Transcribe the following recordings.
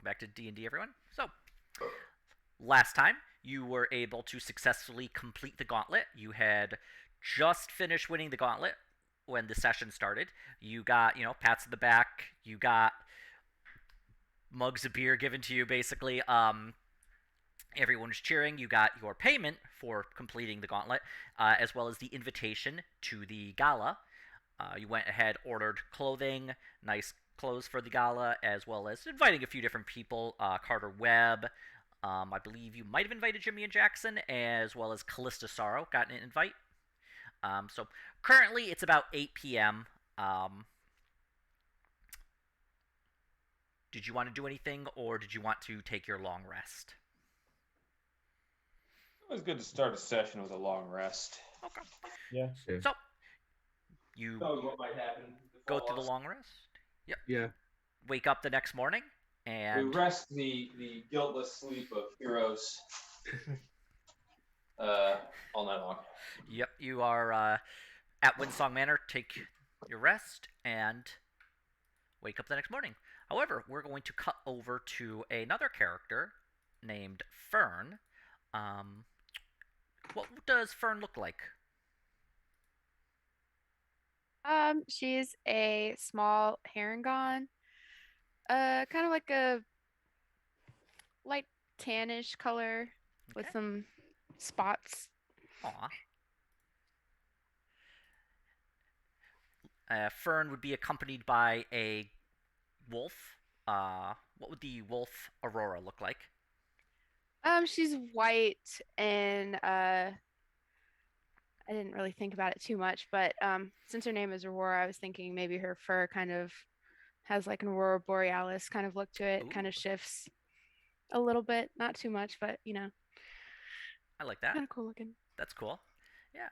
back to D&D, everyone. So, last time, you were able to successfully complete the gauntlet. You had just finished winning the gauntlet when the session started. You got, pats on the back. You got mugs of beer given to you, basically. Everyone was cheering. You got your payment for completing the gauntlet, as well as the invitation to the gala. You went ahead, ordered clothing, nice clothes for the gala, as well as inviting a few different people. Carter Webb, I believe you might have invited Jimmy and Jackson, as well as Callista Sorrow got an invite. So currently it's about 8 p.m. Did you want to do anything, or did you want to take your long rest? It was good to start a session with a long rest. Okay. Yeah. So you what might happen. go through the long rest. Yep. Yeah. Wake up the next morning, and we rest the guiltless sleep of heroes all night long. Yep, you are at Windsong Manor. Take your rest and wake up the next morning. However, we're going to cut over to another character named Fern. What does Fern look like? She's a small Harangon. Kind of like a light tannish color with some spots. Aw. Fern would be accompanied by a wolf. What would the wolf Aurora look like? She's white and I didn't really think about it too much, but since her name is Aurora, I was thinking maybe her fur kind of has like an Aurora Borealis kind of look to it. Ooh. Kind of shifts a little bit, not too much, but I like that. kind of cool looking. That's cool. Yeah.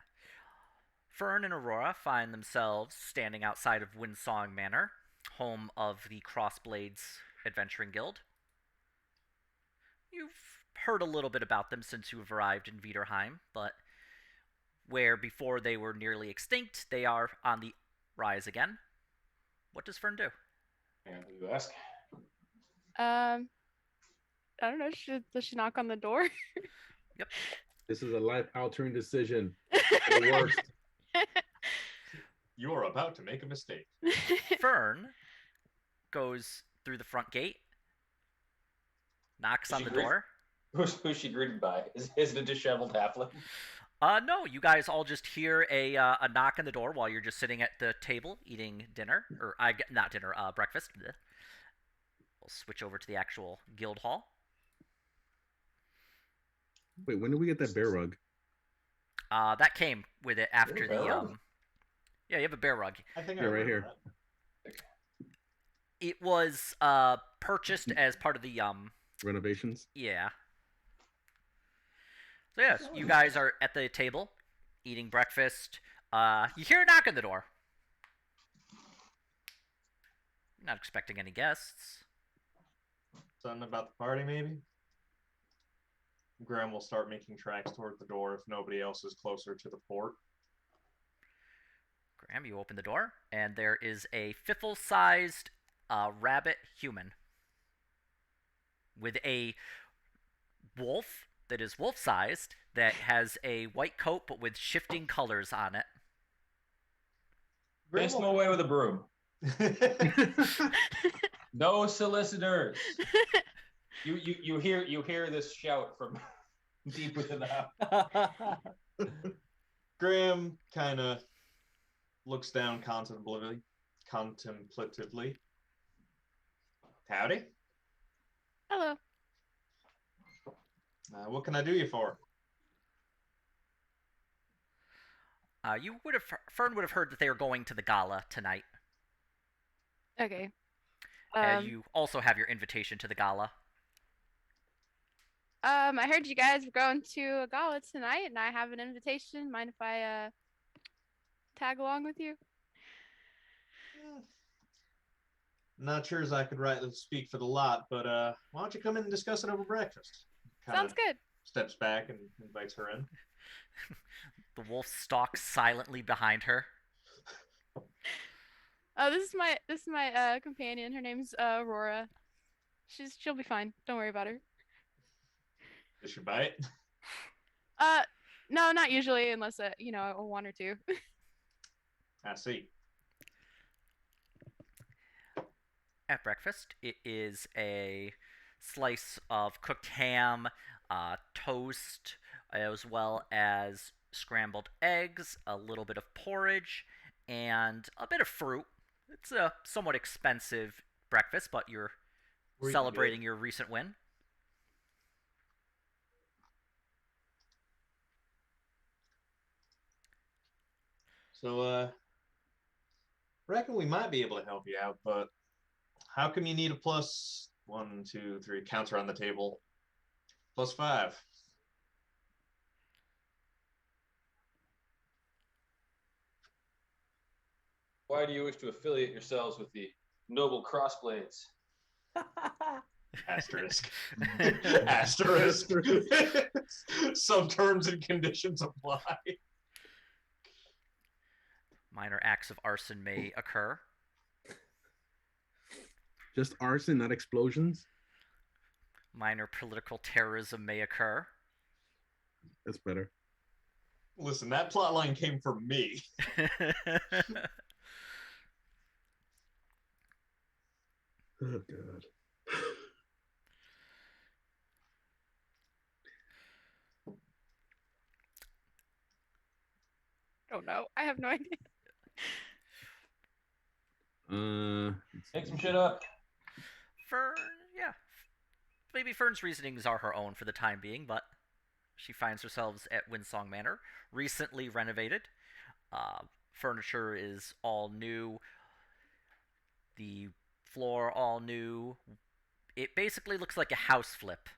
Fern and Aurora find themselves standing outside of Windsong Manor, home of the Crossblades Adventuring Guild. You've heard a little bit about them since you have arrived in Viderheim, but where before they were nearly extinct, they are on the rise again. What does Fern do? And you ask? I don't know. Does she knock on the door? Yep. This is a life-altering decision. The worst. You're about to make a mistake. Fern goes through the front gate, knocks on the door. Who's she greeted by? Is it a disheveled halfling? No, you guys all just hear a knock on the door while you're just sitting at the table eating dinner, or not dinner, breakfast. We'll switch over to the actual guild hall. Wait, when did we get that bear rug? That came with it after bear the rug? Yeah, you have a bear rug. I think Yeah, I right remember here. that. It was purchased as part of the Renovations? yeah. So yes, you guys are at the table eating breakfast. You hear a knock on the door. You're not expecting any guests. Something about the party, maybe? Graham will start making tracks toward the door if nobody else is closer to the fort. Graham, you open the door, and there is a fiffle-sized rabbit human with a wolf that is wolf-sized that has a white coat but with shifting colors on it. Chase him away with a broom. No solicitors. You hear this shout from deep within the house. Graham kind of looks down contemplatively. Howdy. Hello. What can I do you for? Fern would have heard that they are going to the gala tonight. Okay. You also have your invitation to the gala. I heard you guys were going to a gala tonight, and I have an invitation. Mind if I tag along with you? Not sure as I could rightly speak for the lot, but why don't you come in and discuss it over breakfast? Sounds good. Steps back and invites her in. The wolf stalks silently behind her. Oh, this is my companion. Her name's Aurora. She'll be fine. Don't worry about her. Does she bite? No, not usually, unless I want her to. I see. At breakfast, it is a slice of cooked ham, toast, as well as scrambled eggs, a little bit of porridge, and a bit of fruit. It's a somewhat expensive breakfast, but you're We're eating celebrating your recent win. So, reckon we might be able to help you out, but how come you need a plus 1, 2, 3 counter on the table? +5. Why do you wish to affiliate yourselves with the noble crossblades? Asterisk. Asterisk. Some terms and conditions apply. Minor acts of arson may occur. Just arson, not explosions. Minor political terrorism may occur. That's better. Listen, that plot line came from me. Oh God. Don't know. I have no idea. Make some shit up. Fern, yeah. Maybe Fern's reasonings are her own for the time being, but she finds herself at Windsong Manor, recently renovated. Furniture is all new. The floor all new. It basically looks like a house flip.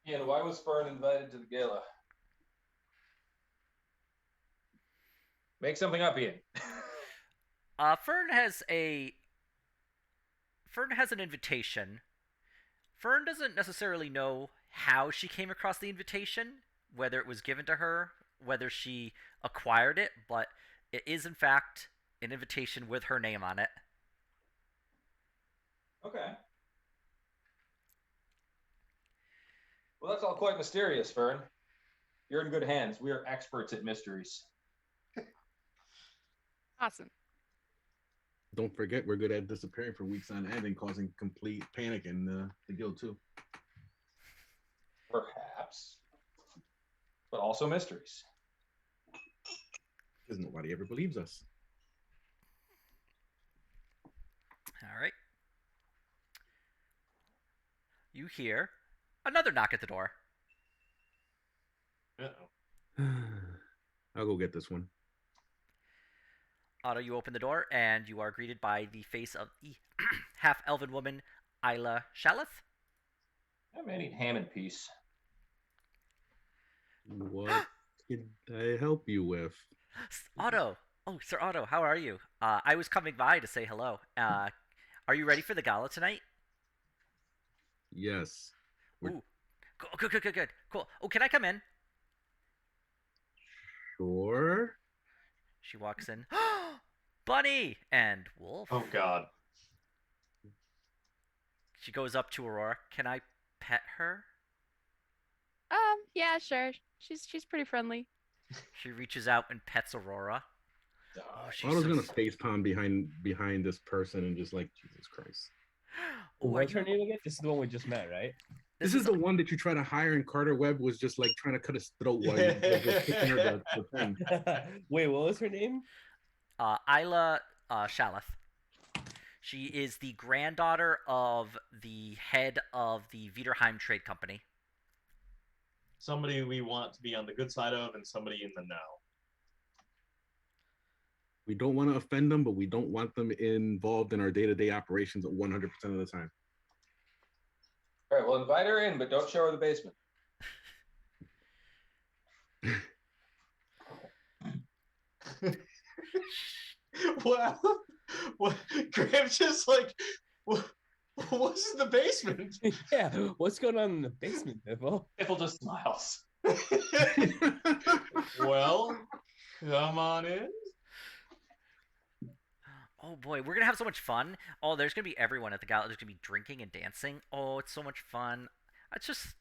Yeah, and why was Fern invited to the gala? Make something up, Ian. Fern has an invitation. Fern doesn't necessarily know how she came across the invitation, whether it was given to her, whether she acquired it, but it is in fact an invitation with her name on it. Okay. Well, that's all quite mysterious, Fern. You're in good hands. We are experts at mysteries. Awesome. Don't forget, we're good at disappearing for weeks on end and causing complete panic in the guild too. Perhaps. But also mysteries. Because nobody ever believes us. All right. You hear another knock at the door. Uh-oh. I'll go get this one. Otto, you open the door, and you are greeted by the face of the half-elven woman, Isla Shaleth. I may need ham and peace. What can I help you with? Otto! Oh, Sir Otto, how are you? I was coming by to say hello. Are you ready for the gala tonight? Yes. Ooh, good. Cool. Oh, can I come in? Sure. She walks in. Bunny and Wolf. Oh, God. She goes up to Aurora. Can I pet her? Yeah, sure. She's pretty friendly. She reaches out and pets Aurora. Oh, she's I was so gonna s- face palm behind this person and just like, Jesus Christ. Oh, are What's her you? name again? This is the one we just met, right? This is the one that you try to hire, and Carter Webb was just like trying to cut his throat while you was just kicking her the thing. Wait, what was her name? Isla Shaleth. She is the granddaughter of the head of the Viderheim Trade Company. Somebody we want to be on the good side of and somebody in the know. We don't want to offend them, but we don't want them involved in our day-to-day operations at 100% of the time. All right, well, invite her in, but don't show her the basement. Well, what? Graham's just like, what's in the basement? Yeah, what's going on in the basement, Biffle? Piffle just smiles. Well, come on in. Oh boy, we're gonna have so much fun. Oh, there's gonna be everyone at the gala. There's gonna be drinking and dancing. Oh, it's so much fun. It's just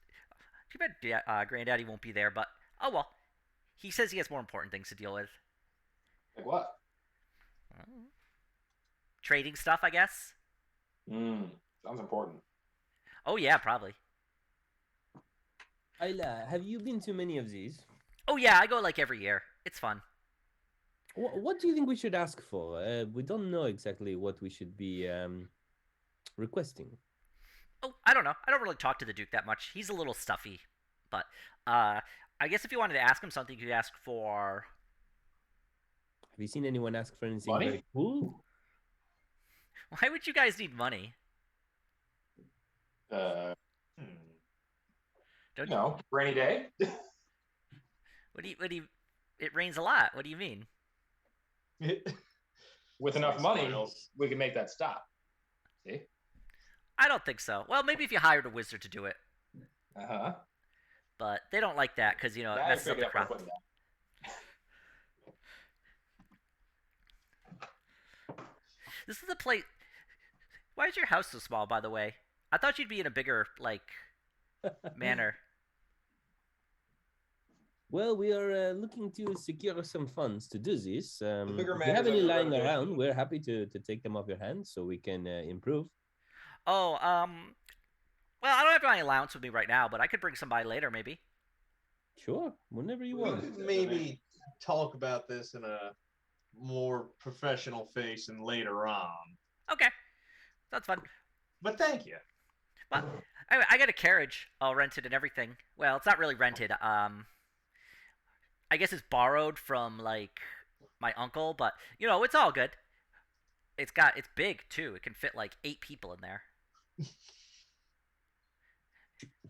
too bad Granddaddy won't be there, but oh well. He says he has more important things to deal with. Like what? Well, trading stuff, I guess. Sounds important. Oh yeah, probably. Ayla, have you been to many of these? Oh yeah, I go like every year. It's fun. What do you think we should ask for? We don't know exactly what we should be requesting. Oh, I don't know. I don't really talk to the Duke that much. He's a little stuffy, but I guess if you wanted to ask him something, you could ask for. Have you seen anyone ask for anything Money? very cool? Why would you guys need money? Don't you? No, rainy day. What do you? What do you? It rains a lot. What do you mean? With enough money, we can make that stop. See? I don't think so. Well, maybe if you hired a wizard to do it, but they don't like that because it messes up the crowd. This is a place. Why is your house so small, by the way? I thought you'd be in a bigger manor. Well, we are looking to secure some funds to do this. bigger If you have matters any of lying renovation. around, we're happy to take them off your hands so we can improve. Oh, well, I don't have my allowance with me right now, but I could bring some by later, maybe. Sure, whenever you We want. could maybe talk about this in a more professional fashion later on. Okay, that's fun. But thank you. Well, I got a carriage all rented and everything. Well, it's not really rented. I guess it's borrowed from my uncle, but it's all good. It's big too. It can fit 8 people in there.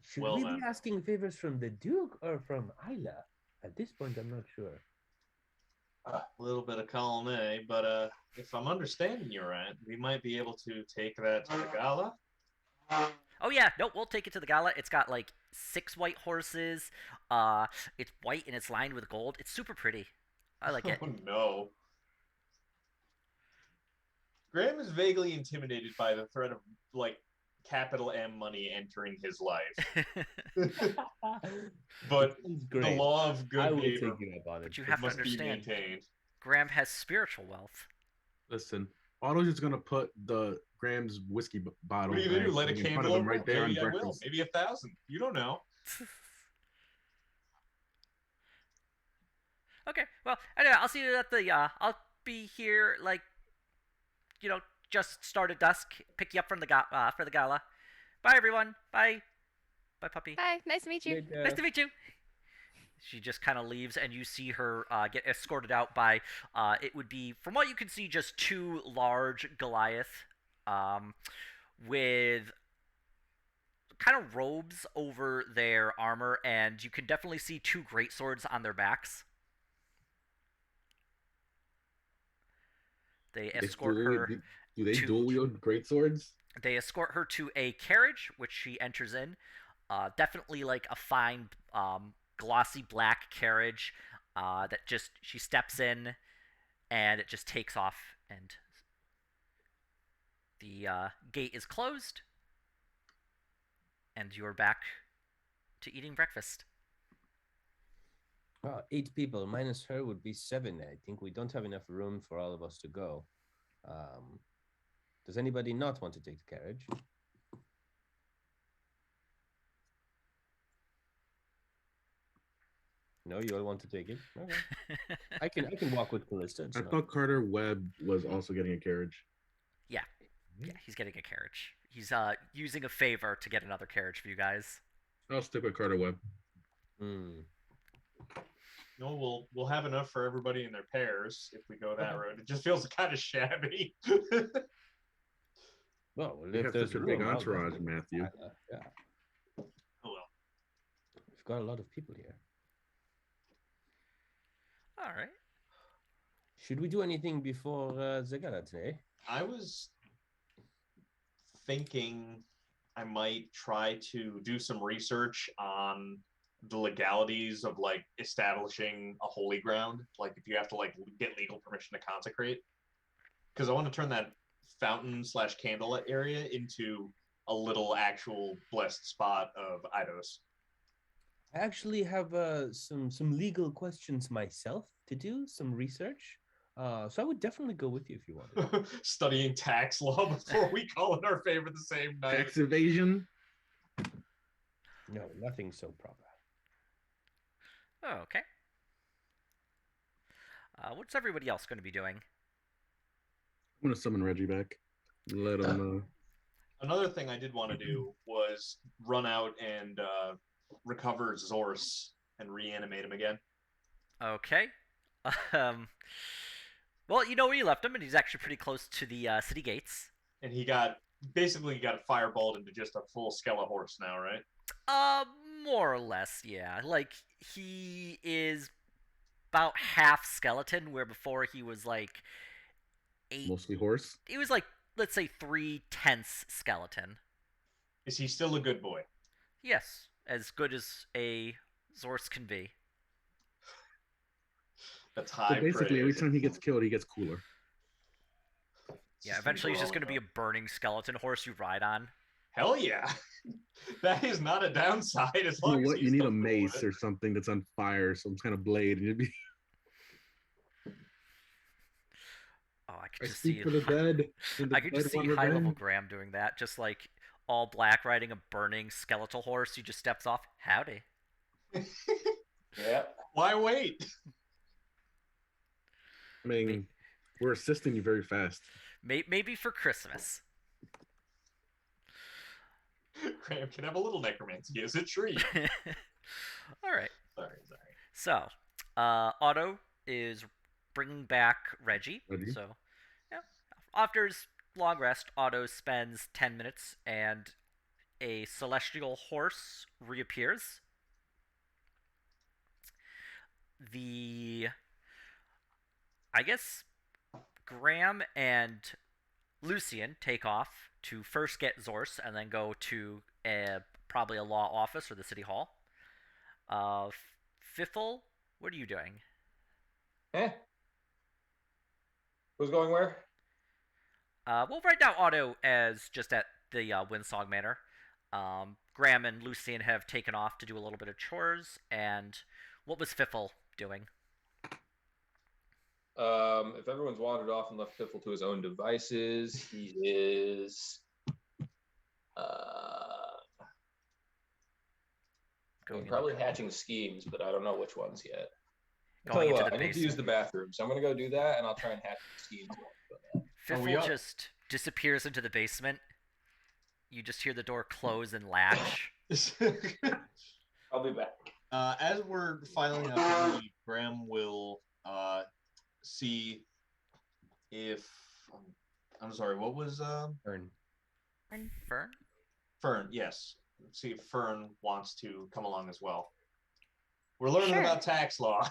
Should Well we then. be asking favors from the Duke or from Ayla? At this point, I'm not sure. A little bit of column A, but if I'm understanding you right, we might be able to take that to the gala. Oh yeah, no, we'll take it to the gala. It's got 6 white horses. It's white and it's lined with gold. It's super pretty. I like it. Oh no. Graham is vaguely intimidated by the threat of capital M money entering his life. But Sounds the great. law of good I will neighbor take you up on it. But you have to must be understand, maintained. Graham has spiritual wealth. Listen, Otto's just gonna put the Graham's whiskey bottle. What are you gonna do? Light a in front candle of him over right it? there on Maybe I will. breakfast. Maybe 1,000. You don't know. Okay, well, anyway, I'll see you at the. I'll be here just start at dusk. Pick you up from the for the gala. Bye, everyone. Bye. Bye, puppy. Hi, nice to meet you. Nice to meet you. She just kind of leaves, and you see her get escorted out by. It would be, from what you can see, just 2 large Goliath, with kind of robes over their armor, and you can definitely see 2 great swords on their backs. They escort her. Do they to- dual wield great swords? They escort her to a carriage, which she enters in. Definitely a fine, glossy black carriage that just she steps in, and it just takes off, and the gate is closed, and you're back to eating breakfast. 8 people minus her would be 7. I think we don't have enough room for all of us to go. Does anybody not want to take the carriage? No, you all want to take it? Okay. I can walk with Callista. It's I not- thought Carter Webb was also getting a carriage. Yeah, he's getting a carriage. He's using a favor to get another carriage for you guys. I'll stick with Carter Webb. Hmm. No, we'll have enough for everybody in their pairs if we go that road. It just feels kind of shabby. Well, You if have there's such a big room, I'll entourage, definitely- Matthew. Yeah, Oh well. we've got a lot of people here. All right. Should we do anything before the gala today? I was thinking I might try to do some research on the legalities of establishing a holy ground. If you have to get legal permission to consecrate. because I want to turn that fountain/candlelit area into a little actual blessed spot of Eidos. I actually have some legal questions myself to do, some research. So I would definitely go with you if you wanted. Studying tax law before we call in our favor the same night. Tax evasion. No, nothing so proper. Oh, okay. What's everybody else going to be doing? I'm gonna summon Reggie back. Let him. Another thing I did want to do was run out and recover Zorse and reanimate him again. Okay. Well, you know where you left him, and he's actually pretty close to the city gates. And he got fireballed into just a full skeleton horse now, right? More or less, yeah. Like, he is about half skeleton, where before he was like Mostly horse. He was like, let's say 3/10 skeleton. Is he still a good boy? Yes, as good as a Zorse can be. That's high. So basically, every praise. time he gets killed, he gets cooler. Yeah, eventually he's just going to be a burning skeleton horse you ride on. Hell yeah. That is not a downside as You long know as what? he's You need still a cool with mace it. or something that's on fire, some kind of blade, and you'd be. Oh, I I could just see speak for the dead. and the I could just dead see want high level revenge. Graham doing that, just like all black riding a burning skeletal horse. He just steps off. Howdy. Yep. Why wait? I mean, we're assisting you very fast. Maybe for Christmas. Graham can have a little necromancy as a treat. All right. Sorry. So, Otto is bringing back Reggie. Reggie. So, yeah. After his long rest, Otto spends 10 minutes and a celestial horse reappears. I guess Graham and Lucian take off to first get Zorse and then go to probably a law office or the city hall. Fiffle, what are you doing? Who's going where? Well, right now Otto is just at the Windsong Manor. Graham and Lucian have taken off to do a little bit of chores, and what was Fiffle doing? If everyone's wandered off and left Piffle to his own devices, he is probably hatching schemes, but I don't know which ones yet. Going into the I need to basement. use the bathroom, so I'm gonna go do that, and I'll try and hatch schemes. Fiffle just disappears into the basement. You just hear the door close and latch. I'll be back. As we're filing up, Graham will see if I'm sorry, what was Fern. Fern? Fern? Yes. See if Fern wants to come along as well. We're learning Sure. about tax law.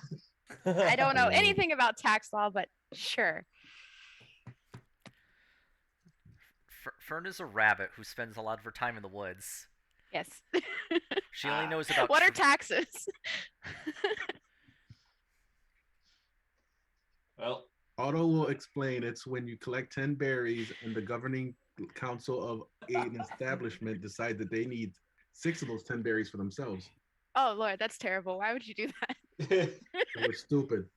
I don't know anything about tax law, but sure. Fern is a rabbit who spends a lot of her time in the woods. Yes. She only knows about What are taxes? Well, Otto will explain it's when you collect 10 berries and the governing council of an establishment decide that they need 6 of those 10 berries for themselves. Oh Lord, that's terrible. Why would you do that? We're stupid.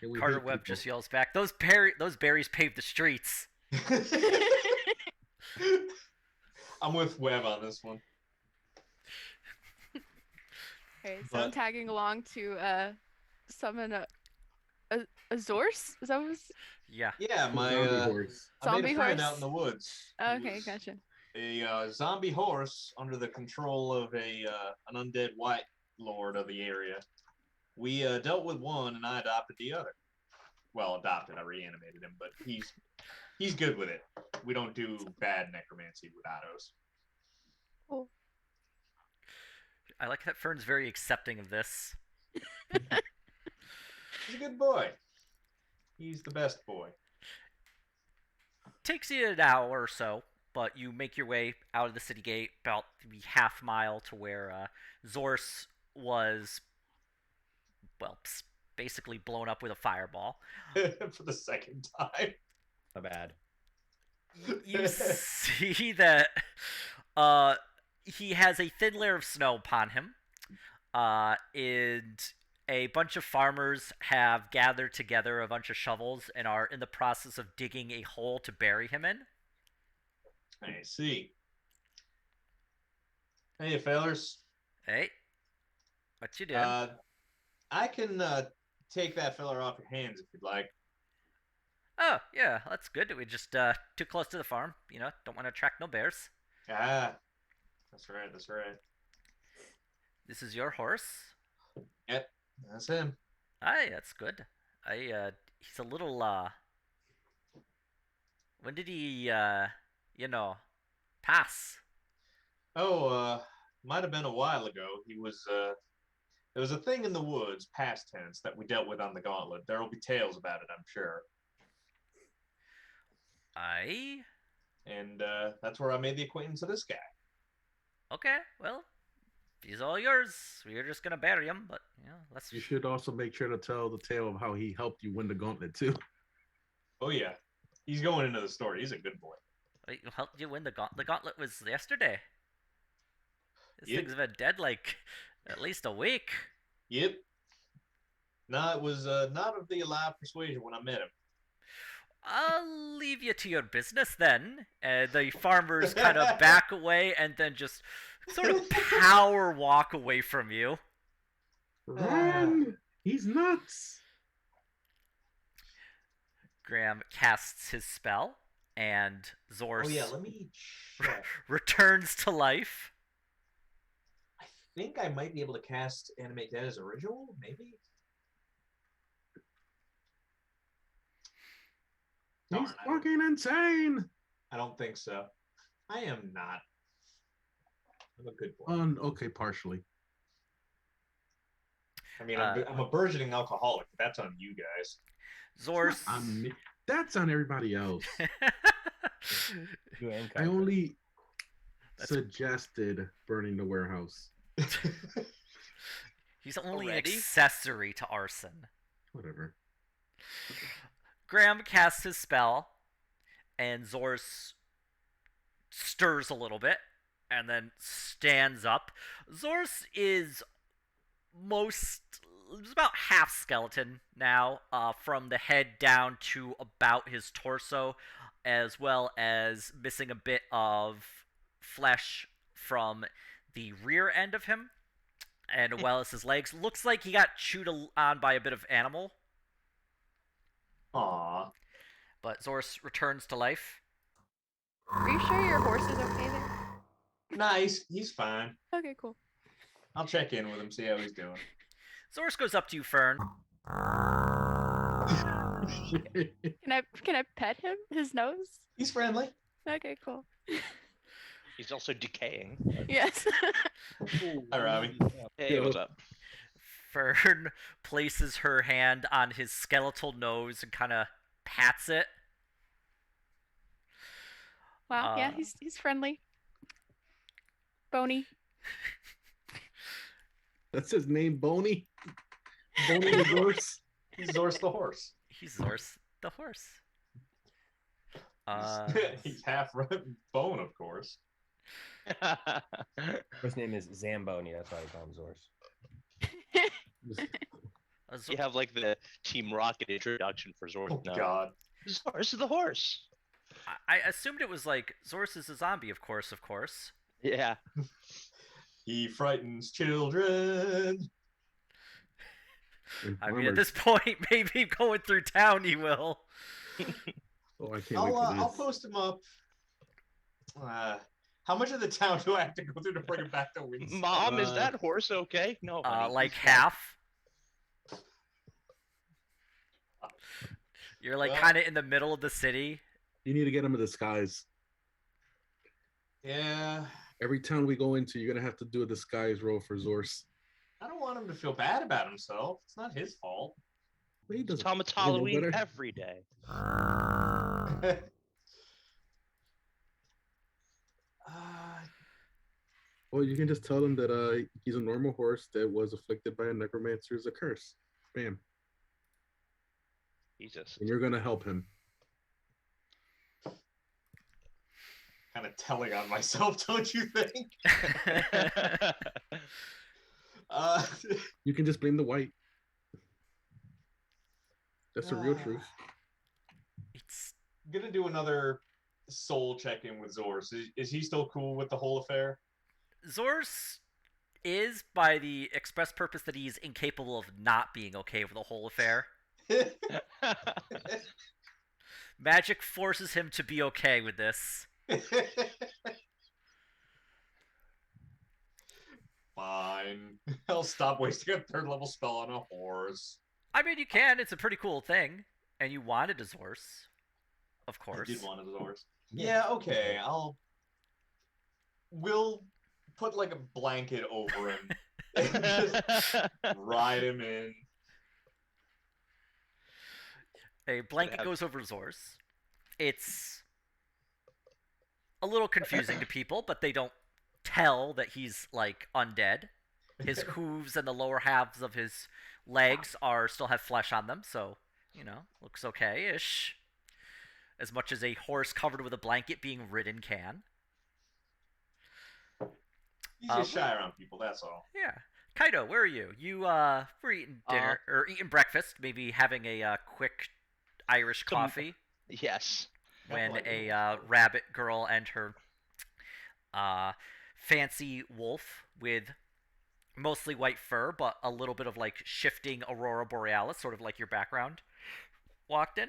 And we Carter hate Webb people. just yells back, those berries pave the streets. I'm with Webb on this one. Okay, so I'm But- tagging along to summon a Zorse? Is that what it's... Yeah. Yeah, my Zombie horse. I made Zombie a friend horse? out in the woods. Oh, He okay, was gotcha. A zombie horse under the control of an undead white lord of the area. We dealt with one, and I adopted the other. Well, adopted. I reanimated him, but he's good with it. We don't do bad necromancy with Ottos. Cool. I like that Fern's very accepting of this. He's a good boy. He's the best boy. Takes you an hour or so, but you make your way out of the city gate about the half mile to where Zorse was, well, basically blown up with a fireball. For the second time. Not bad. You see that he has a thin layer of snow upon him, and a bunch of farmers have gathered together a bunch of shovels and are in the process of digging a hole to bury him in. I see. Hey, fellers. Hey, what you doing? I can take that feller off your hands if you'd like. Oh, yeah, that's good. We just too close to the farm. Don't want to attract no bears. Ah, that's right. That's right. This is your horse. Yep, that's him. Aye, that's good. He's a little When did he pass? Oh, might have been a while ago. He was there was a thing in the woods, past tense, that we dealt with on the gauntlet. There will be tales about it, I'm sure. Aye. And that's where I made the acquaintance of this guy. Okay, well, he's all yours. We're just gonna bury him, but let's. You should also make sure to tell the tale of how he helped you win the gauntlet too. Oh yeah, he's going into the story. He's a good boy. Wait, who helped you win the gauntlet? The gauntlet was yesterday. This Yep. thing's been dead like at least a week. Yep. No, it was not of the alive persuasion when I met him. I'll leave you to your business then. And the farmers kind of back away and then just sort of power walk away from you. Run! He's nuts. Graham casts his spell, and Zorse Oh yeah, let me check. returns to life. I think I might be able to cast animate that as a ritual, maybe. He's Darn, I don't- fucking insane. I don't think so. I am not. I'm a good boy. Okay, partially. I mean, I'm a burgeoning alcoholic. But that's on you guys. Zorse. On me. That's on everybody else. You and I Kyler. only That's- suggested burning the warehouse. He's only an Already? accessory to arson. Whatever. Graham casts his spell, and Zorse stirs a little bit, and then stands up. Zorse is about half skeleton now, from the head down to about his torso, as well as missing a bit of flesh from the rear end of him, and as well as his legs. Looks like he got chewed on by a bit of animal. Aw. But Zorse returns to life. Are you sure your horse is okay there? Nice. He's fine. Okay, cool. I'll check in with him, see how he's doing. Zorse goes up to you, Fern. Can I pet him? His nose? He's friendly. Okay, cool. He's also decaying. Yes. Hi, Robbie. Hey, what's up? Fern places her hand on his skeletal nose and kind of pats it. Wow. Yeah, Uh, he's friendly. Bony. That's his name, Boney. Boney the horse. He's Zorse the horse. He's Zorse the horse. He's half bone, of course. His name is Zamboni. That's why I call him Zorse. You have like the Team Rocket introduction for Zorse. Oh, No. God. Zorse is the horse. I assumed it was like Zorse is a zombie, of course, of course. Yeah. He frightens children. And I mean, at farmers. this point, maybe going through town, he will. Oh, I can't I'll, wait for I'll this. post him up. How much of the town do I have to go through to bring him back to Winston? Mom, is that horse okay? No. honey, Like he's fine. half. You're like Well- kind of in the middle of the city. You need to get him a disguise. Yeah. Every town we go into, you're gonna have to do a disguise roll for Zorse. I don't want him to feel bad about himself. It's not his fault. He doesn't. Tom, it's he doesn't know Halloween better. every day. Well, you can just tell him that he's a normal horse that was afflicted by a necromancer's curse. Bam. Jesus. and you're gonna help him. Kind of telling on myself, don't you think? Uh, You can just blame the white. That's the real truth. It's I'm gonna do another soul check-in with Zors. Is he still cool with the whole affair? Zor's is by the express purpose that he's incapable of not being okay with the whole affair. Magic forces him to be okay with this. Fine. I'll stop wasting a third level spell on a horse. I mean, you can. It's a pretty cool thing. And you wanted a Zor's. Of course. I did want a Zors. Yeah, okay. We'll put like a blanket over him and just ride him in. A blanket goes over Zor's. It's a little confusing to people, but they don't tell that he's like undead. His hooves and the lower halves of his legs still have flesh on them, so looks okay-ish. As much as a horse covered with a blanket being ridden can. He's just shy around people, that's all. Yeah. Kaito, where are you? You were eating dinner or eating breakfast, maybe having a quick Irish coffee. Yes. When a rabbit girl and her fancy wolf with mostly white fur, but a little bit of like shifting aurora borealis, sort of like your background, walked in.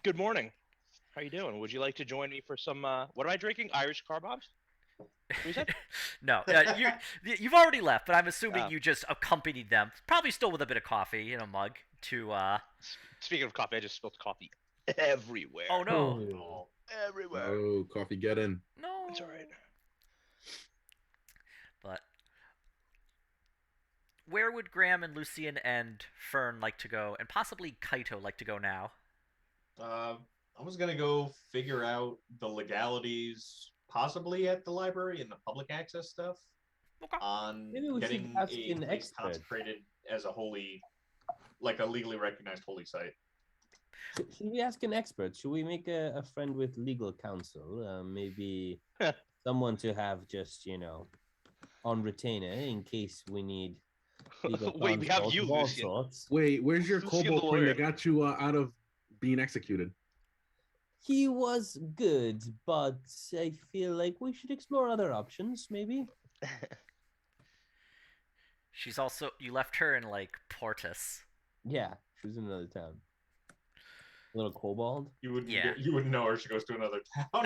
Good morning. How you doing? Would you like to join me for some? What am I drinking? Irish car bombs? What you said? No, you've already left, but I'm assuming Oh. you just accompanied them, probably still with a bit of coffee in a mug, to. Speaking of coffee, I just spilled coffee everywhere. Oh no! Oh. Everywhere. Oh, coffee, get in. No. It's alright. But where would Graham and Lucian and Fern like to go, and possibly Kaito like to go now? I was gonna go figure out the legalities, possibly at the library and the public access stuff, Okay. on Maybe we should getting ask a an place expert. consecrated as a holy, like a legally recognized holy site. Should we ask an expert? Should we make a friend with legal counsel? Maybe someone to have just, on retainer in case we need legal Wait, we have counsel you, of all Lucian. sorts. Wait, where's your Lucian the kobold friend that lawyer. got you out of being executed? He was good, but I feel like we should explore other options, maybe. She's also you left her in like Portus. Yeah, she was in another town. Little kobold. You wouldn't, Yeah. you wouldn't know her. She goes to another town.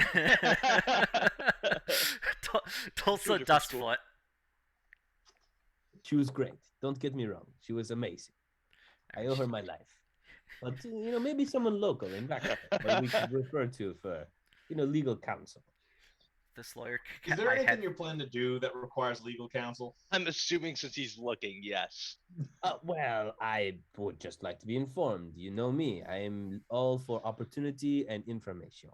Tulsa different school. Dustfoot. She was great. Don't get me wrong. She was amazing. I owe her my life. But maybe someone local in back that we could refer to for legal counsel. This lawyer Is kept there my anything head. you're planning to do that requires legal counsel? I'm assuming since he's looking, yes. Well, I would just like to be informed. You know me. I am all for opportunity and information.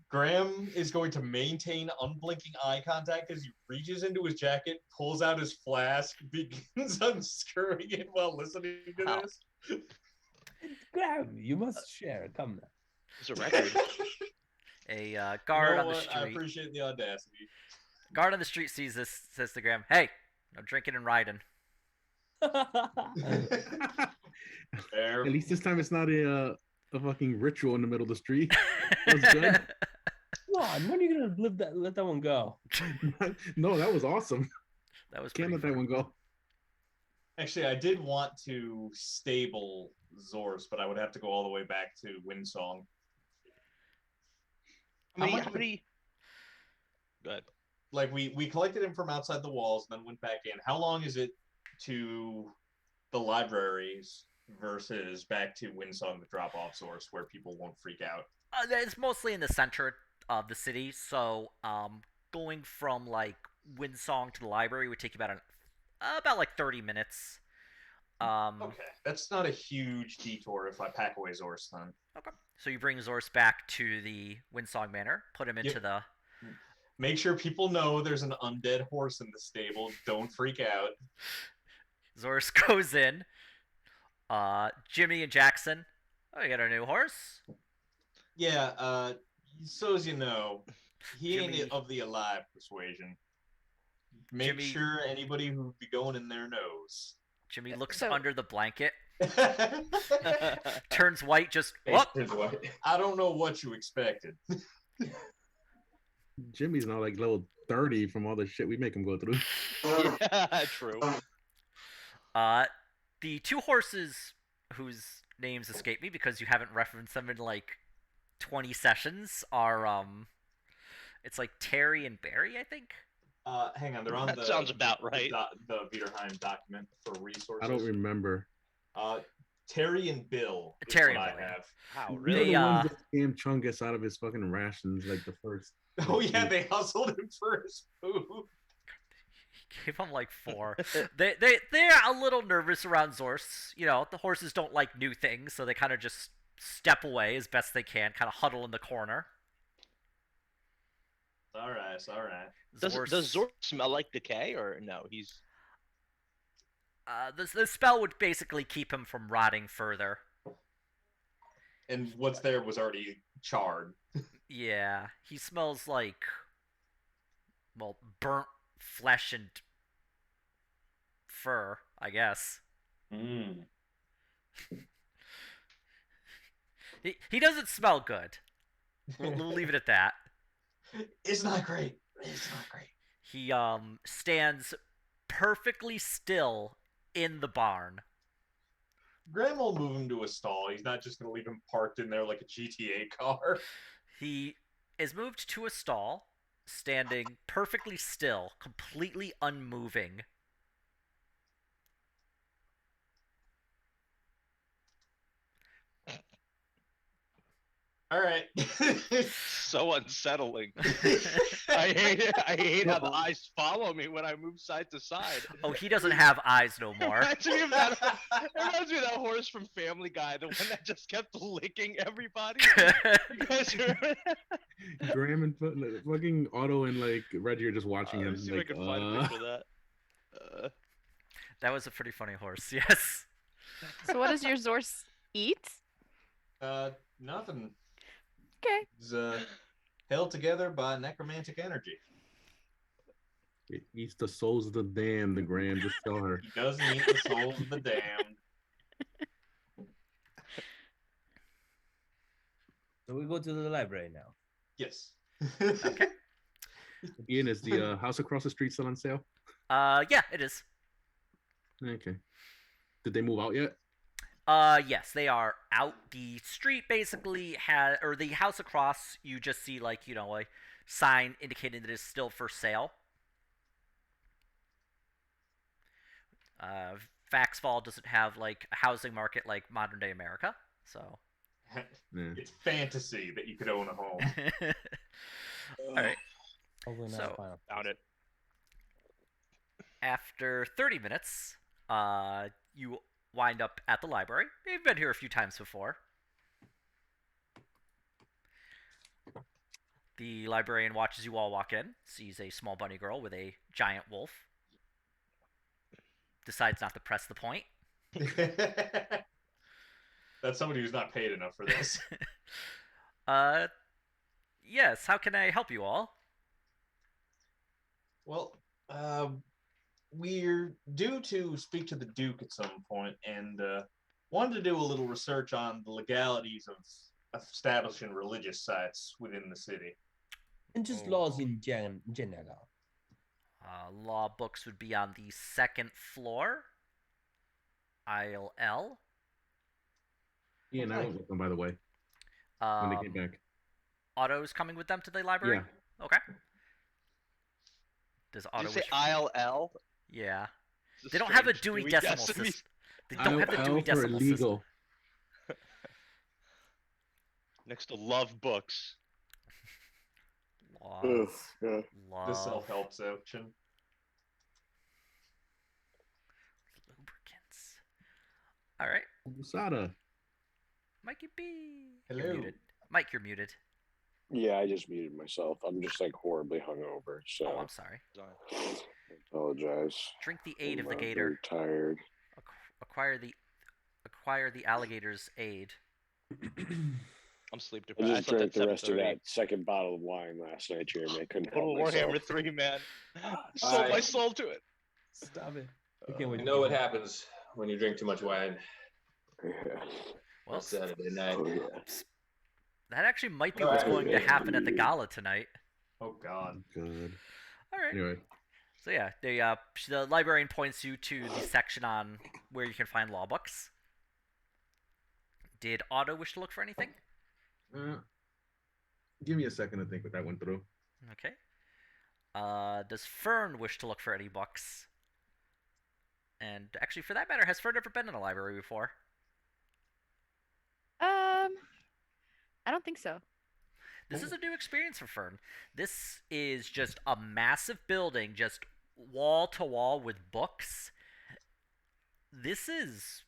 Graham is going to maintain unblinking eye contact as he reaches into his jacket, pulls out his flask, begins unscrewing it while listening to Wow. this. Graham, you must share. Come now. It's a record. A guard You know on the what? I street. appreciate the audacity. Guard on the street sees this, says to Graham, "Hey, no drinking and riding." Fair. At least this time it's not a fucking ritual in the middle of the street. That's good. Come on, when are you gonna let that one go? No, that was awesome. That was Can't pretty let that fun. one go. Actually, I did want to stable Zorse, but I would have to go all the way back to Windsong. How much many? Good. Like we collected him from outside the walls and then went back in. How long is it to the libraries versus back to Windsong, the drop-off source, where people won't freak out? It's mostly in the center of the city, so going from like Windsong to the library would take you about like 30 minutes. Okay, that's not a huge detour if I pack away Zorse then. Okay. So you bring Zorse back to the Windsong Manor, put him into Yep. the. Make sure people know there's an undead horse in the stable. Don't freak out. Zorse goes in. Jimmy and Jackson. Oh, you got a new horse? Yeah, so as you know, he Jimmy- ain't of the alive persuasion. Make Jimmy- sure anybody who'd be going in there knows. Jimmy looks So- under the blanket, I turns white, just Face whoop. turns white. don't know what you expected. Jimmy's now like level 30 from all the shit we make him go through. Yeah, true. The two horses whose names escape me because you haven't referenced them in like 20 sessions are it's like Terry and Barry, I think. Hang on, they're on That the sounds about right. The Viderheim document for resources. I don't remember. Terry and Bill. Is Terry what and I Bill, have. Wow, These are really? the ones that scammed Chungus out of his fucking rations like the first. Oh yeah, they hustled him for his food. Gave them like 4. They're a little nervous around Zorse. You know, the horses don't like new things, so they kind of just step away as best they can, kind of huddle in the corner. All right. Does Zork smell like decay or no? He's The spell would basically keep him from rotting further. And what's there was already charred. Yeah, he smells like, well, burnt flesh and fur, I guess. Mm. He doesn't smell good. We'll leave it at that. It's not great. It's not great. He stands perfectly still in the barn. Graham will move him to a stall. He's not just going to leave him parked in there like a GTA car. He is moved to a stall, standing perfectly still, completely unmoving. All right. so unsettling. I hate it. I hate how the eyes follow me when I move side to side. Oh, he doesn't have eyes no more. It reminds me of that horse from Family Guy, the one that just kept licking everybody. You guys remember that? Graham and fucking Otto and like Reggie are just watching Let him. me see if I Like, can find a picture of that. That was a pretty funny horse, yes. So what does your Zorse eat? Nothing. Okay. He's held together by necromantic energy. it eats the souls of the damned, Graham. Just tell her. He doesn't eat the souls of the damned. So we go to the library now. Yes. Ian, is the house across the street still on sale? Yeah, it is. Okay. Did they move out yet? Yes, they are out. The street basically has, or the house across, you just see, like, you know, a sign indicating that it's still for sale. Faxfall doesn't have, like, a housing market like modern day America, so. Yeah. It's fantasy that you could own a home. Alright. Hopefully not So- final. Found it. After 30 minutes, you wind up at the library. You've been here a few times before. The librarian watches you all walk in, sees a small bunny girl with a giant wolf, decides not to press the point. That's somebody who's not paid enough for this. Yes, how can I help you all? Well, we're due to speak to the Duke at some point, and wanted to do a little research on the legalities of establishing religious sites within the city. And just laws in general. Law books would be on the second floor, aisle L. Ian, I went with them, by the way, when they came back. Otto's coming with them to the library? Yeah. Okay. Does Did Otto you say wish- Isle L? Yeah. It's They don't have a strange Dewey Decimal Decimal. System. They don't have the L Dewey for Decimal System. illegal. Next to love books. Laws. yeah. Law. The self-help section. Lubricants. Alright. USADA. Mikey B. Hello. You're muted. Mike, you're muted. Yeah, I just muted myself. I'm just like horribly hungover, so Oh, I'm sorry. I apologize. Drink the aid of the I'm, gator. very tired. Acquire the require the alligator's aid. I'm sleep I deprived. I just slept drank at the rest of 7:30. that second bottle of wine last night, Jeremy. I couldn't help Total myself. Warhammer 3, man. Sold my soul to it. Stop it. I can't wait You to know get what home. happens when you drink too much wine Yeah. Well, on Saturday night. Oh, yeah. that actually might be All what's right. going to happen at the gala tonight. Oh God. Good. All right. Anyway, So yeah, the librarian points you to the section on where you can find law books. Did Otto wish to look for anything? give me a second to think what that went through. Okay. Does Fern wish to look for any books? And actually, for that matter, has Fern ever been in a library before? I don't think so. This is a new experience for Fern. This is just a massive building, just wall to wall with books. This is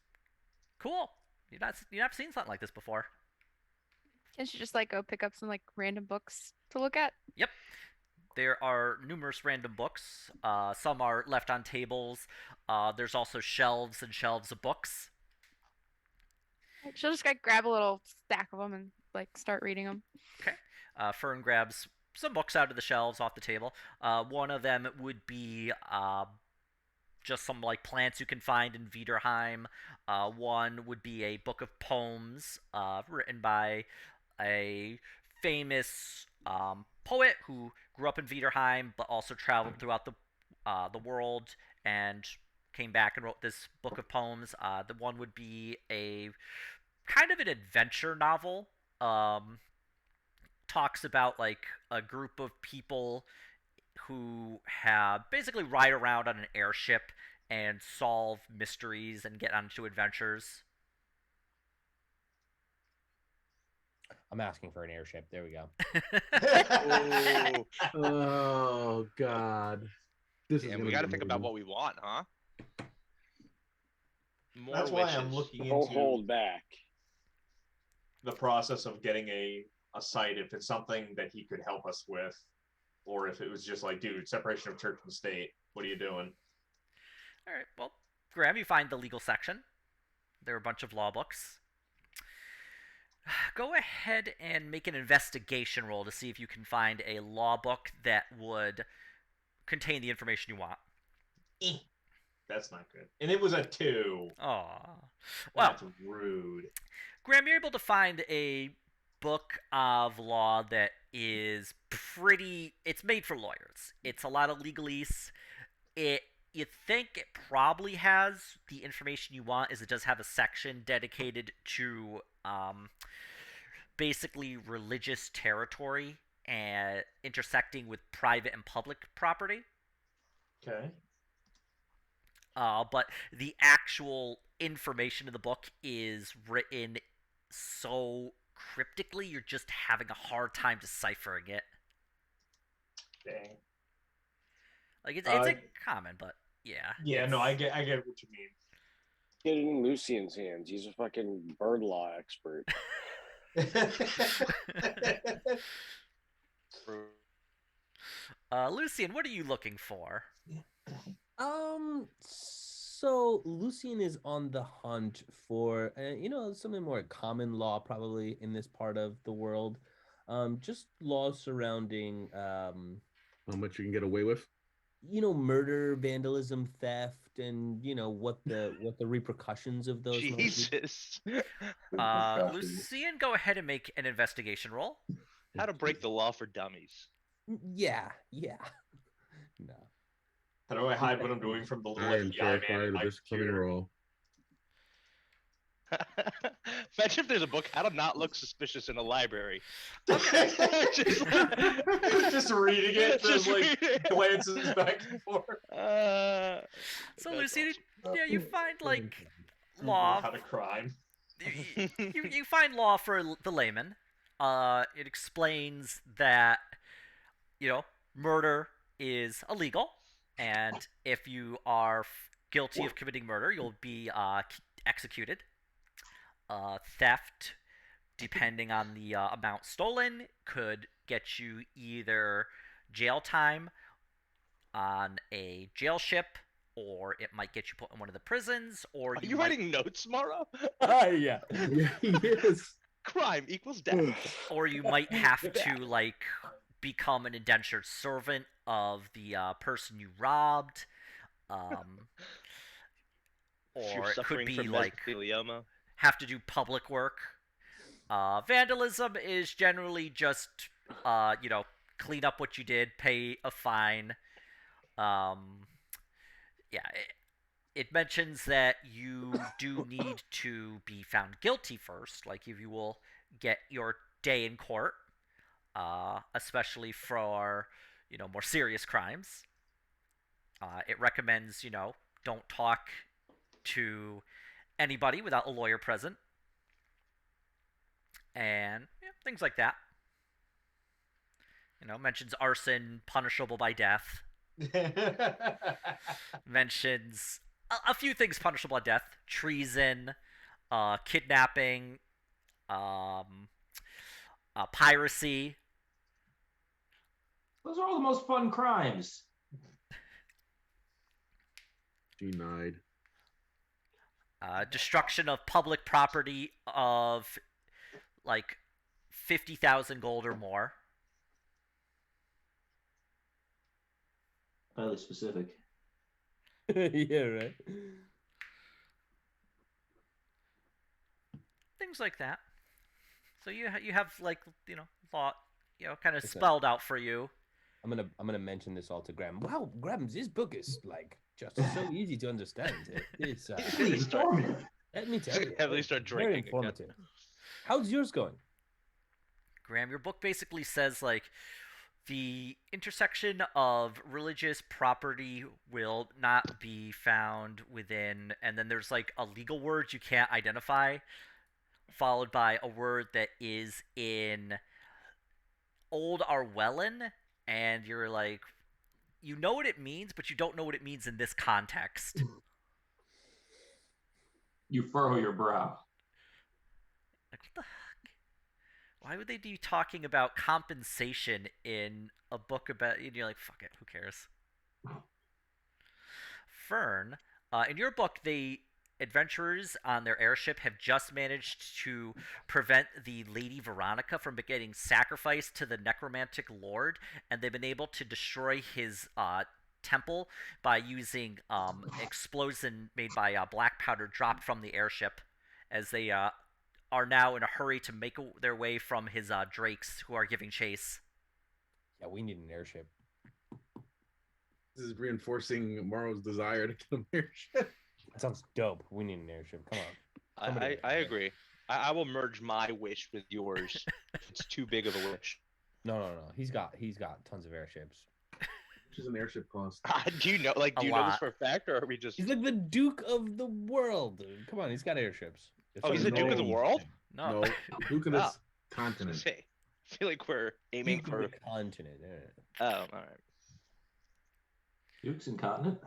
cool. You've not seen something like this before. Can she just like go pick up some like random books to look at? Yep. There are numerous random books. Some are left on tables. There's also shelves and shelves of books. She'll just like grab a little stack of them and like start reading them. Okay. Fern grabs some books out of the shelves off the table. One of them would be just some like plants you can find in Viderheim. One would be a book of poems written by a famous poet who grew up in Viderheim but also traveled throughout the world and came back and wrote this book of poems. The one would be a kind of an adventure novel. Talks about like a group of people who have basically ride around on an airship and solve mysteries and get onto adventures. I'm asking for an airship. There we go. Ooh. Oh God. This is Yeah, gonna we be got to think about amazing. what we want, huh? More That's why wishes. I'm looking Don't into hold back. the process of getting a site if it's something that he could help us with, or if it was just like, dude, separation of church and state. What are you doing? All right, well, Graham, you find the legal section. There are a bunch of law books. Go ahead and make an investigation roll to see if you can find a law book that would contain the information you want. That's not good. And it was a 2. Aw. Well, That's rude. Graham, you're able to find a book of law that is it's made for lawyers. It's a lot of legalese. You think it probably has the information you want, as it does have a section dedicated to basically religious territory and intersecting with private and public property. Okay. But the actual information in the book is written so cryptically, you're just having a hard time deciphering it. Dang. Like it's a common, but yeah. Yeah, no, I get what you mean. Get it in Lucian's hands. He's a fucking bird law expert. Lucian, what are you looking for? So Lucian is on the hunt for, something more common law, probably in this part of the world. Just laws surrounding, How much you can get away with? Murder, vandalism, theft, and what the repercussions of those might be. Jesus. Lucian, go ahead and make an investigation roll. How to break the law for dummies. Yeah. No. How do I hide what I'm doing from the little I am FBI man terrified in of my this coming computer? roll. Imagine if there's a book, How to Not Look Suspicious in a Library. Just reading it, Just read it. glances back and forth. So That's Lucian, awesome. yeah, you find like law. How to crime. You find law for the layman. It explains that murder is illegal, and if you are guilty of committing murder, you'll be executed. Theft, depending on the amount stolen, could get you either jail time on a jail ship or it might get you put in one of the prisons, or Are you you might, writing notes, Mara? Yeah. Yeah, he is. Crime equals death. or you might have to like become an indentured servant of the person you robbed, um, If you're or it could suffering be from like mesothelioma. have to do public work. Vandalism is generally just, clean up what you did, pay a fine. Um, yeah, it mentions that you do need to be found guilty first, like if you will get your day in court, especially for, more serious crimes. It recommends, don't talk to anybody without a lawyer present, and things like that. Mentions arson punishable by death. Mentions a few things punishable by death: treason, kidnapping, um, piracy. Those are all the most fun crimes. Denied. Destruction of public property of like 50,000 gold or more. Highly specific. Yeah, right. Things like that. So you have like law, kind of Listen. spelled out for you. I'm gonna mention this all to Graham. Wow, Graham, this book is like just so easy to understand. It's Really informative. let me tell you, At least start it's very drinking again. informative. How's yours going? Graham, your book basically says like the intersection of religious property will not be found within, and then there's like a legal word you can't identify, followed by a word that is in Old Arwellan, and you're like, you know what it means, but you don't know what it means in this context. You furrow your brow. Like, what the heck? Why would they be talking about compensation in a book about? And you're like, fuck it, who cares? Fern, in your book, the adventurers on their airship have just managed to prevent the Lady Veronica from getting sacrificed to the necromantic lord, and they've been able to destroy his temple by using explosion made by black powder dropped from the airship, as they are now in a hurry to make their way from his drakes who are giving chase. Yeah, we need an airship. This is reinforcing Morrow's desire to kill an airship. That sounds dope. We need an airship. Come on. I agree. I will merge my wish with yours. It's too big of a wish. No. He's got tons of airships. Which is an airship cost? Do you know? Like, do A you know this lot. for a fact, or are we just? He's like the Duke of the world. Come on, he's got airships. Oh, he's the Duke of the No. world. No. No, Duke of Oh. this I was gonna continent. say, I feel like we're aiming Duke for. of the continent. Oh, all right. Duke's incontinent.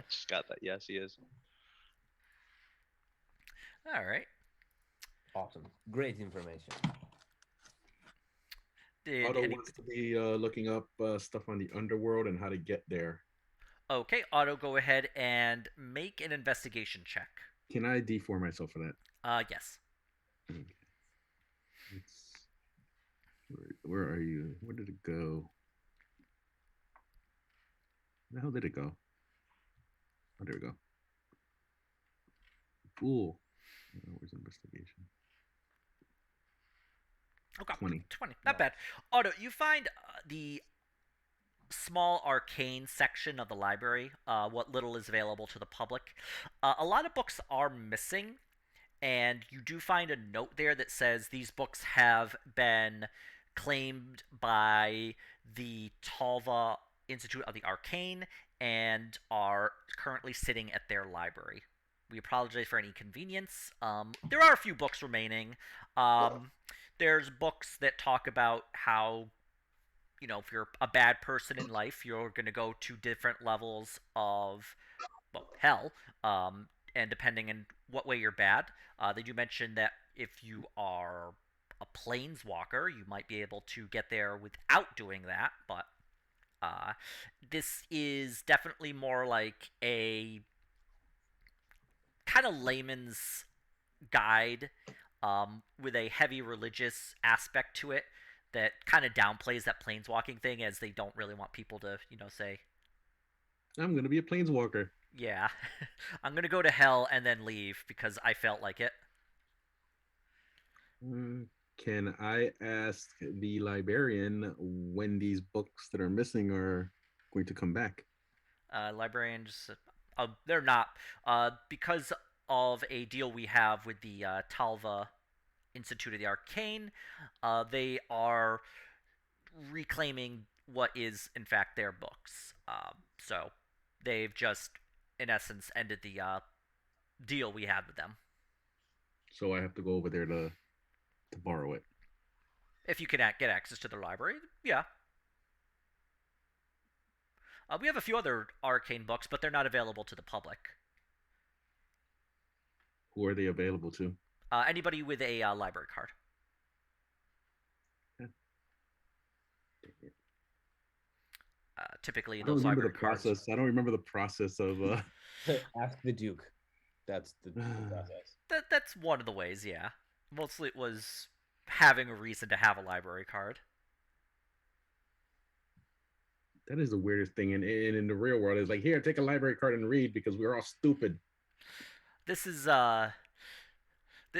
Just got that. Yes, he is. All right. Awesome. Great information. Otto wants to be looking up stuff on the underworld and how to get there. Okay, Otto, go ahead and make an investigation check. Can I D4 myself for that? Yes. Okay. Where are you? Where did it go? Where the hell did it go? Oh, there we go. Cool. Where's investigation? Okay. 20. 20. Not bad. Otto, you find the small arcane section of the library, what little is available to the public. A lot of books are missing, and you do find a note there that says these books have been claimed by the Talva Institute of the Arcane and are currently sitting at their library. We apologize for any inconvenience. There are a few books remaining. There's books that talk about how, if you're a bad person in life, you're going to go to different levels of, hell. And depending on what way you're bad, they do mention that if you are a planeswalker, you might be able to get there without doing that, but Uh, this is definitely more like a kind of layman's guide with a heavy religious aspect to it that kind of downplays that planeswalking thing as they don't really want people to, say, I'm gonna be a planeswalker. yeah, I'm going to go to hell and then leave because I felt like it. Mm, Can I ask the librarian when these books that are missing are going to come back? Librarians, they're not. Because of a deal we have with the Talva Institute of the Arcane, they are reclaiming what is, in fact, their books. So they've just, in essence, ended the deal we had with them. So I have to go over there to borrow it. If you can get access to the library, yeah. We have a few other arcane books, but they're not available to the public. Who are they available to? Anybody with a library card. Typically, I don't those remember the library cards. process. I don't remember the process of. Ask the Duke. That's the process. That's one of the ways, yeah. Mostly it was having a reason to have a library card. That is the weirdest thing. And in the real world, it's like, here, take a library card and read because we're all stupid. This is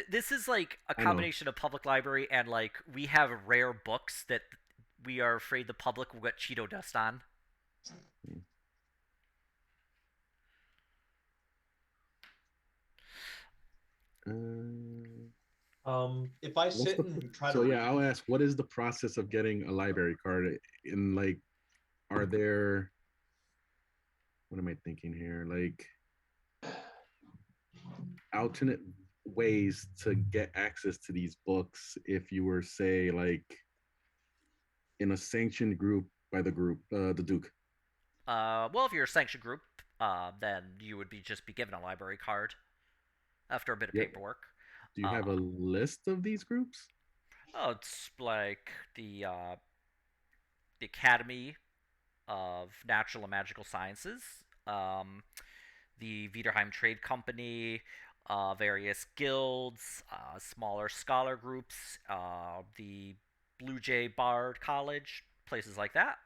this is like a I know. combination of public library and like we have rare books that we are afraid the public will get Cheeto dust on. If I What's sit the- and try so to yeah, read, I'll ask, what is the process of getting a library card? And like, are there? What am I thinking here? Like, alternate ways to get access to these books if you were, say, like, in a sanctioned group by the Duke. Well, if you're a sanctioned group, then you would just be given a library card after a bit of Yep. paperwork. Do you have a list of these groups? Oh, it's like the Academy of Natural and Magical Sciences, the Viderheim Trade Company, various guilds, smaller scholar groups, the Blue Jay Bard College, places like that.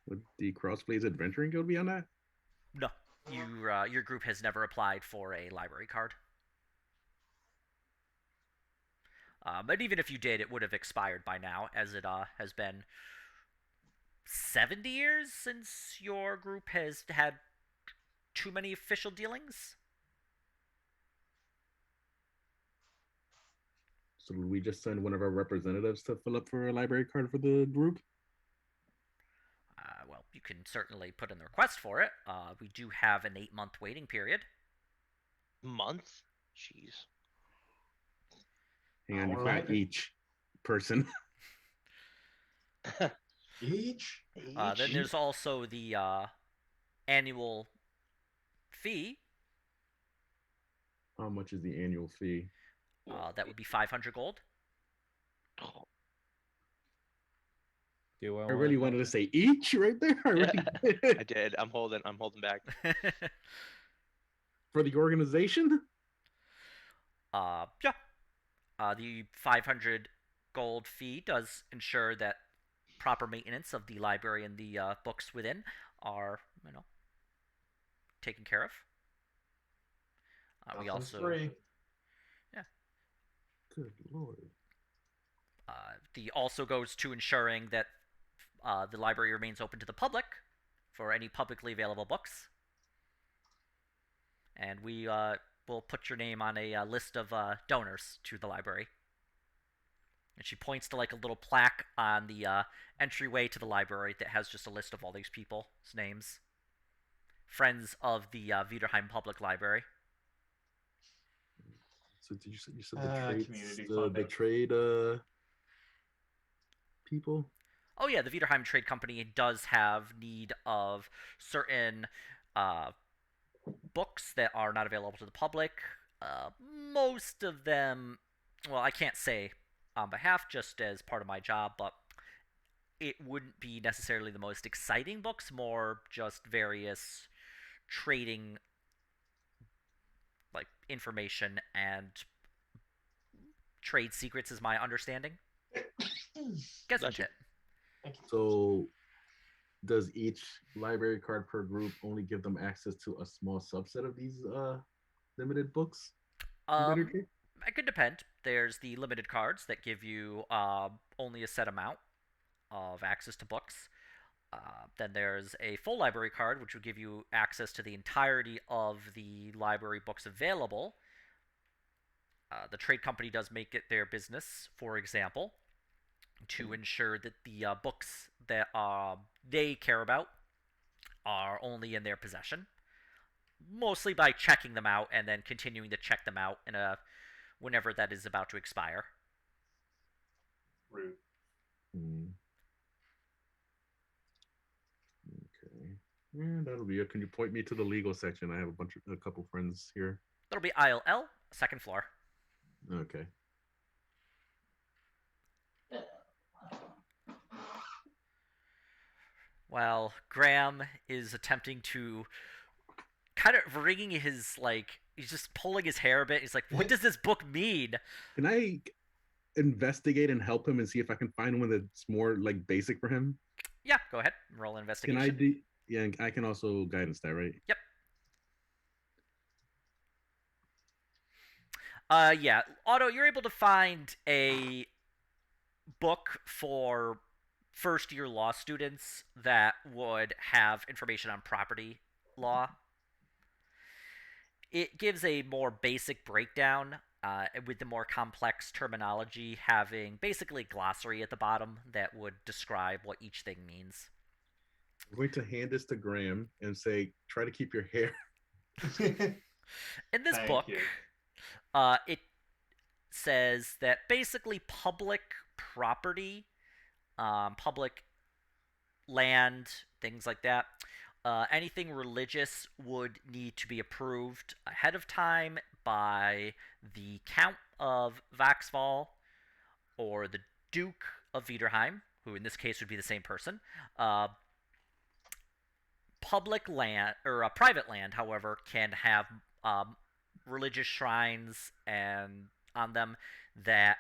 Would the Crossblades Adventuring Guild be on that? No, your group has never applied for a library card. But even if you did, it would have expired by now, as it has been 70 years since your group has had too many official dealings. So did we just send one of our representatives to fill up for a library card for the group? Well, you can certainly put in the request for it. We do have an 8-month waiting period. Month? Jeez. Hang on, you Alright. got each person. each. Then there's also the annual fee. How much is the annual fee? That would be 500 gold. Do I really wanted to say each right there. I really I did. I'm holding back. For the organization? Yeah. The 500 gold fee does ensure that proper maintenance of the library and the books within are, taken care of. We also free. Yeah. Good lord. The also goes to ensuring that the library remains open to the public for any publicly available books. And we will put your name on a list of donors to the library. And she points to like a little plaque on the entryway to the library that has just a list of all these people's names. Friends of the Viderheim Public Library. So did you said the trade community the funding. trade people? Oh yeah, the Viderheim Trade Company does have need of certain books that are not available to the public. Most of them, well, I can't say on behalf just as part of my job, but it wouldn't be necessarily the most exciting books, more just various trading like information and trade secrets is my understanding. Guess Gotcha. it. So, does each library card per group only give them access to a small subset of these limited books? It could depend. There's the limited cards that give you only a set amount of access to books. Then there's a full library card, which would give you access to the entirety of the library books available. The trade company does make it their business, for example, to ensure that the books that they care about are only in their possession, mostly by checking them out and then continuing to check them out whenever that is about to expire. Rude. Okay. Yeah, that'll be it. Can you point me to the legal section? I have a couple friends here. That'll be aisle L, second floor. Okay. While Graham is attempting to kind of wringing his, like, he's just pulling his hair a bit. He's like, what does this book mean? Can I investigate and help him and see if I can find one that's more like basic for him? Yeah, go ahead. Roll an investigation. Can I do? Yeah, I can also guidance that, right? Yep. Yeah. Otto, you're able to find a book for first-year law students that would have information on property law. It gives a more basic breakdown with the more complex terminology having basically a glossary at the bottom that would describe what each thing means. I'm going to hand this to Graham and say, try to keep your hair. In this book, it says that basically public property, public land, things like that, anything religious would need to be approved ahead of time by the Count of Vaxval or the Duke of Viderheim, who in this case would be the same person. Public land, or private land, however, can have religious shrines and on them that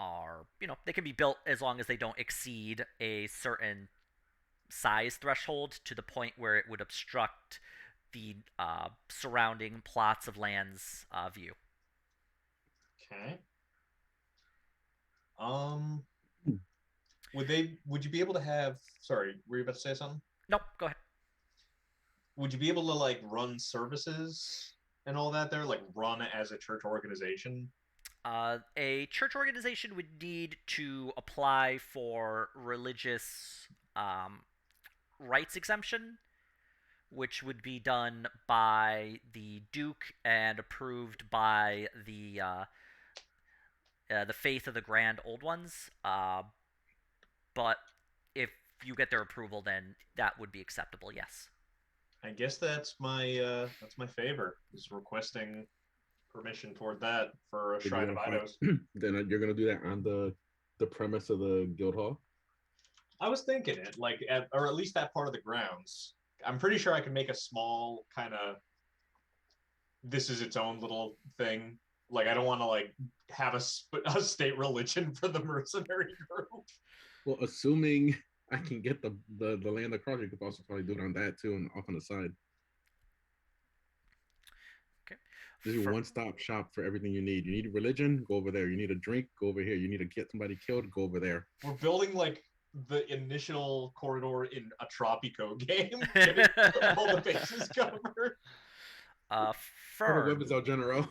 are, they can be built as long as they don't exceed a certain size threshold to the point where it would obstruct the surrounding plots of land's view. Okay. Would you be able to have, sorry, were you about to say something? Nope, go ahead. Would you be able to like run services and all that there, like run as a church organization? A church organization would need to apply for religious rights exemption, which would be done by the Duke and approved by the Faith of the Grand Old Ones. But if you get their approval, then that would be acceptable. Yes. I guess that's my favor, is requesting permission toward that for a Shrine of Idos. Then you're gonna do that on the premise of the guild hall. I was thinking it, like, or at least that part of the grounds. I'm pretty sure I can make a small kind of. This is its own little thing. Like, I don't want to like have a state religion for the mercenary group. Well, assuming I can get the land across, you could also probably do it on that too, and off on the side. Okay. This is a one-stop shop for everything you need. You need religion, go over there. You need a drink, go over here. You need to get somebody killed, go over there. We're building like the initial corridor in a Tropico game, getting all the bases covered. Fern, El General.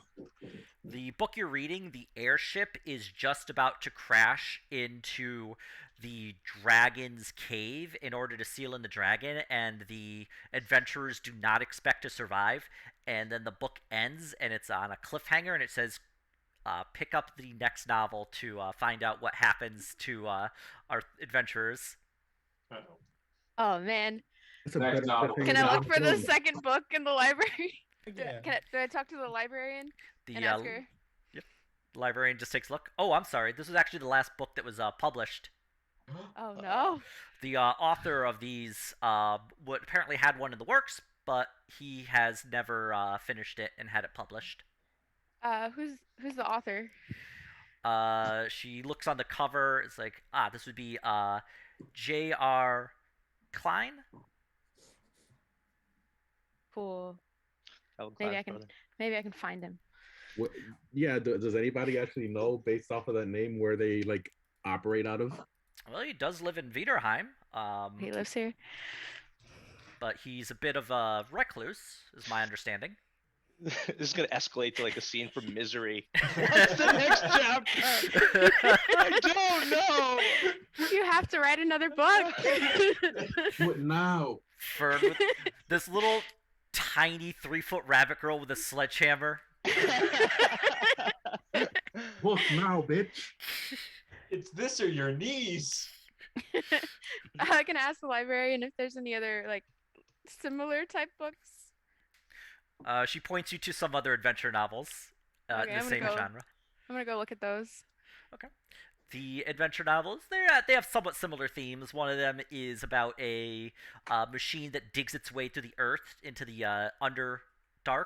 The book you're reading, the airship is just about to crash into the dragon's cave in order to seal in the dragon, and the adventurers do not expect to survive. And then the book ends, and it's on a cliffhanger, and it says, pick up the next novel to find out what happens to our adventurers. Uh-oh. Oh, man. Next novel. Can I look for the second book in the library? Yeah. Do I talk to the librarian The and ask her? librarian just takes a look. Oh, I'm sorry. This was actually the last book that was published. Oh no. The author of these would apparently had one in the works, but he has never finished it and had it published. Who's the author? She looks on the cover. It's like, this would be J.R. Klein. Cool. Calvin Maybe Klein's I can brother. maybe I can find him. What, yeah, does anybody actually know based off of that name where they like operate out of? Well, he does live in Viderheim. He lives here. But he's a bit of a recluse, is my understanding. This is gonna escalate to like a scene from Misery. What's the next chapter? I don't know. You have to write another book. What now? Fern with this little tiny 3-foot rabbit girl with a sledgehammer. Book now, bitch. It's this or your knees. I can ask the librarian if there's any other like similar type books. She points you to some other adventure novels Okay, in the same genre. I'm gonna go look at those. The adventure novels, they have somewhat similar themes. One of them is about a machine that digs its way through the earth into the underdark.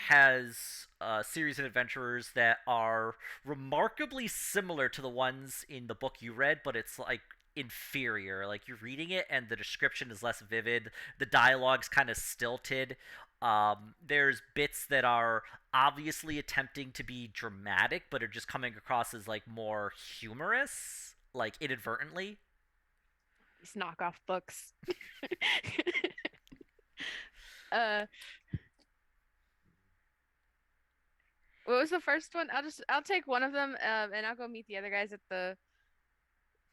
Has a series of adventurers that are remarkably similar to the ones in the book you read, but it's like inferior. Like you're reading it and the description is less vivid. The dialogue's kind of stilted. There's bits that are obviously attempting to be dramatic, but are just coming across as like more humorous, like inadvertently. These knockoff books. uh, what was the first one? I'll take one of them, and I'll go meet the other guys at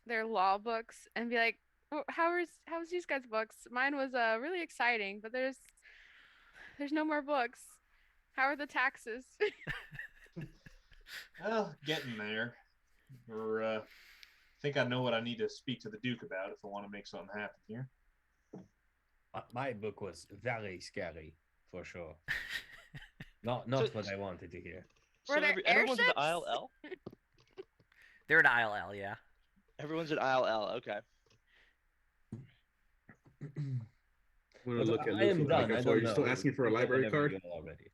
their law books and be like, "Oh, how's these guys' books? Mine was really exciting, but there's no more books. How are the taxes?" Well, getting there. Or I think I know what I need to speak to the Duke about if I want to make something happen here. My book was very scary, for sure. Not what I wanted to hear. Were there everyone's in the airships? ILL? They're in ILL, yeah. Everyone's in ILL, okay. I'm gonna But look at I am Lucy. done. Like, I so are don't you still know. asking for a library Whenever card? you are ready.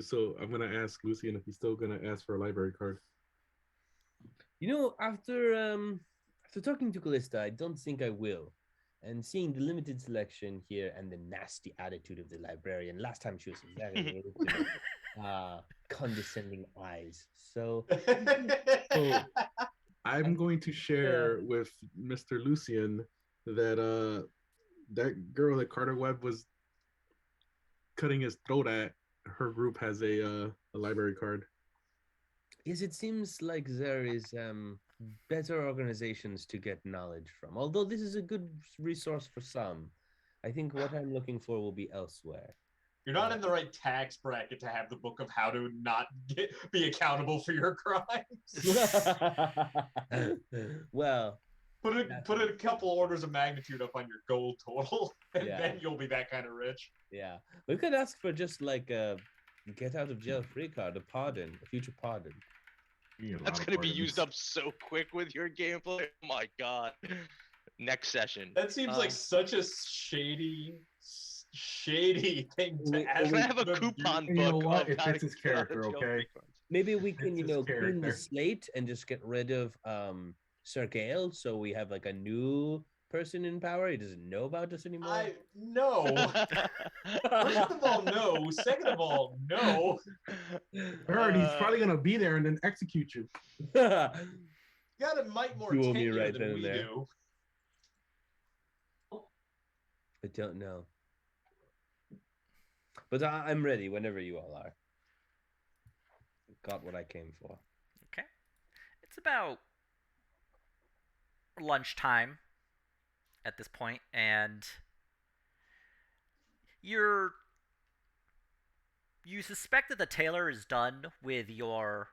So I'm gonna ask Lucian if he's still gonna ask for a library card. You know, after talking to Callista, I don't think I will. And seeing the limited selection here and the nasty attitude of the librarian, last time she was very rude to me, condescending eyes. So So I'm going to share with Mr. Lucian that that girl that Carter Webb was cutting his throat at, her group has a library card. yes, it seems like there is better organizations to get knowledge from. Although this is a good resource for some, I think what I'm looking for will be elsewhere. You're not in the right tax bracket to have the book of how to not be accountable for your crimes. Well, Put a couple orders of magnitude up on your gold total, and then you'll be that kind of rich. yeah, we could ask for just like a get out of jail free card, a pardon, a future pardon. That's gonna be used up so quick with your gameplay. Oh my god. Next session. That seems like such a shady thing to ask. We're gonna have a coupon book. You know what? of It how fits to his get out of character, jail okay? free cards. Maybe we can, It's his clean the character. slate and just get rid of Sir Gale, so we have like a new person in power. He doesn't know about us anymore. No. First of all, no. Second of all, no. Heard he's probably gonna be there and then execute you. You got a mite more You owe me tenure right than then and we there. do. I don't know. But I'm ready whenever you all are. Got what I came for. Okay. It's about lunchtime at this point, and you suspect that the tailor is done with your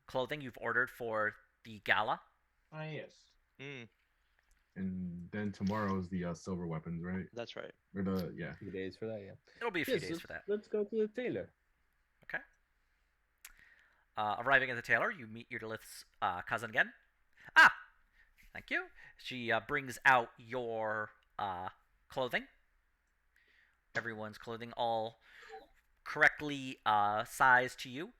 clothing you've ordered for the gala. Ah, yes. And then tomorrow's the silver weapons, right? That's right. Or the A few days for that, yeah. It'll be a few Yes, days for that. let's go to the tailor. Okay. Arriving at the tailor, you meet Udalith's cousin again. Ah, thank you. She brings out your clothing. Everyone's clothing all correctly sized to you.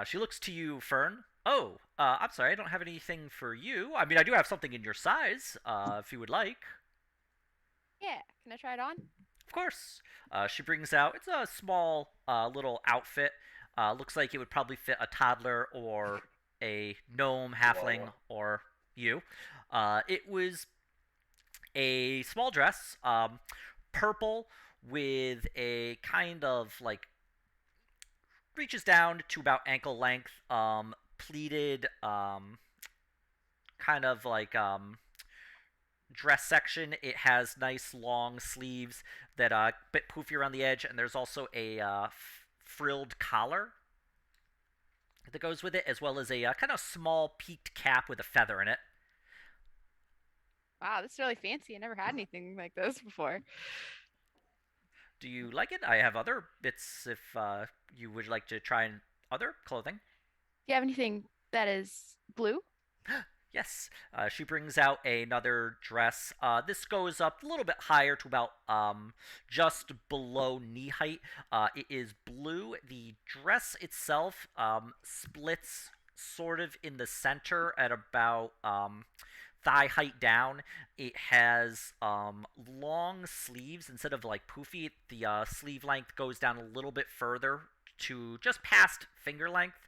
She looks to you, Fern. Oh, I'm sorry, I don't have anything for you. I mean, I do have something in your size, if you would like. Yeah. Can I try it on? Of course. She brings out, it's a small little outfit. Looks like it would probably fit a toddler or a gnome, halfling, or you. It was a small dress, purple with a kind of like reaches down to about ankle length, pleated, kind of like dress section. It has nice long sleeves that bit poofy around the edge, and there's also a frilled collar that goes with it, as well as a kind of small peaked cap with a feather in it. Wow, this is really fancy. I never had anything like this before. Do you like it? I have other bits if you would like to try other clothing. Do you have anything that is blue? Yes, she brings out another dress. This goes up a little bit higher to about just below knee height. It is blue. The dress itself splits sort of in the center at about thigh height down. It has long sleeves instead of like poofy. The sleeve length goes down a little bit further to just past finger length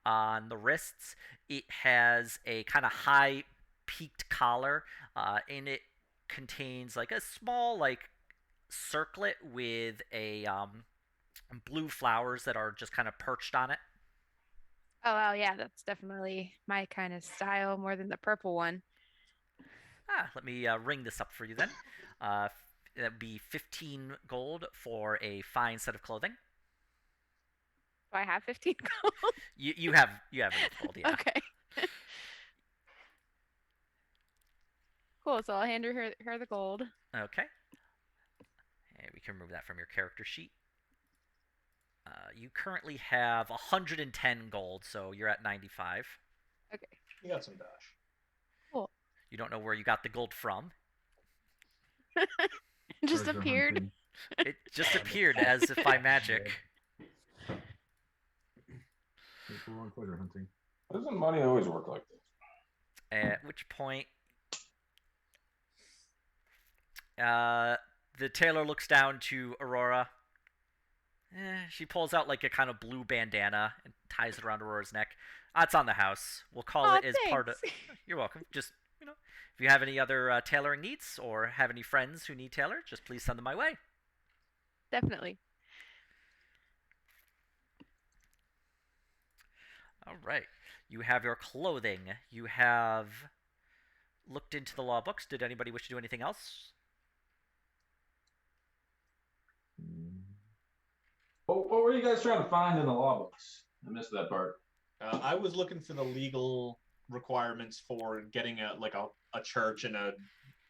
on the wrists. It has a kind of high peaked collar, and it contains like a small like circlet with a blue flowers that are just kind of perched on it. Oh, wow, yeah, that's definitely my kind of style more than the purple one. Let me ring this up for you then. That would be 15 gold for a fine set of clothing. Do I have 15 gold? You have enough gold, yeah. Okay. Cool. So I'll hand her the gold. Okay. And we can remove that from your character sheet. You currently have 110 gold, so you're at 95. Okay. You got some dash. Cool. You don't know where you got the gold from. It just Treasure appeared. hunting. It just appeared as if by magic. We're on treasure hunting. Doesn't money always work like this? At which point, the tailor looks down to Aurora. She pulls out like a kind of blue bandana and ties it around Aurora's neck. It's on the house. We'll call Aw, it as part of. thanks. You're welcome. Just if you have any other tailoring needs or have any friends who need tailor, just please send them my way. Definitely. All right. You have your clothing. You have looked into the law books. Did anybody wish to do anything else? What were you guys trying to find in the law books? I missed that part. I was looking for the legal requirements for getting a church and a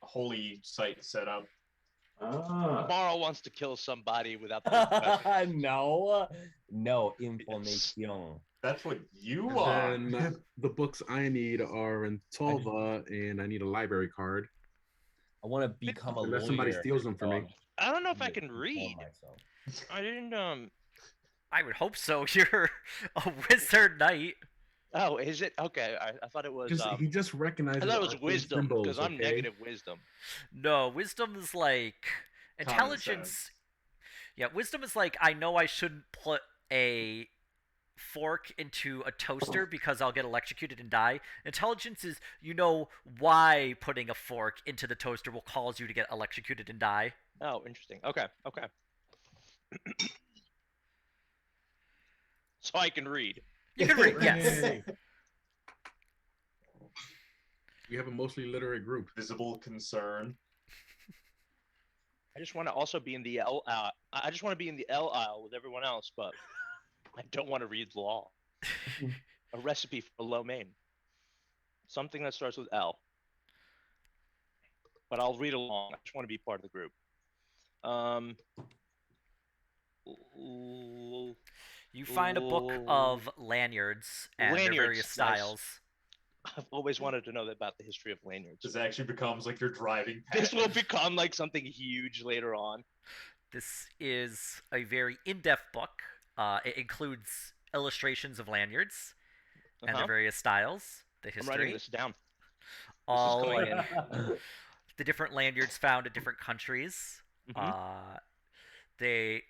holy site set up. Tomorrow wants to kill somebody without the repercussions. No information. That's what you And want. then the books I need are in Tolva, and I need a library card. I want to become a lawyer. Unless somebody steals them for me. I don't know if I can read. Myself. I didn't I would hope so. You're a wizard knight. Oh, is it? Okay, I thought it was He just recognizes. I thought it was arcane wisdom symbols, because I'm okay? negative wisdom. No, wisdom is like Common intelligence. sense. Yeah, wisdom is like I know I shouldn't put a fork into a toaster because I'll get electrocuted and die. Intelligence is you know why putting a fork into the toaster will cause you to get electrocuted and die. Oh, interesting. Okay. So I can read. You can read, yes. Yay. We have a mostly literate group. Visible concern. I just want to also be in the L. I just want to be in the L aisle with everyone else, but I don't want to read law. A recipe for lo mein. Something that starts with L. But I'll read along. I just want to be part of the group. You find a book of lanyards and their Lanyards, various nice. styles. I've always wanted to know about the history of lanyards. This actually becomes like your driving. This will passion. become like something huge later on. This is a very in-depth book. It includes illustrations of lanyards and their various styles, the I'm writing history, this down. all coming in. the different lanyards found in different countries.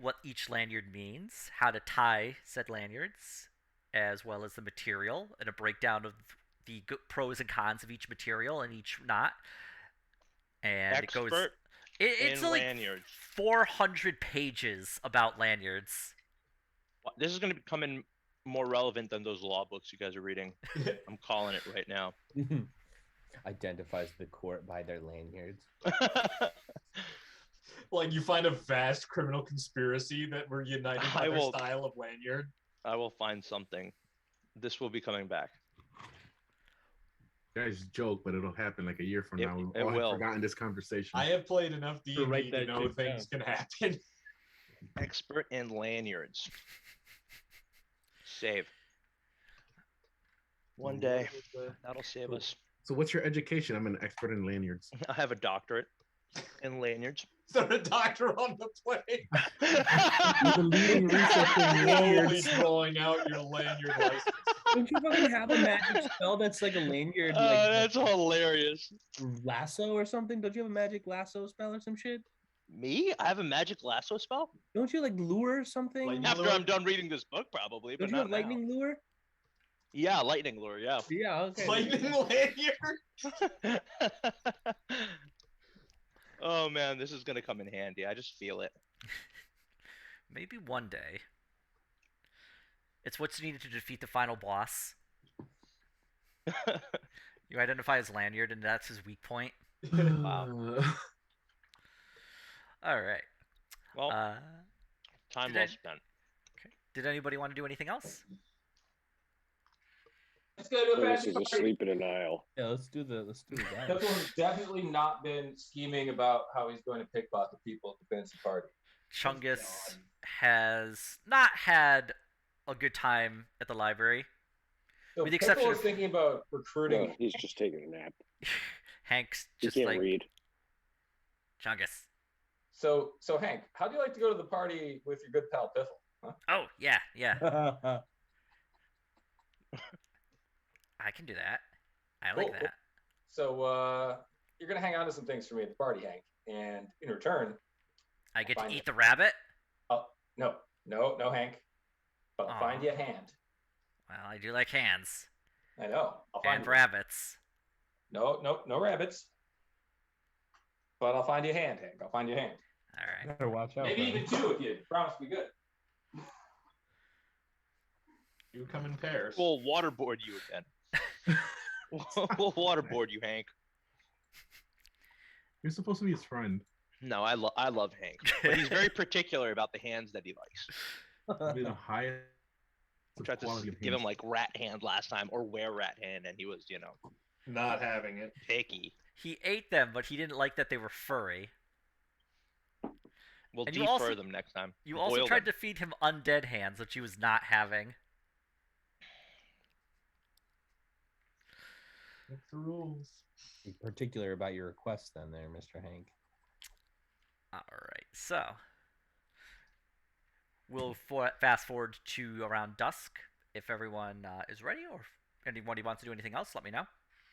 What each lanyard means, how to tie said lanyards, as well as the material, and a breakdown of the pros and cons of each material and each knot. And Expert it goes. It's in like lanyards. 400 pages about lanyards. This is going to become in more relevant than those law books you guys are reading. I'm calling it right now. Identifies the court by their lanyards. Like you find a vast criminal conspiracy that we're united by their will- style of lanyard. I will find something. This will be coming back. Guys joke, but it'll happen like a year from It- now. it We'll will. have forgotten this conversation. I have played enough D&D write to that know shit things down. can happen. Expert in lanyards. Save. One day, that'll save us. So what's your education? I'm an expert in lanyards. I have a doctorate in lanyards. So the doctor on the plane. You're the leading researcher in Slowly lanyards. drawing out your lanyard license. Don't you fucking have a magic spell that's like a lanyard, That's hilarious. lasso or something? Don't you have a magic lasso spell or some shit? Me? I have a magic lasso spell? Don't you like lure something? Lightning After lure? I'm done reading this book, probably. Don't But you not have lightning lure? now. Yeah, lightning lure, yeah. Yeah, okay. Lightning lanyard. Oh man, this is gonna come in handy. I just feel it. Maybe one day. It's what's needed to defeat the final boss. You identify his lanyard, and that's his weak point. Wow. All right. Well, time did well I- spent. Okay. Did anybody want to do anything else? Let's go to a This fancy is party. asleep in an aisle. Yeah, let's do that. Pepper has definitely not been scheming about how he's going to pickpocket people at the fancy party. Chungus has not had a good time at the library. So With the Pickle exception is of- thinking about recruiting. No, he's just taking a nap. Hank's He just can't like, read. Chungus. So Hank, how do you like to go to the party with your good pal Piffle? Huh? Oh, yeah. I can do that. I like Cool. that. So you're gonna hang on to some things for me at the party, Hank, and in return, I get to Fine. eat the rabbit? no, Hank, but I'll Aw. find you a hand. Well, I do like hands. I know. I'll find And you. rabbits. No rabbits. But I'll find you a hand, Hank. I'll find you a hand. All right. Better watch out. Maybe even two if you promise to be good. You come in pairs. We'll waterboard you again. We'll waterboard you, Hank. You're supposed to be his friend. No, I love Hank, but he's very particular about the hands that he likes. Be the highest I tried to quality of give hands. him like rat hand last time, or wear rat hand, and he was, Not having it. picky. He ate them, but he didn't like that they were furry. We'll And you defer also- them next time. You also Boil tried them. to feed him undead hands, which he was not having. That's the rules. Be particular about your request, then, there, Mr. Hank. All right, so we'll fast forward to around dusk. If everyone is ready, or if anybody wants to do anything else, let me know.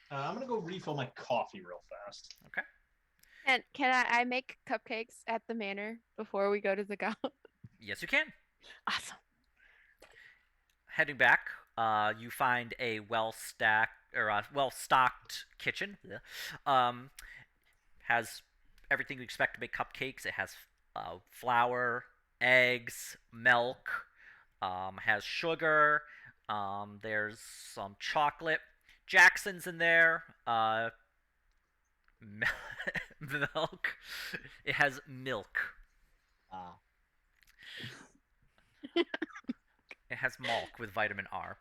I'm gonna go refill my coffee real fast. Okay. And can I make cupcakes at the manor before we go to the gala? Yes, you can. Awesome. Heading back, you find a well-stocked kitchen. Has everything you expect to make cupcakes. It has flour, eggs, milk. Has sugar. There's some chocolate. Jackson's in there. Milk. It has milk. It has milk with vitamin R.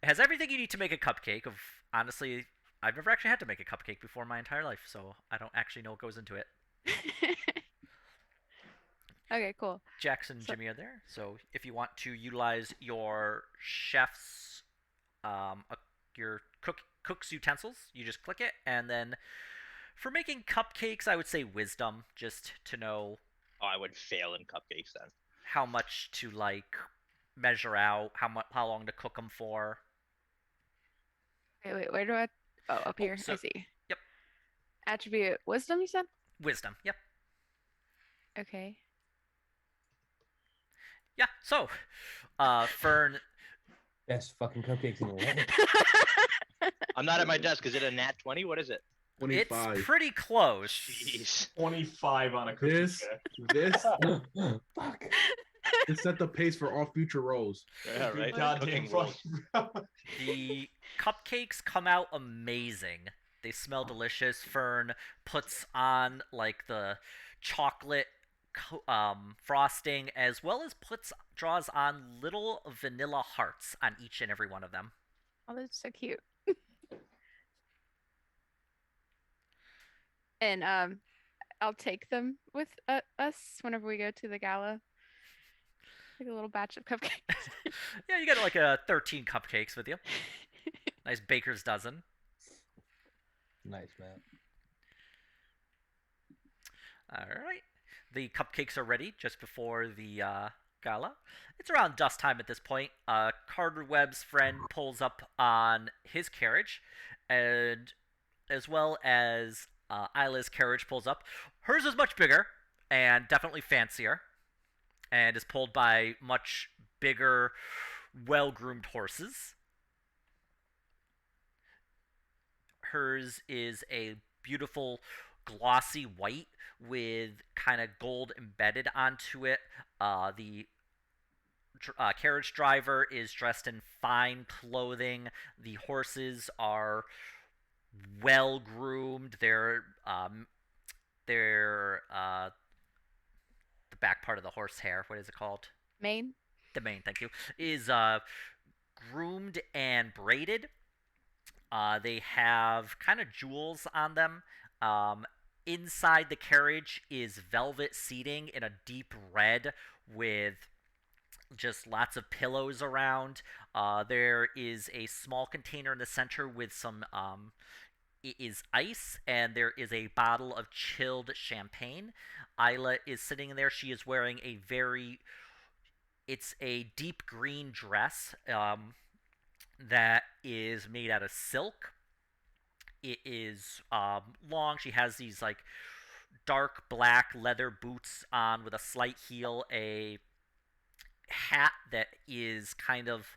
It has everything you need to make a cupcake. Honestly, I've never actually had to make a cupcake before in my entire life, so I don't actually know what goes into it. Okay, cool. Jackson and So- Jimmy are there. So if you want to utilize your chef's, your cook's utensils, you just click it, and then for making cupcakes, I would say wisdom, just to know Oh, I would fail in cupcakes then. how much to like measure out, how long to cook them for. Okay, wait, where do I? Oh, up here. so I see. Yep, Attribute wisdom, you said? wisdom. Yep. Okay. Yeah. So, Fern, Best fucking cupcakes in the world. I'm not at my desk. Is it a nat 20? What is it? 25. it's pretty close. Jeez. 25 on a cookie This, check. this, Fuck. this set the pace for all future roles. Yeah, right. Goddamn Cooking rules. funny, bro. The cupcakes come out amazing. They smell delicious. Fern puts on like the chocolate frosting, as well as draws on little vanilla hearts on each and every one of them. Oh, that's so cute. And I'll take them with us whenever we go to the gala. Like a little batch of cupcakes. Yeah, you got like a 13 cupcakes with you. Nice baker's dozen. Nice, man. All right. The cupcakes are ready just before the gala. It's around dusk time at this point. Carter Webb's friend pulls up on his carriage, and as well as Isla's carriage pulls up. Hers is much bigger and definitely fancier, and is pulled by much bigger, well-groomed horses. Hers is a beautiful glossy white with kind of gold embedded onto it. The carriage driver is dressed in fine clothing. The horses are well groomed. They're the back part of the horse hair. What is it called? Mane. The mane. Thank you. Is groomed and braided. They have kind of jewels on them. Inside the carriage is velvet seating in a deep red with just lots of pillows around. There is a small container in the center with some it is ice, and there is a bottle of chilled champagne. Isla is sitting there. She is wearing it's a deep green dress that is made out of silk. It is long. She has these like dark black leather boots on with a slight heel, a hat that is kind of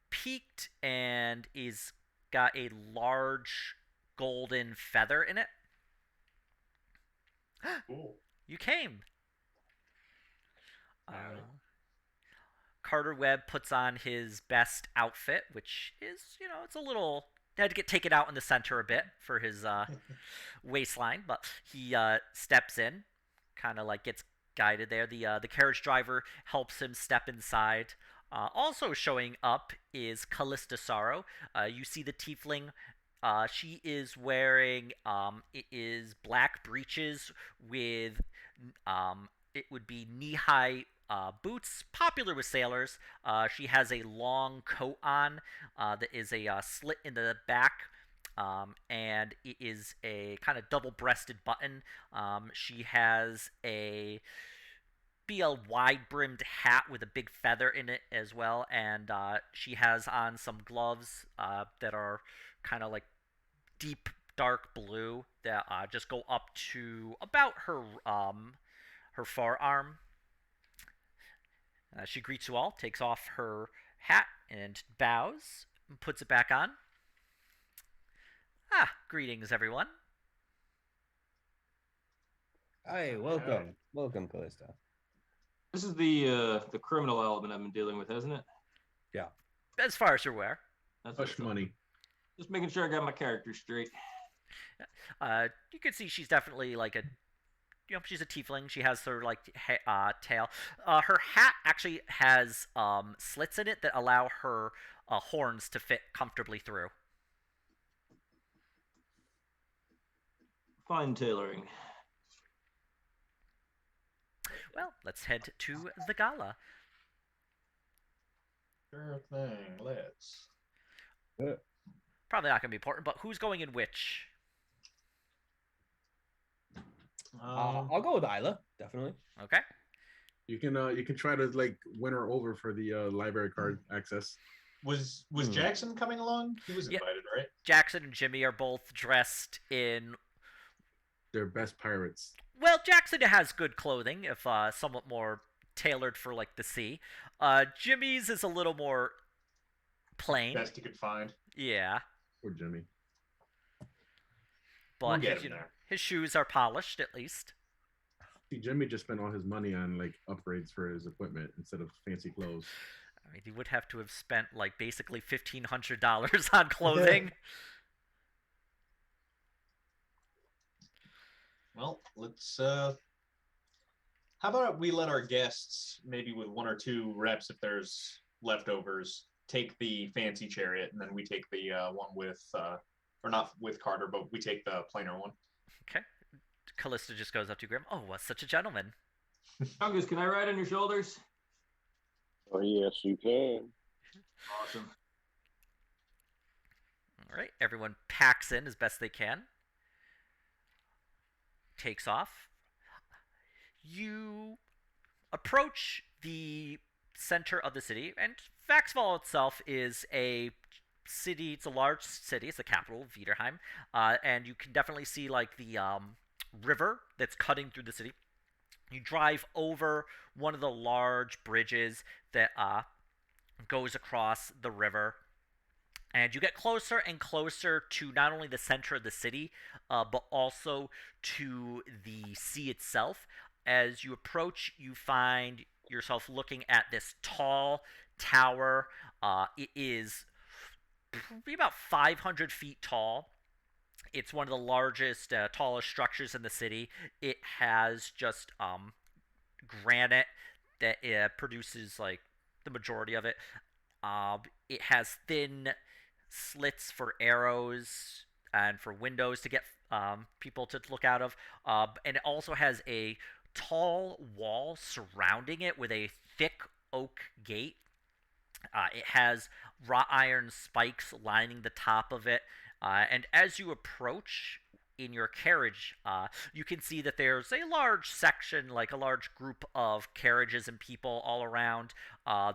peaked and is got a large golden feather in it. Cool. You came. Alright. Carter Webb puts on his best outfit, which is, it's a little had to get taken out in the center a bit for his waistline, but he steps in, kind of like gets guided there. The carriage driver helps him step inside. Also showing up is Callista Sorrow. You see the tiefling. She is wearing it is black breeches with it would be knee-high boots, popular with sailors. She has a long coat on that is a slit in the back, and it is a kind of double-breasted button. She has a wide-brimmed hat with a big feather in it as well, and she has on some gloves that are kind of like deep dark blue that just go up to about her forearm. She greets you all, takes off her hat and bows, and puts it back on. Greetings, everyone. Hi, welcome. Welcome, Callista. This is the criminal element I've been dealing with, hasn't it? Yeah. As far as you're aware. That's Hush what's up. money. Just making sure I got my character straight. You can see she's definitely like she's a tiefling. She has her like tail. Her hat actually has slits in it that allow her horns to fit comfortably through. Fine tailoring. Well, let's head to the gala. Sure thing. Let's. Probably not going to be important, but who's going in which? I'll go with Isla, definitely. Okay. You can try to like win her over for the library card access. Was Hmm. Jackson coming along? He was Yeah. invited, right? Jackson and Jimmy are both dressed in. They're best pirates. Well, Jackson has good clothing, if somewhat more tailored for like the sea. Jimmy's is a little more plain. Best he could find. Yeah, Poor Jimmy. but We'll get his, him there. his shoes are polished at least. See, Jimmy just spent all his money on like upgrades for his equipment instead of fancy clothes. I mean, he would have to have spent like basically $1,500 on clothing. Well, let's. How about we let our guests, maybe with one or two reps, if there's leftovers, take the fancy chariot, and then we take the one with, or not with Carter, but we take the plainer one. Okay. Callista just goes up to Grim. Oh, what's such a gentleman? Chungus, can I ride on your shoulders? Oh, yes, you can. Awesome. All right. Everyone packs in as best they can. Takes off. You approach the center of the city, and Vaxval itself is a city. It's a large city. It's the capital, Viderheim, and you can definitely see like the river that's cutting through the city. You drive over one of the large bridges that goes across the river, and you get closer and closer to not only the center of the city, but also to the sea itself. As you approach, you find yourself looking at this tall tower. It is probably about 500 feet tall. It's one of the largest, tallest structures in the city. It has just granite that produces like the majority of it. It has thin slits for arrows and for windows to get people to look out of. And it also has a tall wall surrounding it with a thick oak gate. It has wrought iron spikes lining the top of it. And as you approach in your carriage, you can see that there's a large section, like a large group of carriages and people all around.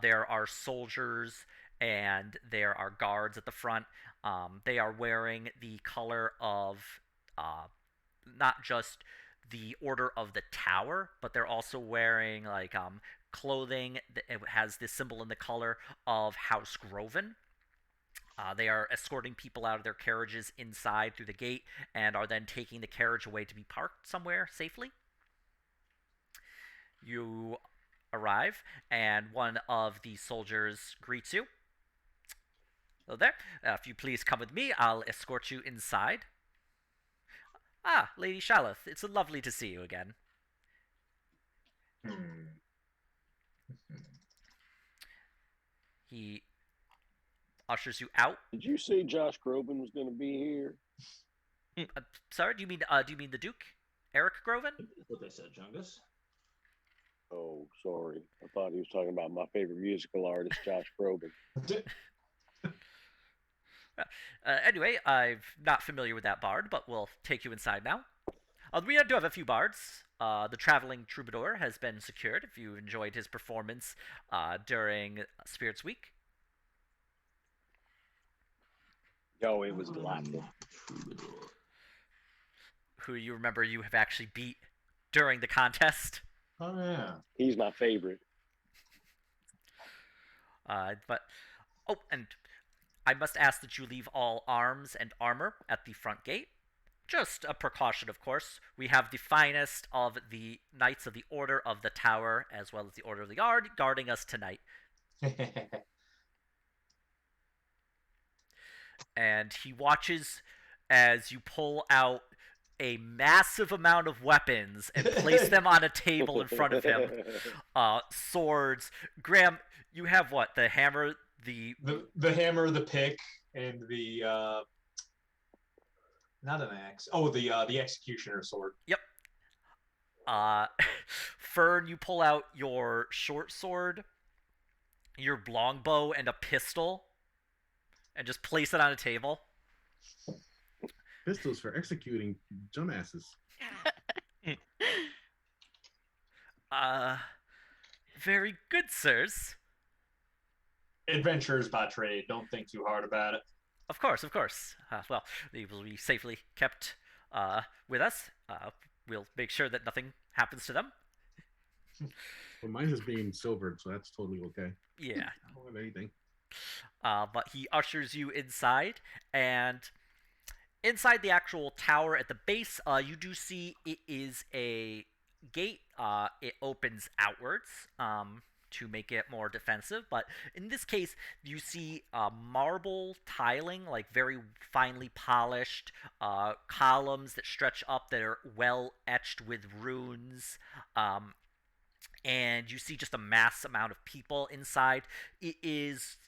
There are soldiers and there are guards at the front. They are wearing the color of not just the Order of the Tower, but they're also wearing like clothing that it has this symbol in the color of House Groven. They are escorting people out of their carriages inside through the gate and are then taking the carriage away to be parked somewhere safely. You arrive, and one of the soldiers greets you. Hello there. If you please come with me, I'll escort you inside. Ah, Lady Shaleth, it's lovely to see you again. He ushers you out. Did you say Josh Groban was going to be here? Sorry, do you mean the Duke, Eric Groven? That's what they said, Chungus. Oh, sorry. I thought he was talking about my favorite musical artist, Josh Groban. Anyway, I'm not familiar with that bard, but we'll take you inside now. We do have a few bards. The Traveling Troubadour has been secured if you enjoyed his performance during Spirits Week. Oh, it was delightful. Who you remember you have actually beat during the contest. Oh, yeah. He's my favorite. But and I must ask that you leave all arms and armor at the front gate. Just a precaution, of course. We have the finest of the Knights of the Order of the Tower, as well as the Order of the Guard, guarding us tonight. And he watches as you pull out a massive amount of weapons and place them on a table in front of him. Swords. Graham, you have what? The hammer, the hammer, the pick, and the not an axe. Oh, the executioner sword. Yep. Uh, Fern, you pull out your short sword, your longbow, and a pistol, and just place it on a table. Pistols for executing dumbasses. Uh, Very good, sirs. Adventurers by trade. Don't think too hard about it. Of course, of course. Well, they will be safely kept with us. We'll make sure that nothing happens to them. Well, mine is being silvered, so that's totally okay. Yeah. I don't have anything. But he ushers you inside, and inside the actual tower at the base, you do see it is a gate. It opens outwards to make it more defensive, but in this case, you see marble tiling, like very finely polished columns that stretch up that are well etched with runes. And you see just a mass amount of people inside. It is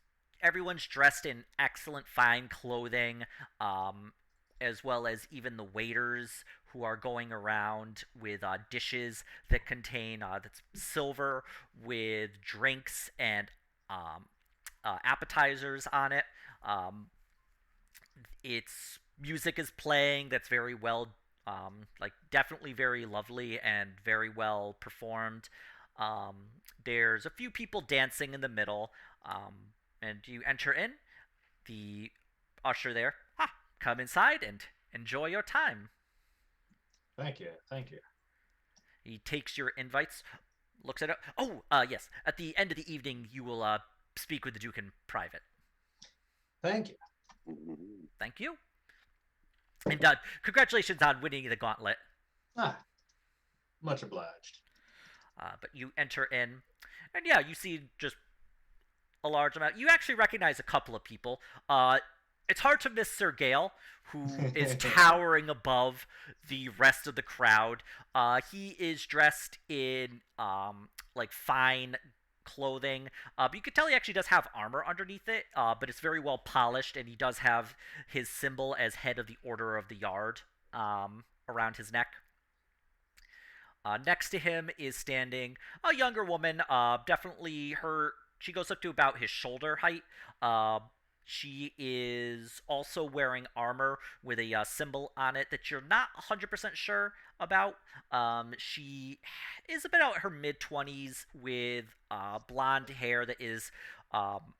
everyone's dressed in excellent fine clothing, as well as even the waiters who are going around with dishes that contain that's silver with drinks and appetizers on it. Um, its music is playing that's very well, like definitely very lovely and very well performed. um, there's a few people dancing in the middle, and you enter in. The usher there, come inside and enjoy your time. Thank you. Thank you. He takes your invites, looks at it. Oh, yes, at the end of the evening you will speak with the Duke in private. Thank you. Thank you. And congratulations on winning the gauntlet. Much obliged. But you enter in, and yeah, you see just a large amount. You actually recognize a couple of people. It's hard to miss Sir Gale, who is towering above the rest of the crowd. He is dressed in like fine clothing, but you can tell he actually does have armor underneath it. But it's very well polished, and he does have his symbol as head of the Order of the Yard around his neck. Next to him is standing a younger woman. Definitely her. She goes up to about his shoulder height. She is also wearing armor with a symbol on it that you're not 100% sure about. She is about her mid-20s with blonde hair that is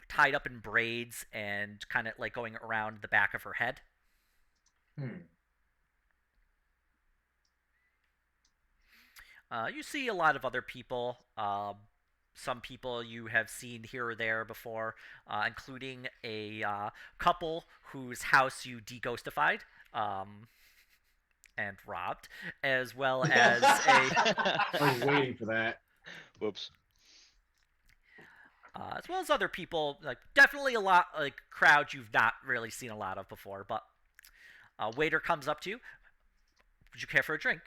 tied up in braids and kind of like going around the back of her head. You see a lot of other people. Some people you have seen here or there before, including a couple whose house you deghostified and robbed, as well as I was waiting for that. Whoops. As well as other people, like definitely a lot, like crowds you've not really seen a lot of before. But a waiter comes up to you. Would you care for a drink?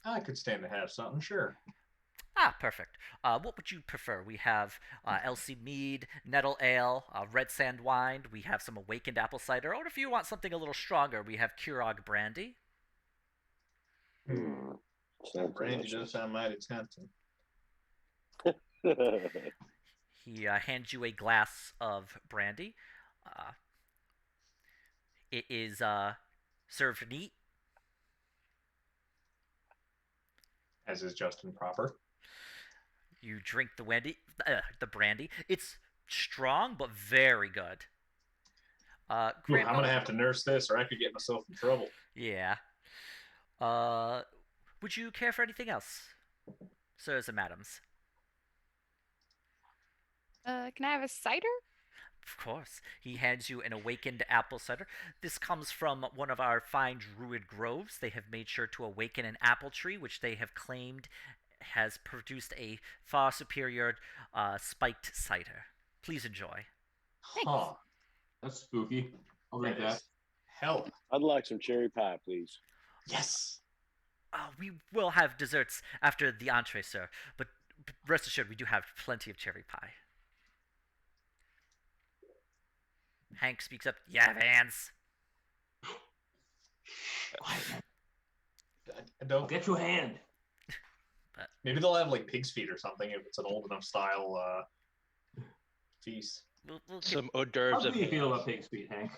I could stand to have something, sure. Perfect. What would you prefer? We have Elsie Mead, Nettle Ale, Red Sand Wine. We have some Awakened Apple Cider. Or if you want something a little stronger, we have Keurig Brandy. Brandy does sound mighty tempting. He hands you a glass of brandy. It is served neat. As is Justin proper. You drink the brandy. It's strong but very good. I'm gonna have to nurse this, or I could get myself in trouble. Yeah. Would you care for anything else, sirs and madams? Can I have a cider? Of course. He hands you an Awakened Apple Cider. This comes from one of our fine druid groves. They have made sure to awaken an apple tree, which they have claimed has produced a far superior spiked cider. Please enjoy. Huh. That's spooky. I'll drink that. Hell. I'd like some cherry pie, please. Yes. We will have desserts after the entree, sir. But rest assured, we do have plenty of cherry pie. Hank speaks up. You have hands. I don't I'll get you a hand. Maybe they'll have like pig's feet or something if it's an old enough style feast. We'll give, Some How hors d'oeuvres do of you feel ham. about pig's feet, Hank?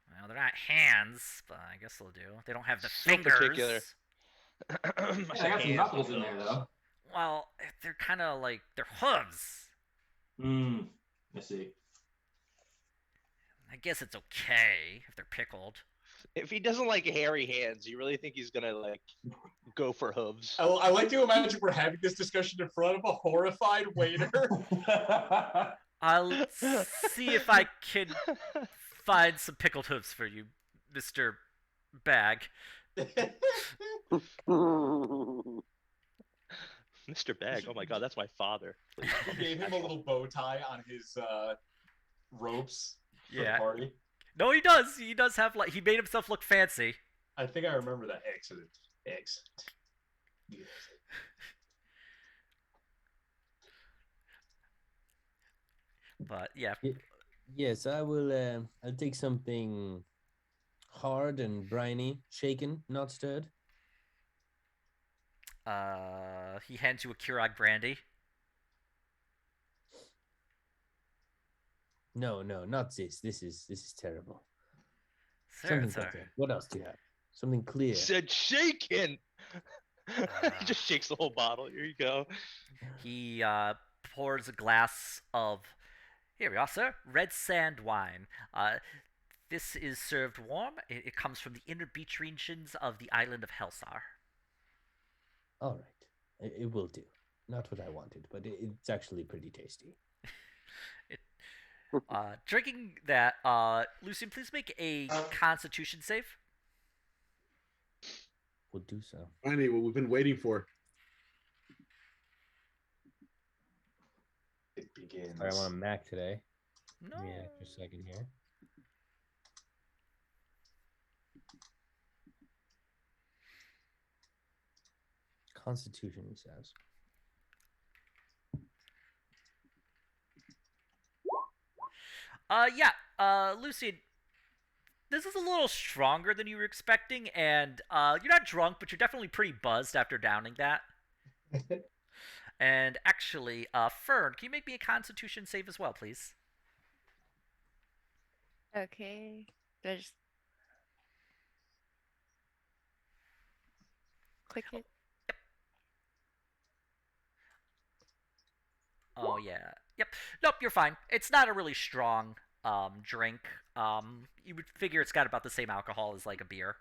well, they're not hands, but I guess they'll do. They don't have the Some fingers. particular- I Yeah, said I got some hands, knuckles not in there hooves. though. Well, they're kind of like they're hooves. I see. I guess it's okay if they're pickled. If he doesn't like hairy hands, you really think he's gonna like go for hooves? I like to imagine we're having this discussion in front of a horrified waiter. I'll see if I can find some pickled hooves for you, Mr. Bag. Mr. Bag. Oh my God, that's my father. Please call He me gave him a little bow tie on his ropes for Yeah. the party. No, he does. He does have like he made himself look fancy. I think I remember that excellent. Yes. But yeah, Yes, I will. I'll take something hard and briny, shaken, not stirred. he hands you a Keurig brandy. No, not this. This is terrible. Sir, Something sir. better. What else do you have? Something clear. He said shaken. He just shakes the whole bottle. Here you go. He pours a glass of. Here we are, sir. Red sand wine. This is served warm. It comes from the inner beach regions of the island of Helsar. All right, it will do. Not what I wanted, but it's actually pretty tasty. Drinking that, Lucian, please make a Constitution save. We'll do so. Finally, what we've been waiting for. It begins. Sorry, I want a Mac today. No. Give me an extra second here. Constitution, he says. Lucian, this is a little stronger than you were expecting, and you're not drunk, but you're definitely pretty buzzed after downing that. And actually, Fern, can you make me a Constitution save as well, please? Okay. Did I just click it? Oh yeah. Yep. Nope, you're fine. It's not a really strong drink. You would figure it's got about the same alcohol as like a beer.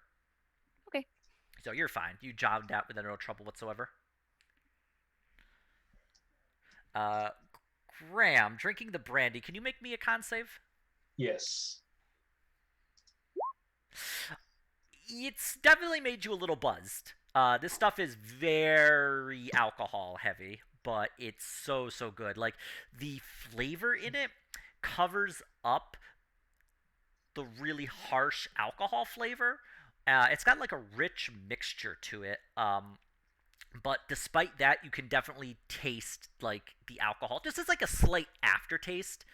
Okay. So you're fine. You jogged out with no trouble whatsoever. Graham, drinking the brandy, can you make me a con save? Yes. It's definitely made you a little buzzed. This stuff is very alcohol heavy, but it's so good. Like the flavor in it covers up the really harsh alcohol flavor. It's got like a rich mixture to it. But despite that, you can definitely taste like the alcohol. Just as like a slight aftertaste.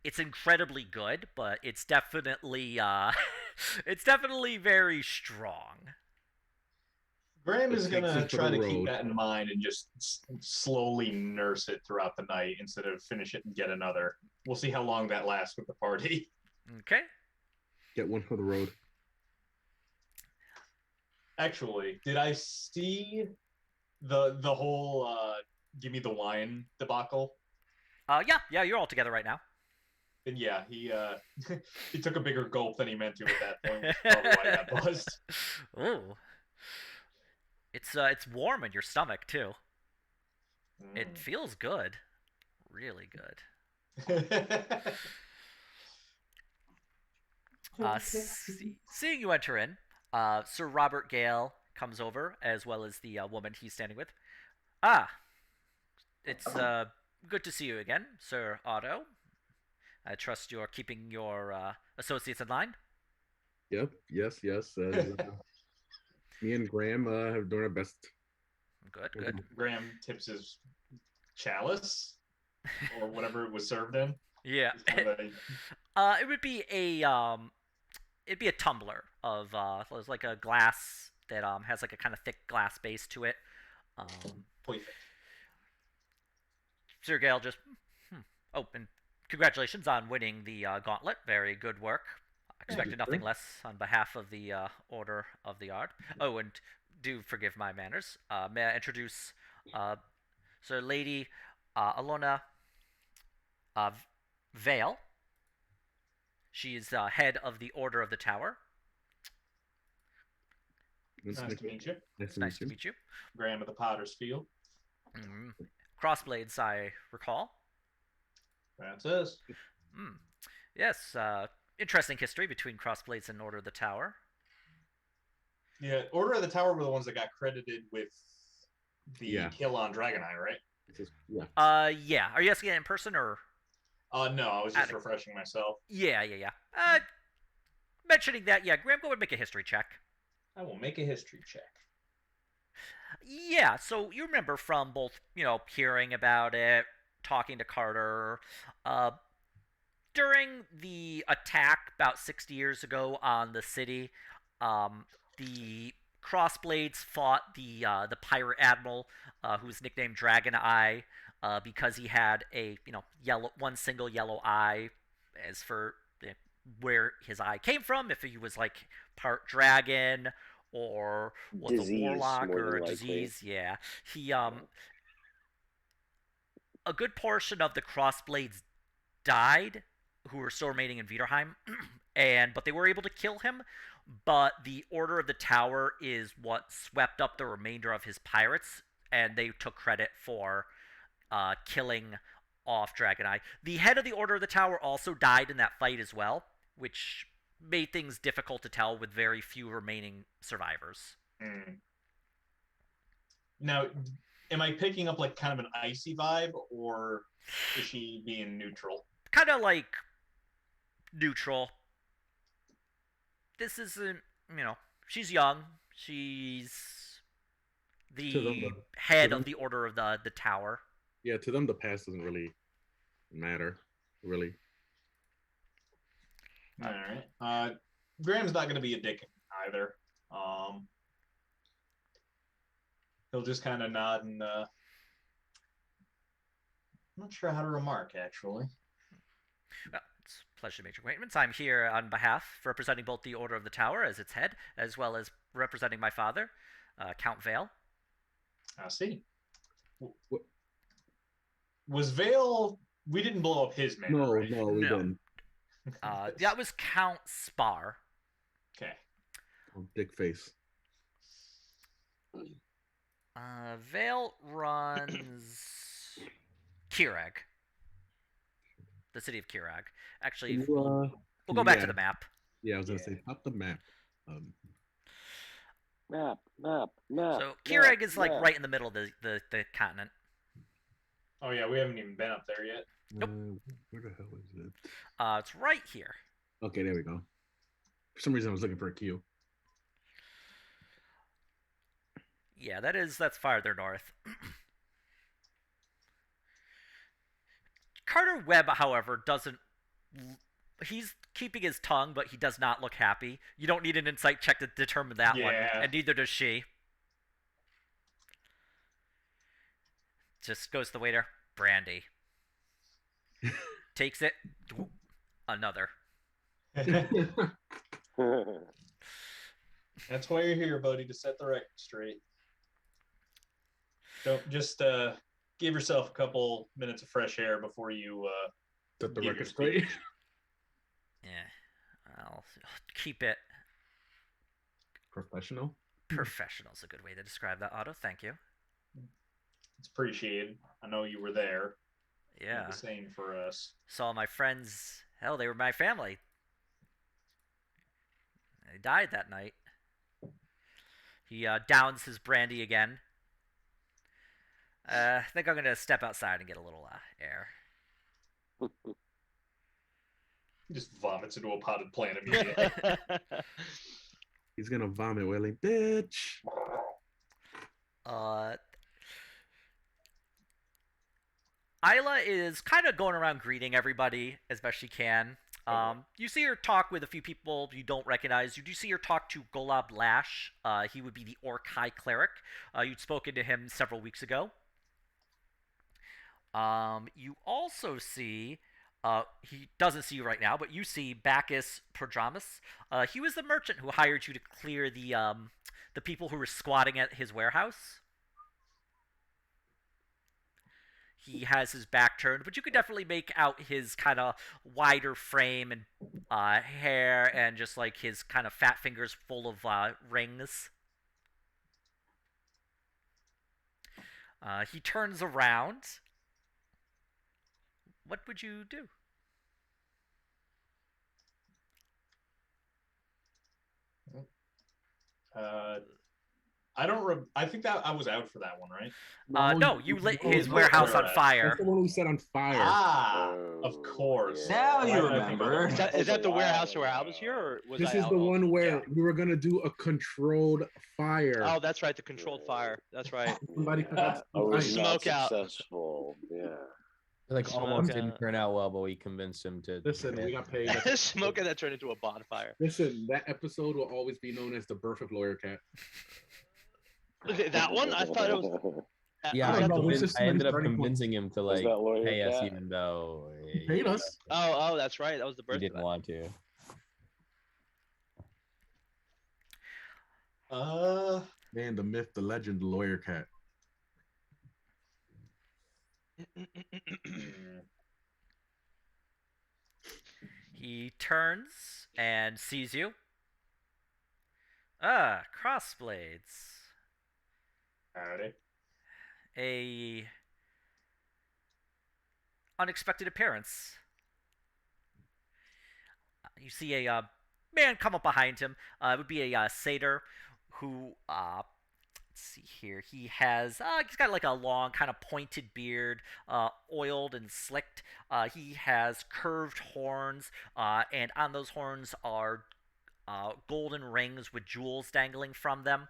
It's incredibly good, but it's definitely it's definitely very strong. Graham It is takes gonna it to try the to keep road. that in mind and just slowly nurse it throughout the night instead of finish it and get another. We'll see how long that lasts with the party. Okay. Get one for the road. Actually, did I see the whole give me the wine debacle? Yeah, you're all together right now. And yeah, he he took a bigger gulp than he meant to at that point, which is probably why I got buzzed. Ooh. It's warm in your stomach too. It feels good. Really good. Seeing you enter in, Sir Robert Gale comes over, as well as the woman he's standing with. It's good to see you again, Sir Otto. I trust you're keeping your associates in line. Yep. Yes. Me and Graham have done our best. Good. Graham tips his chalice or whatever it was served in. Yeah. He's kind of a- It would be it'd be a tumbler of it's like a glass that has like a kind of thick glass base to it. Um, Perfect. Sir Gale just oh, and congratulations on winning the gauntlet. Very good work. Expected nothing less on behalf of the Order of the Art. Oh, and do forgive my manners. May I introduce Sir Lady Alona Vale. She is head of the Order of the Tower. Nice to meet you. Nice to meet you. Graham of the Potter's Field. Crossblades, I recall. That's us. Yes, interesting history between Crossblades and Order of the Tower. Yeah, Order of the Tower were the ones that got credited with the kill on Dragoneye, right? Yeah. Are you asking it in person or? No, I was just refreshing myself. Yeah. Mentioning that, yeah, Graham, go and make a history check. I will make a history check. Yeah, so you remember from both, hearing about it, talking to Carter, during the attack about 60 years ago on the city, the Crossblades fought the pirate admiral, who's nicknamed Dragon Eye, because he had a one single yellow eye. As for where his eye came from, if he was like part dragon or was disease, a warlock more or than a likely. disease, yeah, he a good portion of the Crossblades died, who were still remaining in Viderheim, but they were able to kill him. But the Order of the Tower is what swept up the remainder of his pirates, and they took credit for killing off Dragoneye. The head of the Order of the Tower also died in that fight as well, which made things difficult to tell with very few remaining survivors. Now, am I picking up like kind of an icy vibe, or is she being neutral? Kind of like neutral. This isn't, she's young. She's the head of the Order of the Tower. Yeah, to them the past doesn't really matter, really. All right. Graham's not going to be a dick either. He'll just kind of nod and I'm not sure how to remark, actually. Well, it's a pleasure to make your acquaintance. I'm here on behalf, representing both the Order of the Tower as its head, as well as representing my father, Count Vale. I see. Was Vale... We didn't blow up his man, right? No, we didn't. That was Count Spar. Okay. Oh, dick face. Vale runs Kirag. The city of Kirag. Actually, we'll go back to the map. Yeah, I was going to say, pop the map. Map. So Kirag is like right in the middle of the continent. Oh, yeah, we haven't even been up there yet. Nope. Where the hell is it? It's right here. Okay, there we go. For some reason, I was looking for a Q. Yeah, that's farther north. Carter Webb, however, doesn't... He's keeping his tongue, but he does not look happy. You don't need an insight check to determine that one, and neither does she. Just goes to the waiter. Brandy. Takes it. Another. That's why you're here, buddy, to set the record straight. Don't just give yourself a couple minutes of fresh air before you set the give record your straight. speech. Yeah. I'll keep it Professional. professional is a good way to describe that, Otto. Thank you. It's appreciated. I know you were there. Yeah. The same for us. Saw my friends. Hell, they were my family. They died that night. He downs his brandy again. I think I'm going to step outside and get a little air. He just vomits into a potted plant immediately. He's going to vomit, Willie. Bitch. Isla is kind of going around greeting everybody as best she can. You see her talk with a few people you don't recognize. You do see her talk to Golab Lash. He would be the Orc High Cleric. You'd spoken to him several weeks ago. You also see, he doesn't see you right now, but you see Bacchus Prodramus. He was the merchant who hired you to clear the people who were squatting at his warehouse. He has his back turned, but you could definitely make out his kind of wider frame and hair, and just like his kind of fat fingers full of rings. He turns around. What would you do? I don't. I think that I was out for that one, right? No, you lit his no, warehouse no, on no. fire. That's the one we set on fire. Ah, of course. Now you Why did I think of remember. that? Is that the warehouse where I was here, or was This I is out the all- one where Yeah. we were gonna do a controlled fire. Oh, that's right, the controlled fire. That's right. Somebody forgot I to was light. not Smoke out. successful. Yeah. Like Smoke almost out. didn't turn out well, but we convinced him to. Listen, we got paid. Smoke that turned into a bonfire. Listen, that episode will always be known as the birth of Lawyer Cat. Was it that one? I thought it was. Yeah, I I, don't know, it's convinced- just I ended up starting point. convincing him to Was like that Lawyer pay us, Cat? even though He paid us. Oh, that's right. That was the he birth. didn't want to. Man, the myth, the legend, the Lawyer Cat. He turns and sees you. Crossblades. Howdy. A unexpected appearance. You see a man come up behind him. It would be a satyr who, let's see here. He's got like a long, kind of pointed beard, oiled and slicked. He has curved horns, and on those horns are golden rings with jewels dangling from them.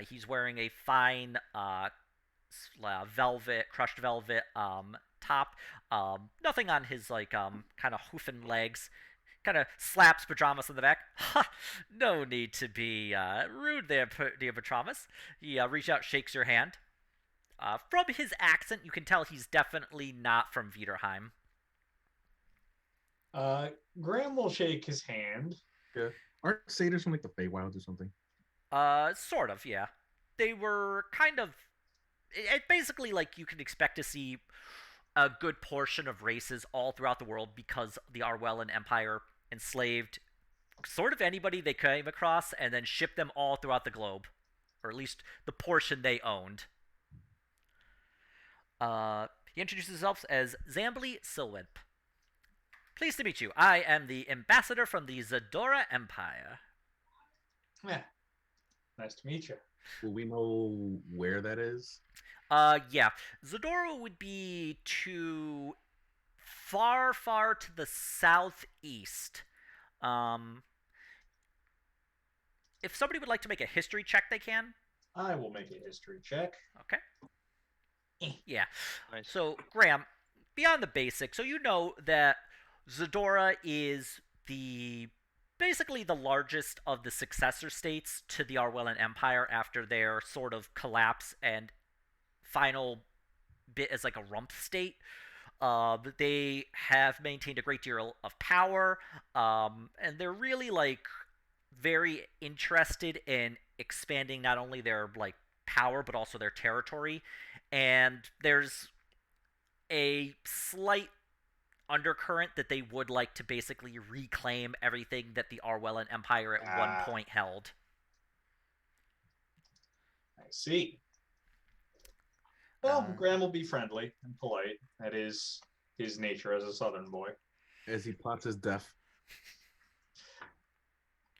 He's wearing a fine crushed velvet top. Nothing on his like kind of hoof and legs. Kind of slaps Pajamas on the back. Ha! No need to be rude there, dear Pajamas. He reaches out, shakes your hand. From his accent, you can tell he's definitely not from Viderheim. Graham will shake his hand. Aren't satyrs from like the Feywilds or something? Sort of, yeah. They were kind of... basically, like, you can expect to see a good portion of races all throughout the world because the Arwellan Empire enslaved sort of anybody they came across and then shipped them all throughout the globe. Or at least the portion they owned. He introduces himself as Zambly Silwimp. Pleased to meet you. I am the ambassador from the Zadora Empire. Yeah. Nice to meet you. Will we know where that is? Yeah. Zadora would be to far, far to the southeast. If somebody would like to make a history check, they can. I will make a history check. Okay. Yeah. Nice. So, Graham, beyond the basics, so you know that Zadora is basically the largest of the successor states to the Arwellan Empire after their sort of collapse and final bit as like a rump state. They have maintained a great deal of power, and they're really like very interested in expanding not only their like power but also their territory. And there's a slight undercurrent that they would like to basically reclaim everything that the Arwellan Empire at one point held. I see. Well, Graham will be friendly and polite. That is his nature as a southern boy. As he plots his death.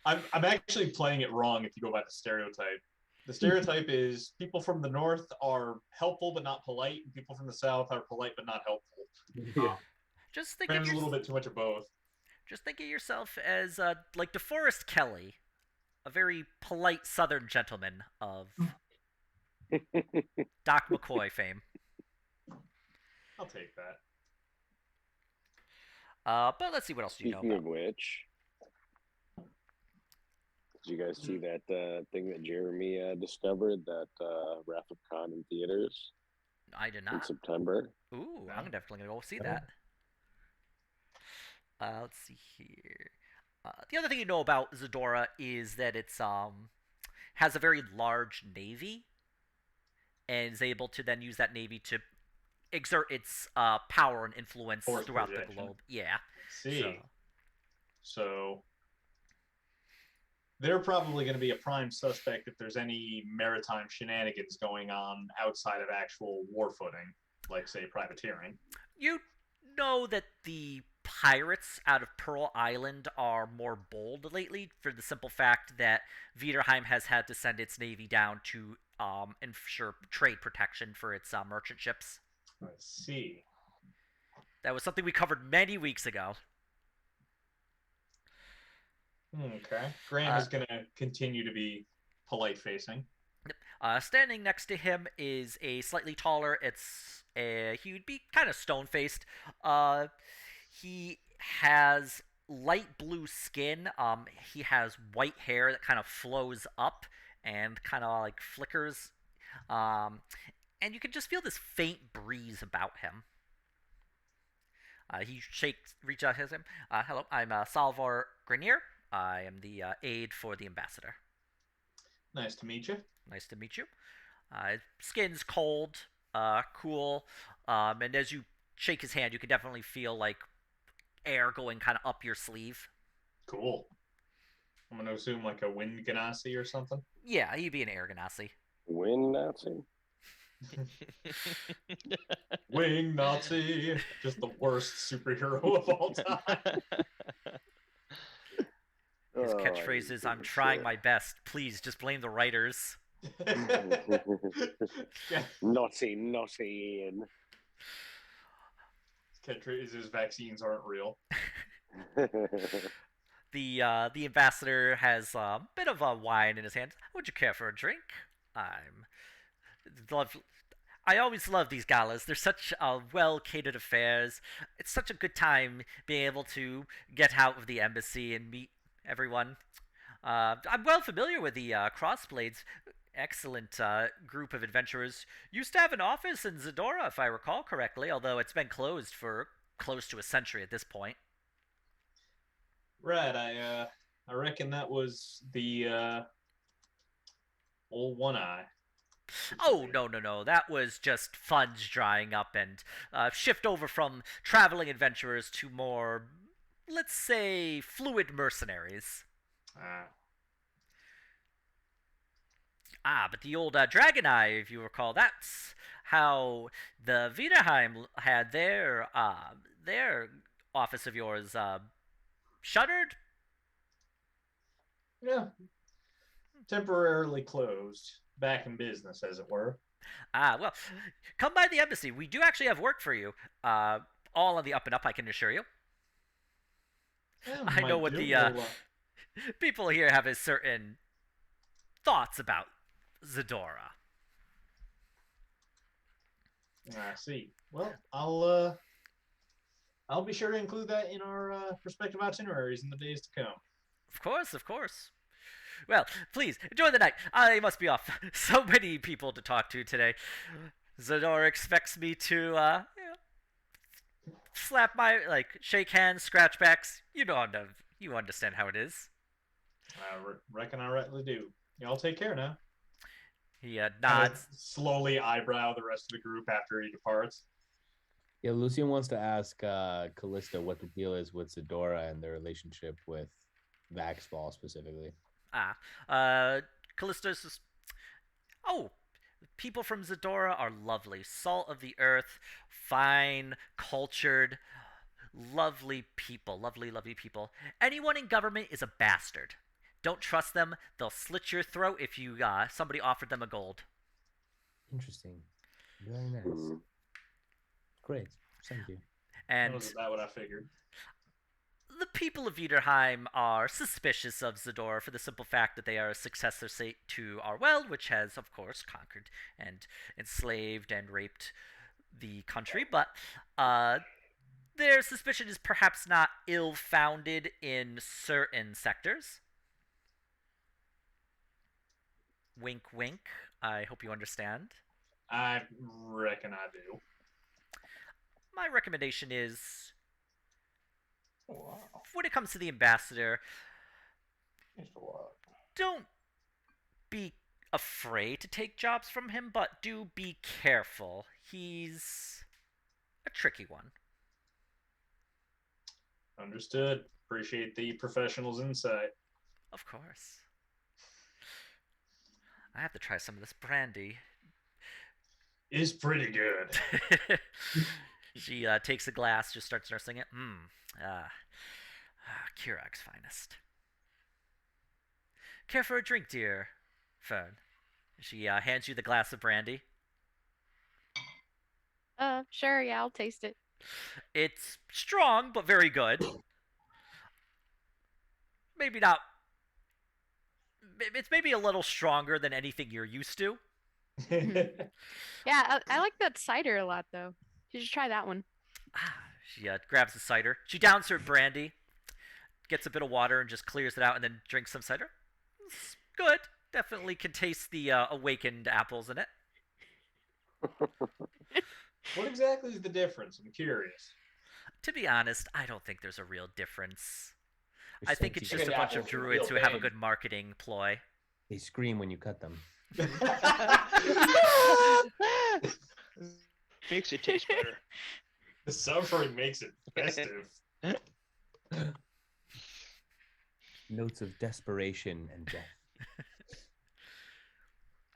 I'm actually playing it wrong if you go by the stereotype. The stereotype is people from the north are helpful but not polite, and people from the south are polite but not helpful. Yeah. Just think of Graham's a little bit too much of both. Just think of yourself as like DeForest Kelly, a very polite Southern gentleman of Doc McCoy fame. I'll take But let's see what else do you know Speaking about. of which, did you guys see that thing that Jeremy discovered that Wrath of Khan in theaters I did in not. September? Ooh, No. I'm definitely gonna go see No. that. Let's see here. The other thing you know about Zadora is that it's has a very large navy and is able to then use that navy to exert its power and influence Force throughout the projection. globe. Yeah. See. So they're probably going to be a prime suspect if there's any maritime shenanigans going on outside of actual war footing, like, say, privateering. You know that the pirates out of Pearl Island are more bold lately for the simple fact that Viderheim has had to send its navy down to ensure trade protection for its merchant ships. Let's see. That was something we covered many weeks ago. Okay. Graham is going to continue to be polite facing. Standing next to him is a slightly taller. He would be kind of stone faced. He has light blue skin. He has white hair that kind of flows up and kind of like flickers. And you can just feel this faint breeze about him. He reach out to him. Hello, I'm Salvar Grenier. I am the aide for the ambassador. Nice to meet you. Nice to meet you. Skin's cold, cool, and as you shake his hand, you can definitely feel like air going kind of up your sleeve. Cool. I'm going to assume like a wind ganassi or something. Yeah, he'd be an air ganassi. Win Nazi? Wing Nazi. Just the worst superhero of all time. His Oh, catchphrase is, I "I'm trying shit. my best. Please, just blame the writers." Nazi, Nazi. Catchphrase is vaccines aren't real. The ambassador has a bit of a wine in his hand. Would you care for a drink? I always love these galas. They're such well catered affairs. It's such a good time being able to get out of the embassy and meet everyone. I'm well familiar with the Crossblades. Excellent group of adventurers. Used to have an office in Zadora, if I recall correctly, although it's been closed for close to a century at this point. Right, I reckon that was the old One Eye. Oh, no. That was just funds drying up and shift over from traveling adventurers to more, let's say, fluid mercenaries. But the old Dragon Eye, if you recall, that's how the Viderheim had their office of yours shuttered. Yeah. Temporarily closed. Back in business, as it were. Well, come by the embassy. We do actually have work for you. All on the up and up, I can assure you. Yeah, I know what the people here have a certain thoughts about Zadora. I see. Well, I'll be sure to include that in our prospective itineraries in the days to come. Of course. Well, please enjoy the night. I must be off. So many people to talk to today. Zadora expects me to slap shake hands, scratch backs. You understand how it is. I reckon I rightly do. Y'all take care now. He Kind nods. of slowly eyebrow the rest of the group after he departs. Yeah, Lucian wants to ask Callista what the deal is with Zadora and their relationship with Vaxball specifically. Callisto's just... Oh, people from Zadora are lovely. Salt of the earth, fine, cultured, lovely people. Lovely people. Anyone in government is a bastard. Don't trust them. They'll slit your throat if you somebody offered them a gold. Interesting. Very nice. Great. Thank you. And Was that what I figured? the people of Viderheim are suspicious of Zadora for the simple fact that they are a successor state to our world, which has, of course, conquered and enslaved and raped the country. But Their suspicion is perhaps not ill-founded in certain sectors. Wink, wink. I hope you understand. I reckon I do. My recommendation is, Wow. when it comes to the ambassador, Mr. What? don't be afraid to take jobs from him, but do be careful. He's a tricky one. Understood. Appreciate the professional's insight. Of course. I have to try some of this brandy. It's pretty good. She takes a glass, just starts nursing it. Kirag's finest. Care for a drink, dear Fern? She hands you the glass of brandy. Sure, yeah, I'll taste it. It's strong, but very good. Maybe not. It's maybe a little stronger than anything you're used to. Yeah, I like that cider a lot, though. You should try that one. She grabs the cider. She downs her brandy, gets a bit of water, and just clears it out, and then drinks some cider. It's good. Definitely can taste the awakened apples in it. What exactly is the difference? I'm curious. To be honest, I don't think there's a real difference. They're I think it's scented. just a bunch of Apples are druids who real have a big. good marketing ploy. They scream when you cut them. Makes it taste better. The suffering makes it festive. Notes of desperation and death.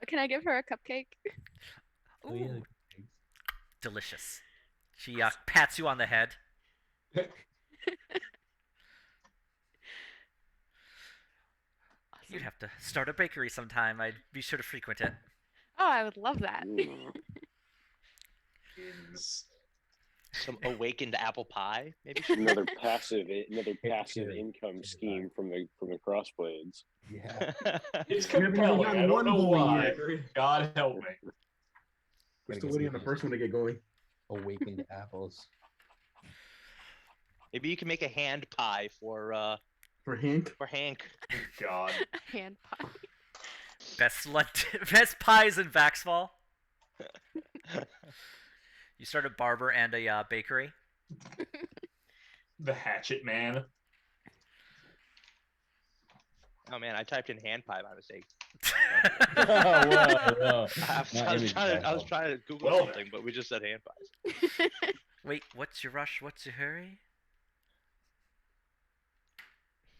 Can I give her a cupcake? Oh, yeah. Ooh, delicious. She pats you on the head. You'd have to start a bakery sometime. I'd be sure to frequent it. Oh, I would love that. Some awakened apple pie, maybe. Another passive good. income scheme from the crossblades. Yeah. It's We haven't even compelling. gotten I don't one know going why. yet. God help me. We're still waiting on the first one to get going. Awakened apples. Maybe you can make a hand pie for Hank. Hank. God. Hand pie. Best pies in Vaxfall. You start a barber and a bakery. The Hatchet Man. Oh man, I typed in hand pie by mistake. Whoa. I was trying to Google Well, something, but we just said hand pies. Wait, what's your rush? What's your hurry?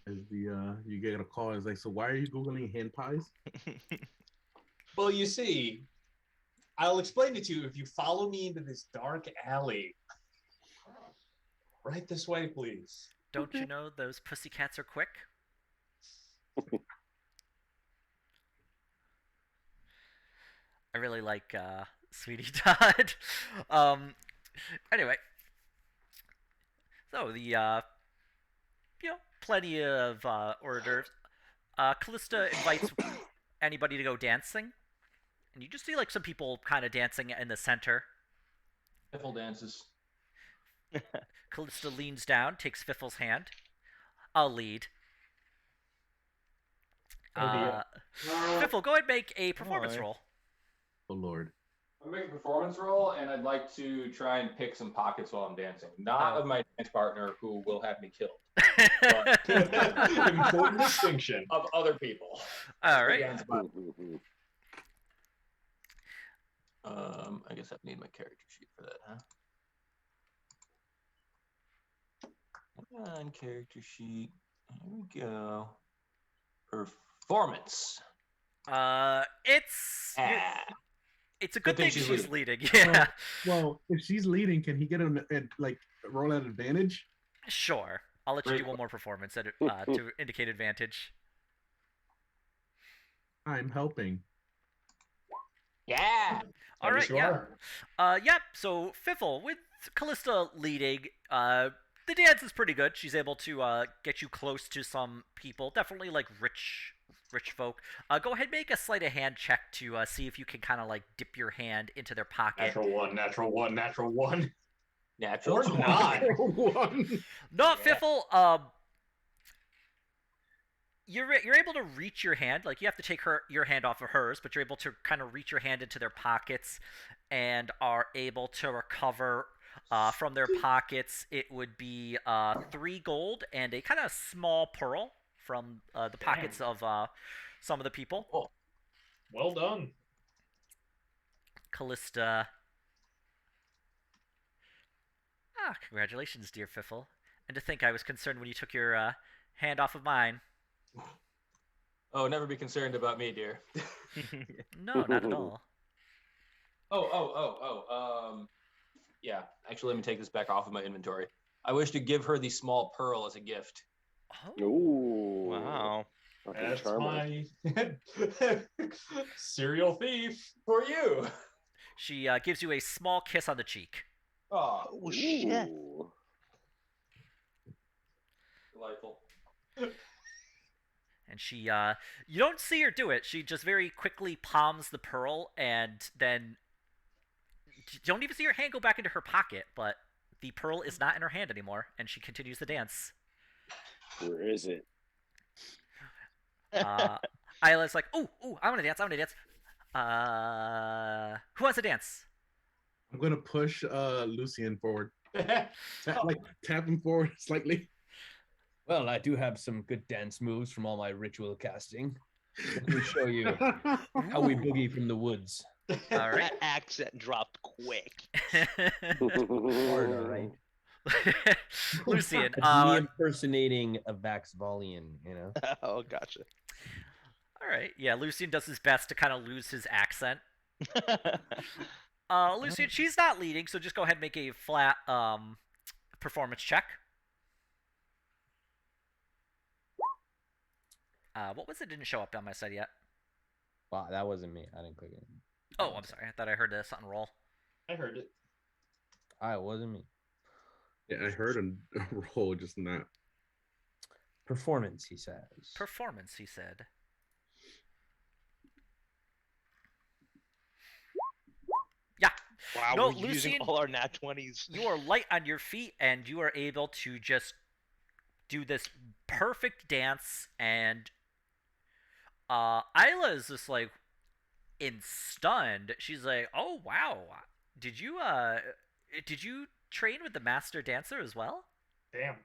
As the you get a call, it's like, so why are you googling hand pies? Well, you see, I'll explain it to you if you follow me into this dark alley. Right this way, please. Don't you know those pussycats are quick? I really like Sweetie Todd. Anyway, so the plenty of hors d'oeuvres. Callista invites anybody to go dancing, and you just see like some people kind of dancing in the center. Fiffle dances. Callista leans down, takes Fiffle's hand. I'll lead. Fiffle, go ahead and make a performance Alright. roll. Oh Lord. I'm making a performance roll, and I'd like to try and pick some pockets while I'm dancing. Not of my dance partner, who will have me killed, Important distinction. of other people. All right. Dance partner. I guess I need my character sheet for that, huh? Come on, character sheet. Here we go. Performance. It's Ah. it's a good thing she's she's leading. Yeah, Well, if she's leading, can he get a like roll at advantage? sure. I'll let you Great. do one more performance to indicate advantage. I'm helping. Yeah. All right, you yeah. are. Yep. So Fiffle, with Callista leading, the dance is pretty good. She's able to get you close to some people, definitely like rich folk. Go ahead, make a sleight of hand check to see if you can kind of like dip your hand into their pocket. Natural one, natural one, natural one. Natural Or 20. not. One. No, Yeah. Fiffle. You're able to reach your hand. Like you have to take your hand off of hers, but you're able to kind of reach your hand into their pockets, and are able to recover from their pockets. It would be 3 gold and a kind of small pearl from the pockets of some of the people. Oh, Well done. Callista. Congratulations, dear Fiffle. And to think I was concerned when you took your hand off of mine. oh, never be concerned about me, dear. No, not at all. Yeah, actually, let me take this back off of my inventory. I wish to give her the small pearl as a gift. Oh, Ooh. Wow. Fucking That's charmer. my serial thief. For you. she gives you a small kiss on the cheek. Oh, Oh shit. Ooh. delightful. And she, you don't see her do it. She just very quickly palms the pearl, and then you don't even see her hand go back into her pocket, but the pearl is not in her hand anymore, and she continues the dance. Where is it? Isla's like, ooh, I want to dance. Who wants to dance? I'm gonna push Lucian forward. Tap him forward slightly. Well, I do have some good dance moves from all my ritual casting. Let me show you how we boogie from the woods. All right. That accent dropped quick. Florida, right? Lucian, Me impersonating a Vax Volian, you know? Oh, gotcha. all right. Yeah, Lucian does his best to kind of lose his accent. Lucian, she's not leading, so just go ahead and make a flat performance check. What was it? Didn't show up on my side yet. Wow, that wasn't me. I didn't click it. Oh, I'm sorry. I thought I heard something roll. I heard it. It wasn't me. Yeah, I heard a roll, just not. Performance, he says. Performance, he said. Yeah. Wow, No, we're using Lucian, all our nat 20s. You are light on your feet, and you are able to just do this perfect dance, and Isla is just like stunned. She's like, "Oh wow, did you train with the master dancer as well?" Damn.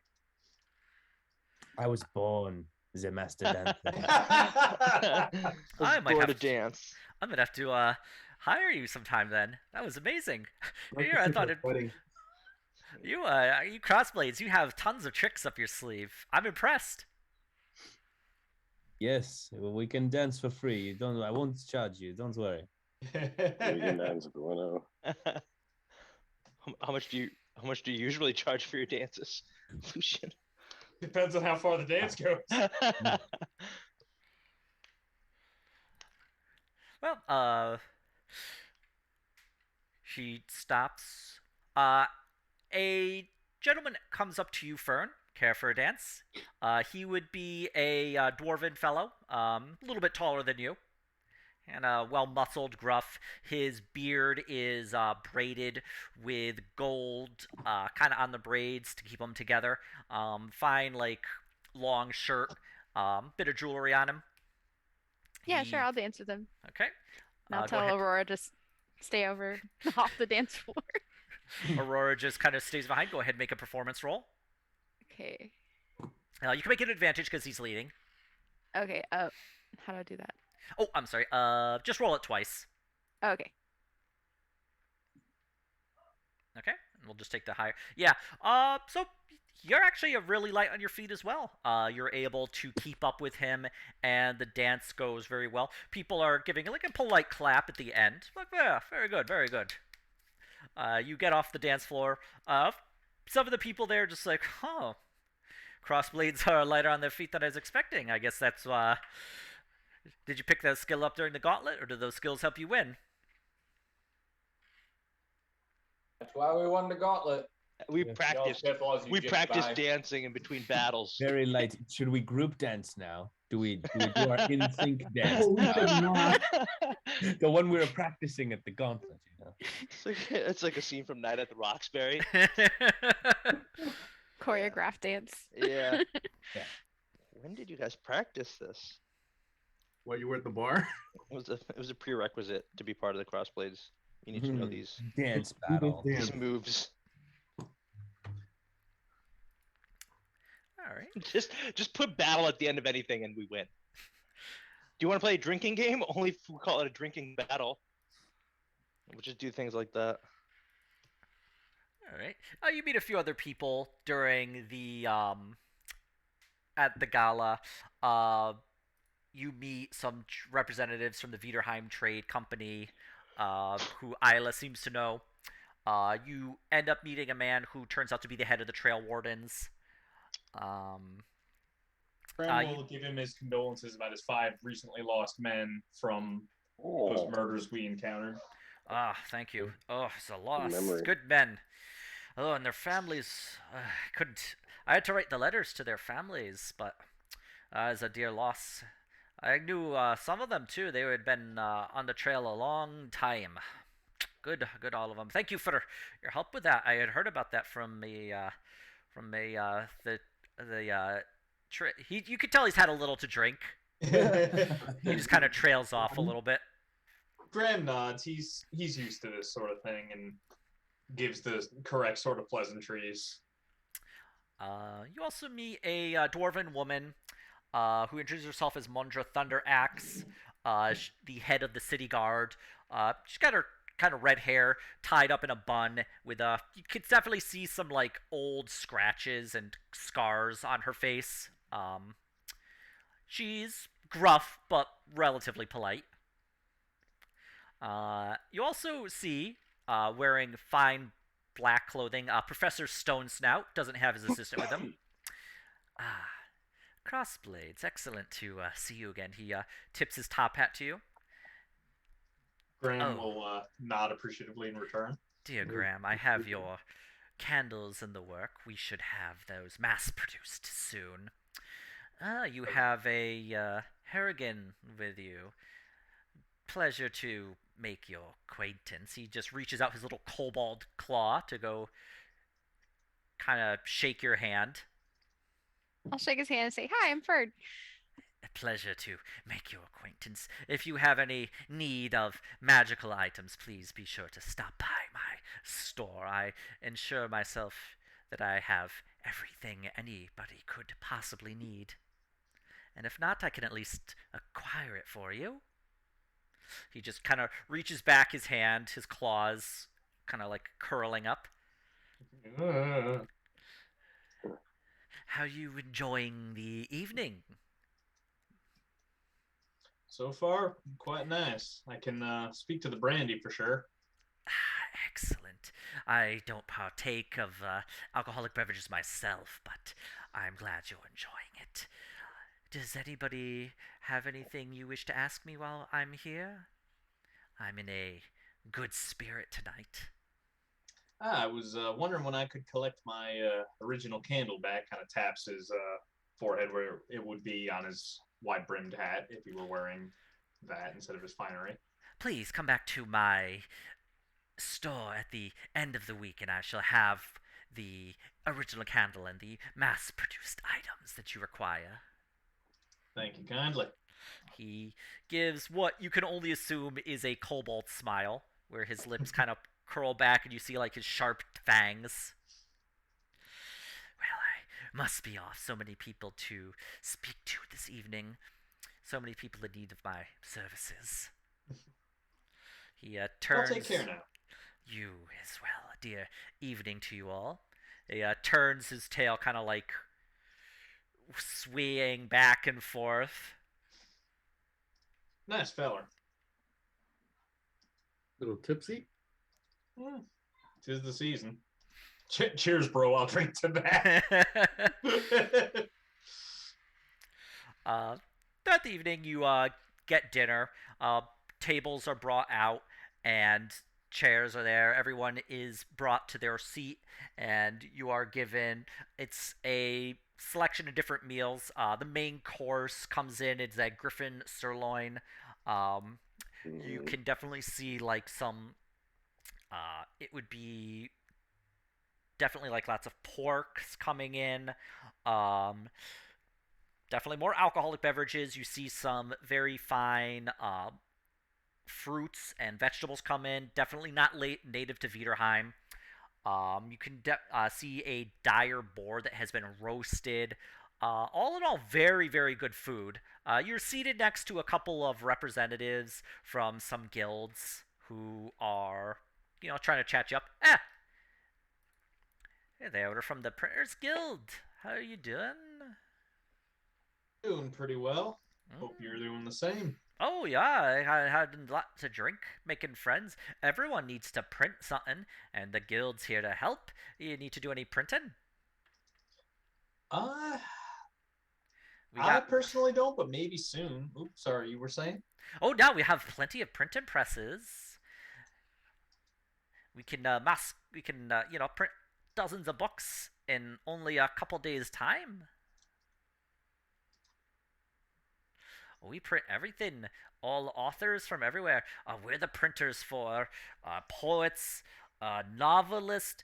I was born the master dancer. I might Born have to dance. I'm gonna have to hire you sometime. Then that was amazing. Here, I thought you crossblades. You have tons of tricks up your sleeve. I'm impressed. Yes, well, we can dance for free. You don't. I won't charge you. Don't worry. We can dance if we want to. How much do you usually charge for your dances, Lucian? Depends on how far the dance goes. Well, she stops. A gentleman comes up to you, Fern. Care for a dance? He would be a dwarven fellow, a little bit taller than you, and well-muscled, gruff. His beard is braided with gold, kind of on the braids to keep them together. Fine, like long shirt, bit of jewelry on him. Yeah, sure, I'll dance with him. Okay. And I'll Go tell ahead. Aurora to stay over off the dance floor. Aurora just kind of stays behind. Go ahead and make a performance roll. Okay. You can make an advantage because he's leading. Okay. How do I do that? Oh, I'm sorry. Just roll it twice. Okay. Okay. And we'll just take the higher. Yeah. So you're actually really light on your feet as well. You're able to keep up with him, and the dance goes very well. People are giving like a polite clap at the end. Like, yeah, very good, very good. You get off the dance floor. Some of the people there are just like, huh. Crossblades are lighter on their feet than I was expecting. I guess that's did you pick that skill up during the gauntlet, or did those skills help you win? That's why we won the gauntlet. We Yeah. practiced. Piffle, as you We jig practiced by. dancing in between battles. Very light. Should we group dance now? Do we do our in sync dance? Oh, we should not. The one we were practicing at the gauntlet, you know. It's like a scene from Night at the Roxbury. Choreographed dance. Yeah. Yeah. When did you guys practice this? While you were at the bar? It was a prerequisite to be part of the Crossblades. You need to know these Dance Do this battle. dance. moves. All right. Just put battle at the end of anything and we win. Do you want to play a drinking game? Only if we call it a drinking battle. We'll just do things like that. All right. You meet a few other people during the at the gala. You meet some representatives from the Viderheim Trade Company, who Isla seems to know. You end up meeting a man who turns out to be the head of the Trail Wardens. Graham will give him his condolences about his 5 recently lost men from those Oh, murders we encountered. Thank you. Oh, it's a loss. memory. Good men. Oh, and their families. Couldn't. I had to write the letters to their families, but it's a dear loss. I knew some of them too. They had been on the trail a long time. Good, all of them. Thank you for your help with that. I had heard about that from the you could tell he's had a little to drink. He just kind of trails off a little bit. Graham nods. He's used to this sort of thing and gives the correct sort of pleasantries. You also meet a dwarven woman who introduces herself as Mundra Thunderaxe, the head of the city guard. She's got her kind of red hair tied up in a bun with you can definitely see some like old scratches and scars on her face. She's gruff but relatively polite. You also see, wearing fine black clothing, Professor Stone Snout doesn't have his assistant with him. Crossblades, excellent to see you again. He tips his top hat to you. Graham will nod appreciatively in return. Dear Graham, I have your candles in the work. We should have those mass-produced soon. You have a Harrigan with you. Pleasure to make your acquaintance. He just reaches out his little kobold claw to go kind of shake your hand. I'll shake his hand and say, "Hi, I'm Ferd." A pleasure to make your acquaintance. If you have any need of magical items, please be sure to stop by my store. I ensure myself that I have everything anybody could possibly need. And if not, I can at least acquire it for you. He just kind of reaches back his hand, his claws kind of like curling up. How are you enjoying the evening? So far, quite nice. I can speak to the brandy for sure. Excellent. I don't partake of alcoholic beverages myself, but I'm glad you're enjoying it. Does anybody have anything you wish to ask me while I'm here? I'm in a good spirit tonight. I was wondering when I could collect my original candle back. Kind of taps his forehead where it would be on his wide-brimmed hat if he were wearing that instead of his finery. Please come back to my store at the end of the week, and I shall have the original candle and the mass-produced items that you require. Thank you kindly. He gives what you can only assume is a kobold smile, where his lips kind of curl back and you see like his sharp fangs. Well, I must be off. So many people to speak to this evening. So many people in need of my services. He turns. I'll take care now. You as well. Dear evening to you all. He turns his tail kind of like swaying back and forth. Nice feller. Little tipsy? Tis the season. Cheers, bro. I'll drink to that. That evening, you get dinner. Tables are brought out, and chairs are there. Everyone is brought to their seat, and you are given. It's a selection of different meals. The main course comes in. It's a griffin sirloin. Um, you Mhm. can definitely see like some. It would be definitely like lots of porks coming in. Um, definitely more alcoholic beverages. You see some very fine fruits and vegetables come in. Definitely not native to Viderheim. You can see a dire boar that has been roasted. All in all, very, very good food. You're seated next to a couple of representatives from some guilds who are, trying to chat you up. Hey, they are from the Printers Guild. How are you doing? Doing pretty well. Mm. Hope you're doing the same. Oh yeah, I had a lot to drink, making friends. Everyone needs to print something, and the guild's here to help. You need to do any printing? Uh, We I got. personally don't, but maybe soon. Oops, sorry, you were saying? Oh, now we have plenty of printing presses. We can We can print dozens of books in only a couple days' time. We print everything. All authors from everywhere. We're the printers for poets, novelists.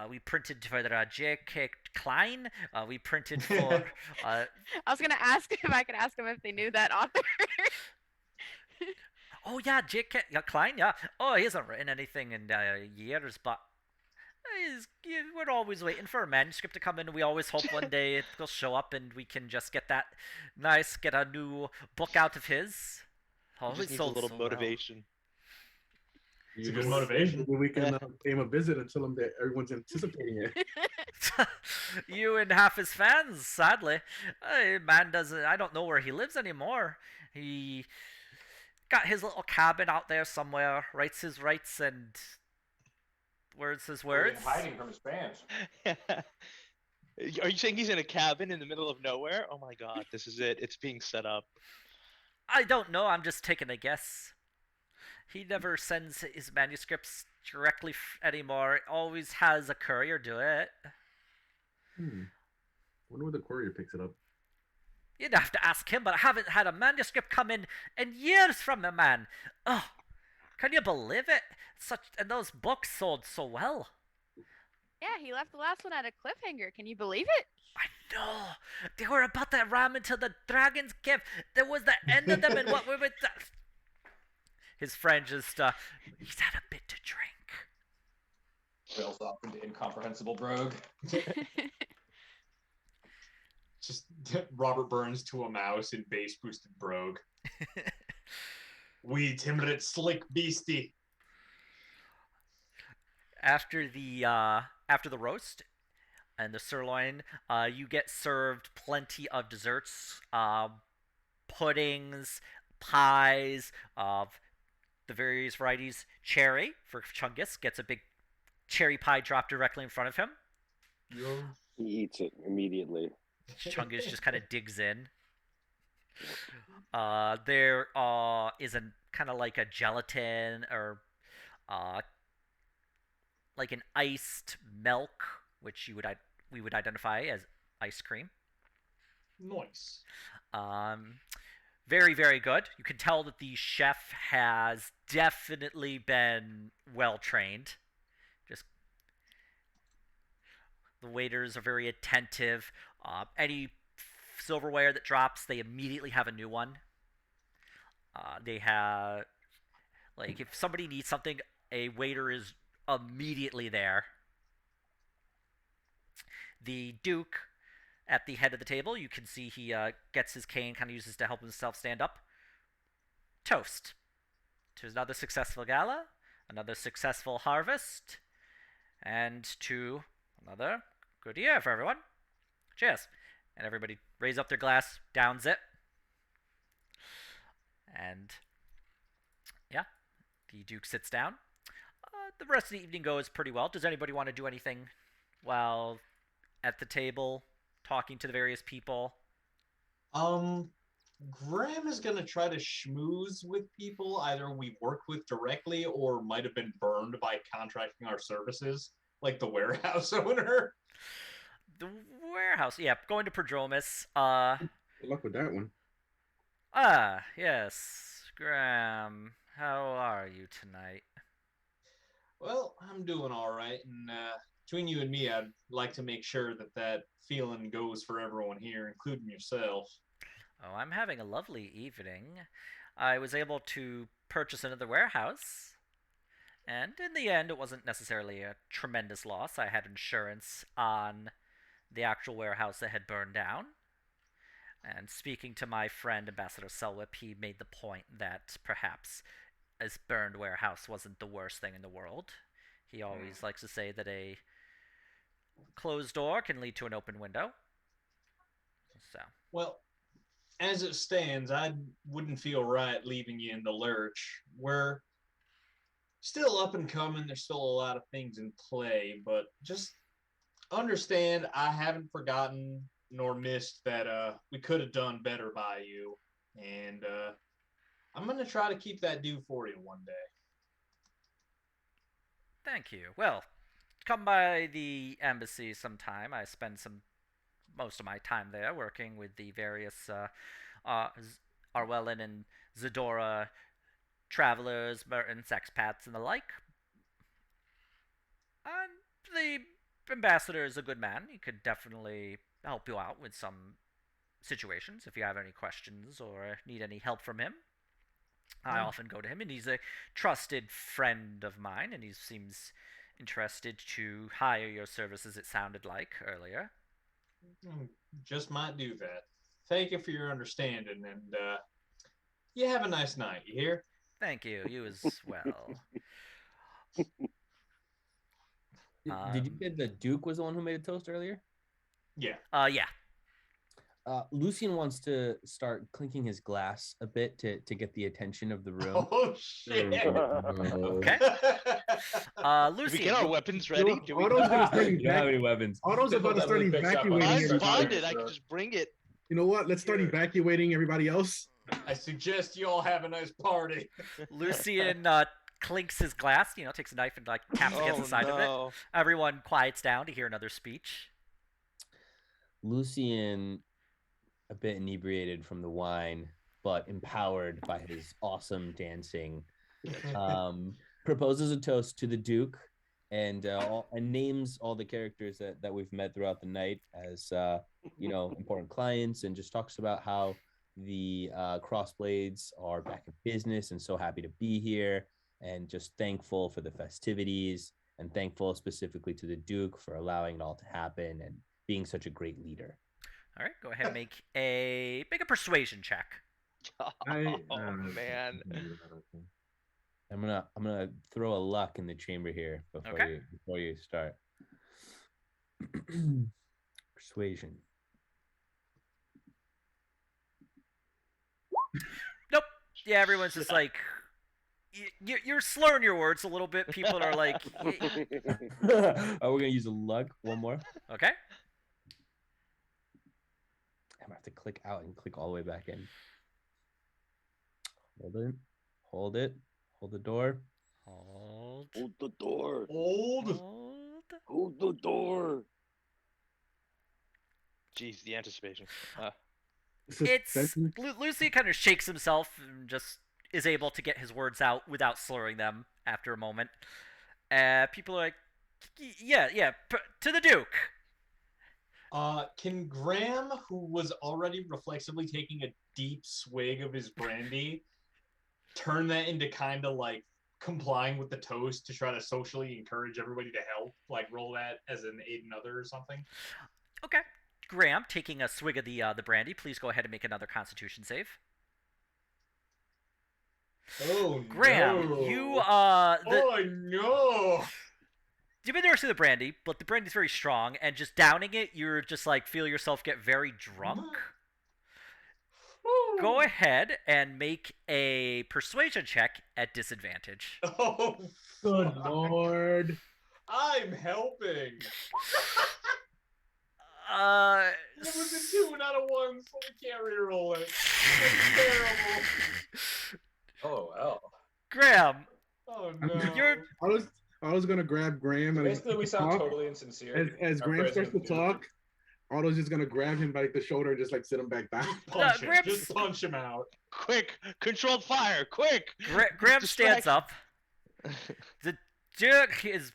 We printed for J.K. Klein. We printed for. I was gonna ask if I could ask them if they knew that author. Oh yeah, J.K. Klein. Yeah. Oh, he hasn't written anything in years, but we're always waiting for a manuscript to come in. We always hope one day it will show up and we can just get a new book out of his. He just needs a little motivation. It's a good motivation. We can pay him a visit and tell him that everyone's anticipating it. You and half his fans, sadly. Man doesn't. I don't know where he lives anymore. He got his little cabin out there somewhere, writes his rights and words his words. Hiding from his fans. Are you saying he's in a cabin in the middle of nowhere? Oh my god, this is it. It's being set up. I don't know. I'm just taking a guess. He never sends his manuscripts directly anymore. Always has a courier do it. Wonder where the courier picks it up. You'd have to ask him, but I haven't had a manuscript come in years from the man. Oh, can you believe it? And those books sold so well. Yeah, he left the last one at a cliffhanger. Can you believe it? I know. They were about to ram into the dragon's cave. That was the end of them, and what we were. His friend just, he's had a bit to drink. Rails off into incomprehensible brogue. Just Robert Burns to a mouse in bass boosted brogue. We timid slick beastie. After the roast and the sirloin, you get served plenty of desserts, puddings, pies of the various varieties. Cherry for Chungus gets a big cherry pie dropped directly in front of him. He eats it immediately. Chungus just kind of digs in. There is a kind of like a gelatin or like an iced milk, which we would identify as ice cream. Nice. Very, very good. You can tell that the chef has definitely been well trained. Just the waiters are very attentive. Any silverware that drops, they immediately have a new one. They have, like, if somebody needs something, a waiter is immediately there. The Duke, at the head of the table, you can see he gets his cane, kind of uses to help himself stand up. Toast to another successful gala, another successful harvest, and to another good year for everyone. Cheers. And everybody raise up their glass, downs it. And yeah, the Duke sits down. The rest of the evening goes pretty well. Does anybody want to do anything while at the table, talking to the various people? Graham is gonna try to schmooze with people either we work with directly or might have been burned by contracting our services, like the warehouse owner. The warehouse. Yeah, going to Prodromus. Good luck with that one. Yes. Graham, how are you tonight? Well, I'm doing all right, and between you and me, I'd like to make sure that that feeling goes for everyone here, including yourself. Oh, I'm having a lovely evening. I was able to purchase another warehouse, and in the end, it wasn't necessarily a tremendous loss. I had insurance on the actual warehouse that had burned down. And speaking to my friend Ambassador Selwip, he made the point that perhaps a burned warehouse wasn't the worst thing in the world. He always likes to say that a closed door can lead to an open window. So, Well, as it stands, I wouldn't feel right leaving you in the lurch. We're still up and coming. There's still a lot of things in play, but just understand I haven't forgotten nor missed that we could have done better by you. And I'm going to try to keep that due for you one day. thank you. Well, come by the embassy sometime. I spend most of my time there working with the various Arwellin and Zadora travelers, merchants, expats, and the like. And the ambassador is a good man. He could definitely help you out with some situations if you have any questions or need any help from him. I often go to him, and he's a trusted friend of mine, and he seems interested to hire your services, it sounded like earlier. Just might do that. Thank you for your understanding, and you have a nice night, you hear? Thank you. You as well. Did you say the Duke was the one who made a toast earlier? Yeah. Yeah. Lucien wants to start clinking his glass a bit to get the attention of the room. Oh, shit. Okay. Do we Lucy, get our weapons ready? Do we? Otto's gonna start You don't have any weapons. Otto's about to start evacuating. I Mine's find everybody. it. I can just bring it. You know what? Let's start evacuating everybody else. I suggest you all have a nice party. Lucian clinks his glass, takes a knife and taps against Oh, the side of it. no. Everyone quiets down to hear another speech. Lucien, a bit inebriated from the wine, but empowered by his awesome dancing, proposes a toast to the Duke and names all the characters that we've met throughout the night as important clients, and just talks about how the Crossblades are back in business and so happy to be here, and just thankful for the festivities, and thankful specifically to the Duke for allowing it all to happen and being such a great leader. All right, go ahead and make a persuasion check. Oh, man. I'm gonna throw a luck in the chamber here before you start. Persuasion. Nope. Yeah, everyone's just like, you're slurring your words a little bit. People are like, Are we gonna use a luck? One more. okay. I'm gonna have to click out and click all the way back in. Hold it. Hold it. Hold the door. Hold. Hold the door. Old. Hold the door. Jeez, the anticipation. Lucy kind of shakes himself and just is able to get his words out without slurring them after a moment. People are like, yeah, to the Duke. Can Graham, who was already reflexively taking a deep swig of his brandy, turn that into kind of like complying with the toast to try to socially encourage everybody to help? Like roll that as an aid another or something? Okay. Graham, taking a swig of the brandy, please go ahead and make another Constitution save. Oh, Graham, no. you Oh, no. You've been nursing the brandy, but the brandy's very strong, and just downing it, you're just like feel yourself get very drunk. Go ahead and make a persuasion check at disadvantage. Oh, Good fuck. lord. I'm helping. It was a 2 out of 1, so we can't reroll it. It's terrible. Oh, wow. Graham, Oh, no. I was gonna grab Graham and Basically, we sound talk. totally insincere. As Our Graham starts to president, talk, Otto's just gonna grab him by like, the shoulder and just like sit him back down. Punch him. Gramps- Just punch him out. Quick, controlled fire, quick. Graham stands Distraction. up. The Duke is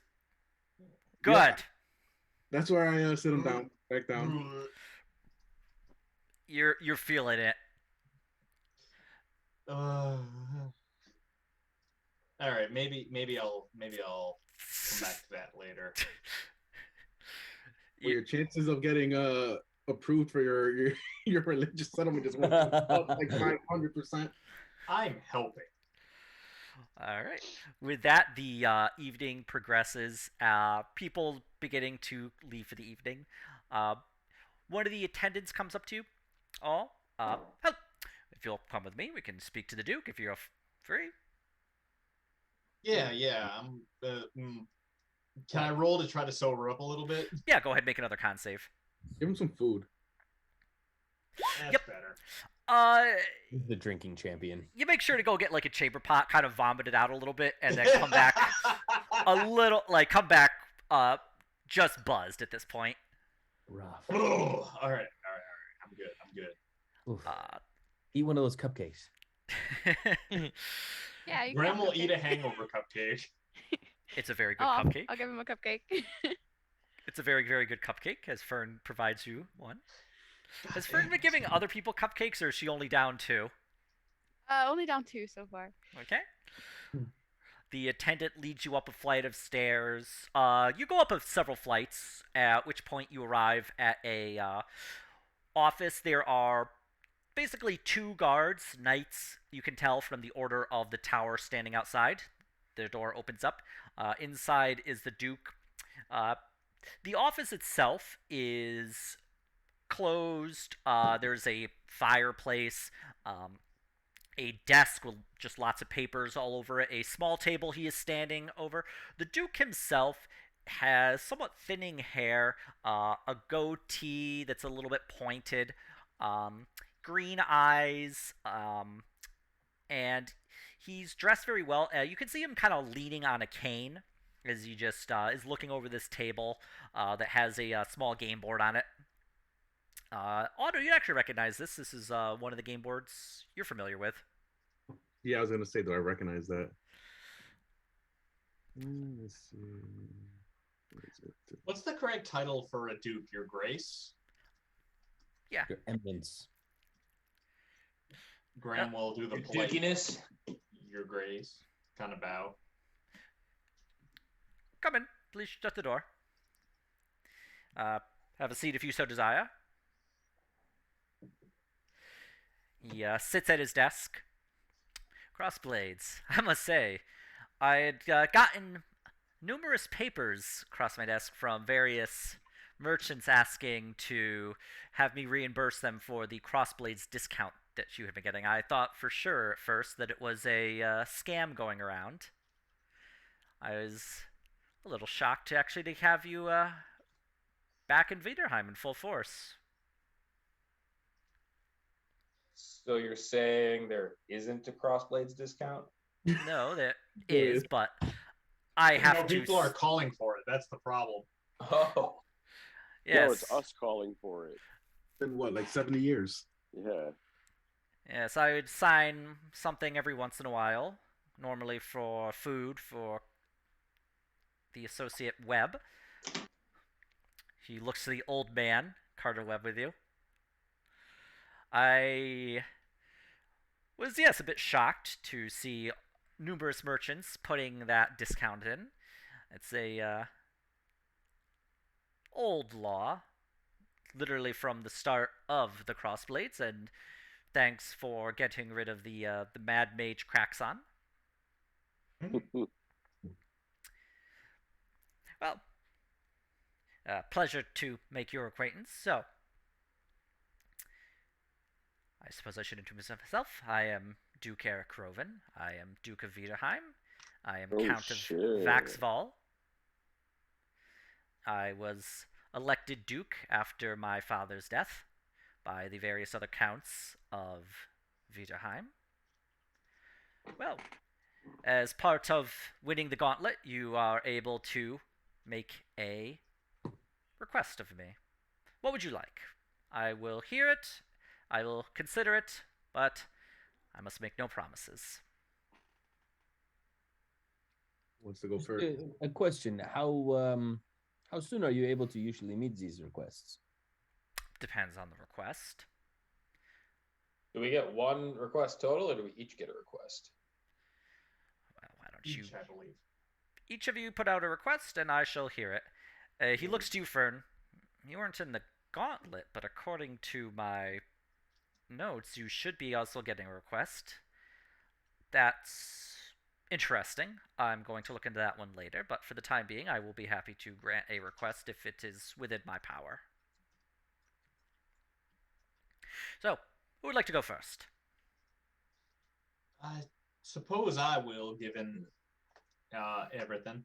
good. Yeah. That's where I sit him down, back down. You're feeling it. All right, maybe I'll come back to that later. Well, your chances of getting approved for your religious settlement just went up like 500%. I'm helping. All right. With that, the evening progresses. People beginning to leave for the evening. One of the attendants comes up to you. Hello. If you'll come with me, we can speak to the Duke if you're free. Yeah. Can I roll to try to sober up a little bit? Yeah, go ahead and make another con save. Give him some food. That's Yep. better. The drinking champion. You make sure to go get like a chamber pot, kind of vomit it out a little bit, and then come back just buzzed at this point. Rough. Oh, all right. I'm good. Oof. Uh, Eat one of those cupcakes. Yeah, you Graham can will have eat a cupcakes. hangover cupcake. it's a very good Oh, cupcake. I'll give him a cupcake. It's a very, very good cupcake, as Fern provides you one. Has Fern been giving other people cupcakes, or is she only down 2? Only down 2 so far. Okay. The attendant leads you up a flight of stairs. You go up several flights, at which point you arrive at a office. There are basically 2 guards, knights, you can tell from the order of the tower standing outside. The door opens up. Inside is the Duke. The office itself is closed. There's a fireplace, a desk with just lots of papers all over it, a small table he is standing over. The Duke himself has somewhat thinning hair, a goatee that's a little bit pointed, green eyes, and he's dressed very well. You can see him kind of leaning on a cane as he just is looking over this table that has a small game board on it. Otto, you actually recognize this. This is one of the game boards you're familiar with. Yeah, I was gonna say, do I recognize that? Let's see. What is it? What's the correct title for a Duke? Your Grace? Yeah. Your eminence. Graham will do the Your polite Dukiness. Your Grace kind of bow. Come in. Please shut the door. Have a seat if you so desire. He sits at his desk. Crossblades. I must say, I had gotten numerous papers across my desk from various merchants asking to have me reimburse them for the Crossblades discount that you had been getting. I thought for sure at first that it was a scam going around. I was a little shocked to actually have you back in Viderheim in full force. So you're saying there isn't a Crossblades discount? No, there is, but I have to. People are calling for it. That's the problem. Oh, Yes. No, it's us calling for it. Been what, like 70 years? Yeah. Yes, I would sign something every once in a while, normally for food for the associate Webb. He looks to the old man, Carter Webb, with you. I was, yes, a bit shocked to see numerous merchants putting that discount in. It's a old law, literally from the start of the Crossblades, and thanks for getting rid of the Mad Mage Kraxon. Well, pleasure to make your acquaintance. So, I suppose I should introduce myself. I am Duke Eric Roven. I am Duke of Viderheim. I am Oh, Count of shit. Vaxval. I was elected Duke after my father's death by the various other counts of Viderheim. Well, as part of winning the gauntlet, you are able to make a request of me. What would you like? I will hear it, I will consider it, but I must make no promises. Wants to go Just first? a question: how soon are you able to usually meet these requests? Depends on the request. Do we get one request total, or do we each get a request? Well, why don't you Each, I believe. each of you put out a request, and I shall hear it. He looks to you, Fern. You weren't in the gauntlet, but according to my notes, you should be also getting a request. That's interesting. I'm going to look into that one later, but for the time being, I will be happy to grant a request if it is within my power. So, who would like to go first? I suppose I will, given everything.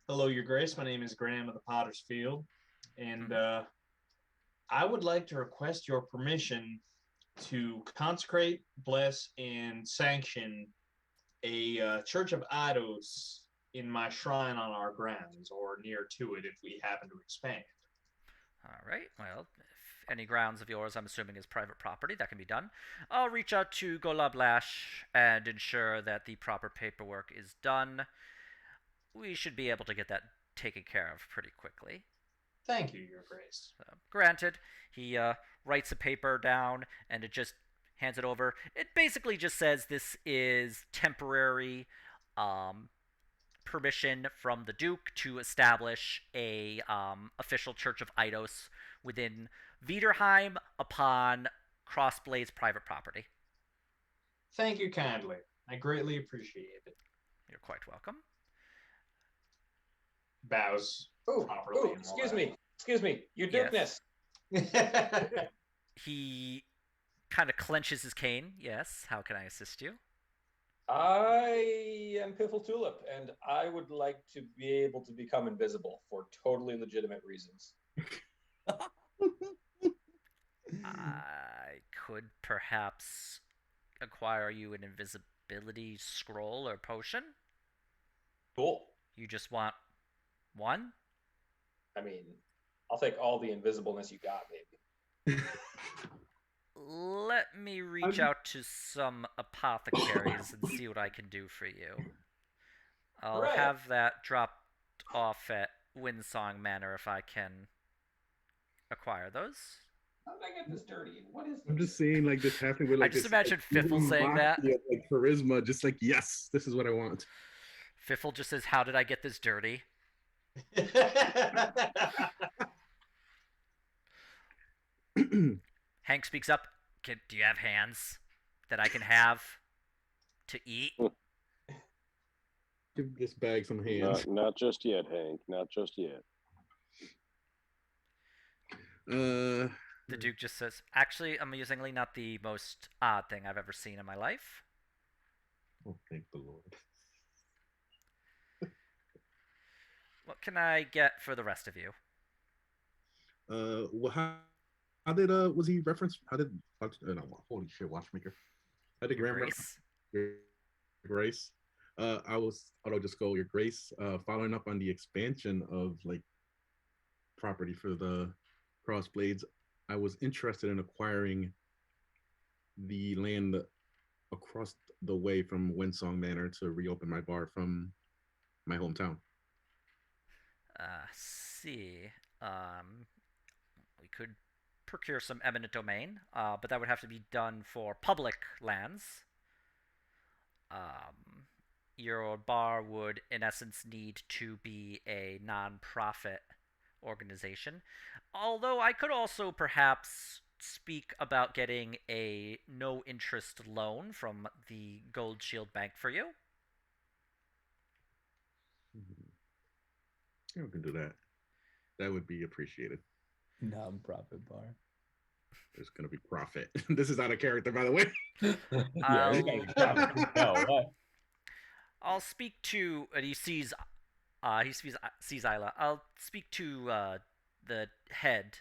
Hello, Your Grace. My name is Graham of the Potter's Field, and I would like to request your permission to consecrate, bless, and sanction a Church of Eidos in my shrine on our grounds, or near to it if we happen to expand. All right, well, if any grounds of yours, I'm assuming, is private property, that can be done. I'll reach out to Golablash and ensure that the proper paperwork is done. We should be able to get that taken care of pretty quickly. Thank you, Your Grace. So, granted, he writes a paper down and it just hands it over. It basically just says this is temporary permission from the Duke to establish a official Church of Eidos within Viderheim upon Crossblade's private property. Thank you kindly. I greatly appreciate it. You're quite welcome. Bows Oh, properly. excuse me, your Dukeness. Yes. He kind of clenches his cane. Yes, how can I assist you? I am Piffle Tulip, and I would like to be able to become invisible for totally legitimate reasons. I could perhaps acquire you an invisibility scroll or potion. Cool. You just want one? I mean, I'll take all the invisibleness you got, maybe. Let me reach out to some apothecaries and see what I can do for you. I'll Hooray. have that dropped off at Windsong Manor if I can acquire those. How did I get this dirty? What is this? I'm just seeing like this happening with like I just this, imagine like, Fiffle saying that. mafia, like charisma, just like yes, this is what I want. Fiffle just says, "How did I get this dirty?" Hank speaks up. Do you have hands that I can have to eat? Give this bag some hands. Not just yet, Hank. Not just yet. The Duke just says, actually, amusingly, not the most odd thing I've ever seen in my life. Oh, thank the Lord. What can I get for the rest of you? Well, how did was he referenced? How did no, holy shit, Watchmaker? How did Your Graham Grace? Your Grace? I'll just go Your Grace. Following up on the expansion of like property for the Crossblades, I was interested in acquiring the land across the way from Windsong Manor to reopen my bar from my hometown. See. We could procure some eminent domain, but that would have to be done for public lands. Your bar would, in essence, need to be a non-profit organization. Although I could also perhaps speak about getting a no-interest loan from the Gold Shield Bank for you. Yeah, we can do that. That would be appreciated. Non-profit bar. There's gonna be profit. This is out of character, by the way. Yeah, this guy's profit. No, what? I'll speak to. He sees Isla. I'll speak to the head,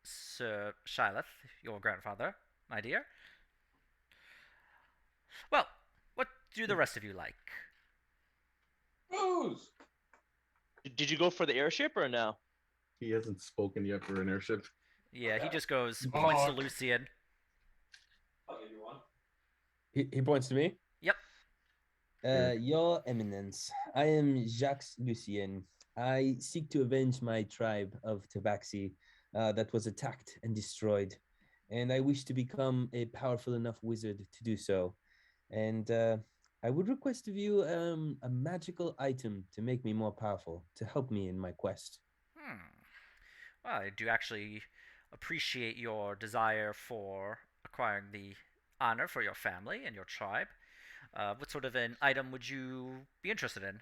Sir Shyleth, your grandfather, my dear. Well, what do the rest of you like? Booze. Did you go for the airship or no? He hasn't spoken yet for an airship. Yeah, he just goes, Fuck. points to Lucian. I'll give you one. He points to me. Yep. Your Eminence, I am Jacques Lucien. I seek to avenge my tribe of Tabaxi that was attacked and destroyed, and I wish to become a powerful enough wizard to do so. And I would request of you a magical item to make me more powerful, to help me in my quest. Well, I do actually appreciate your desire for acquiring the honor for your family and your tribe. What sort of an item would you be interested in?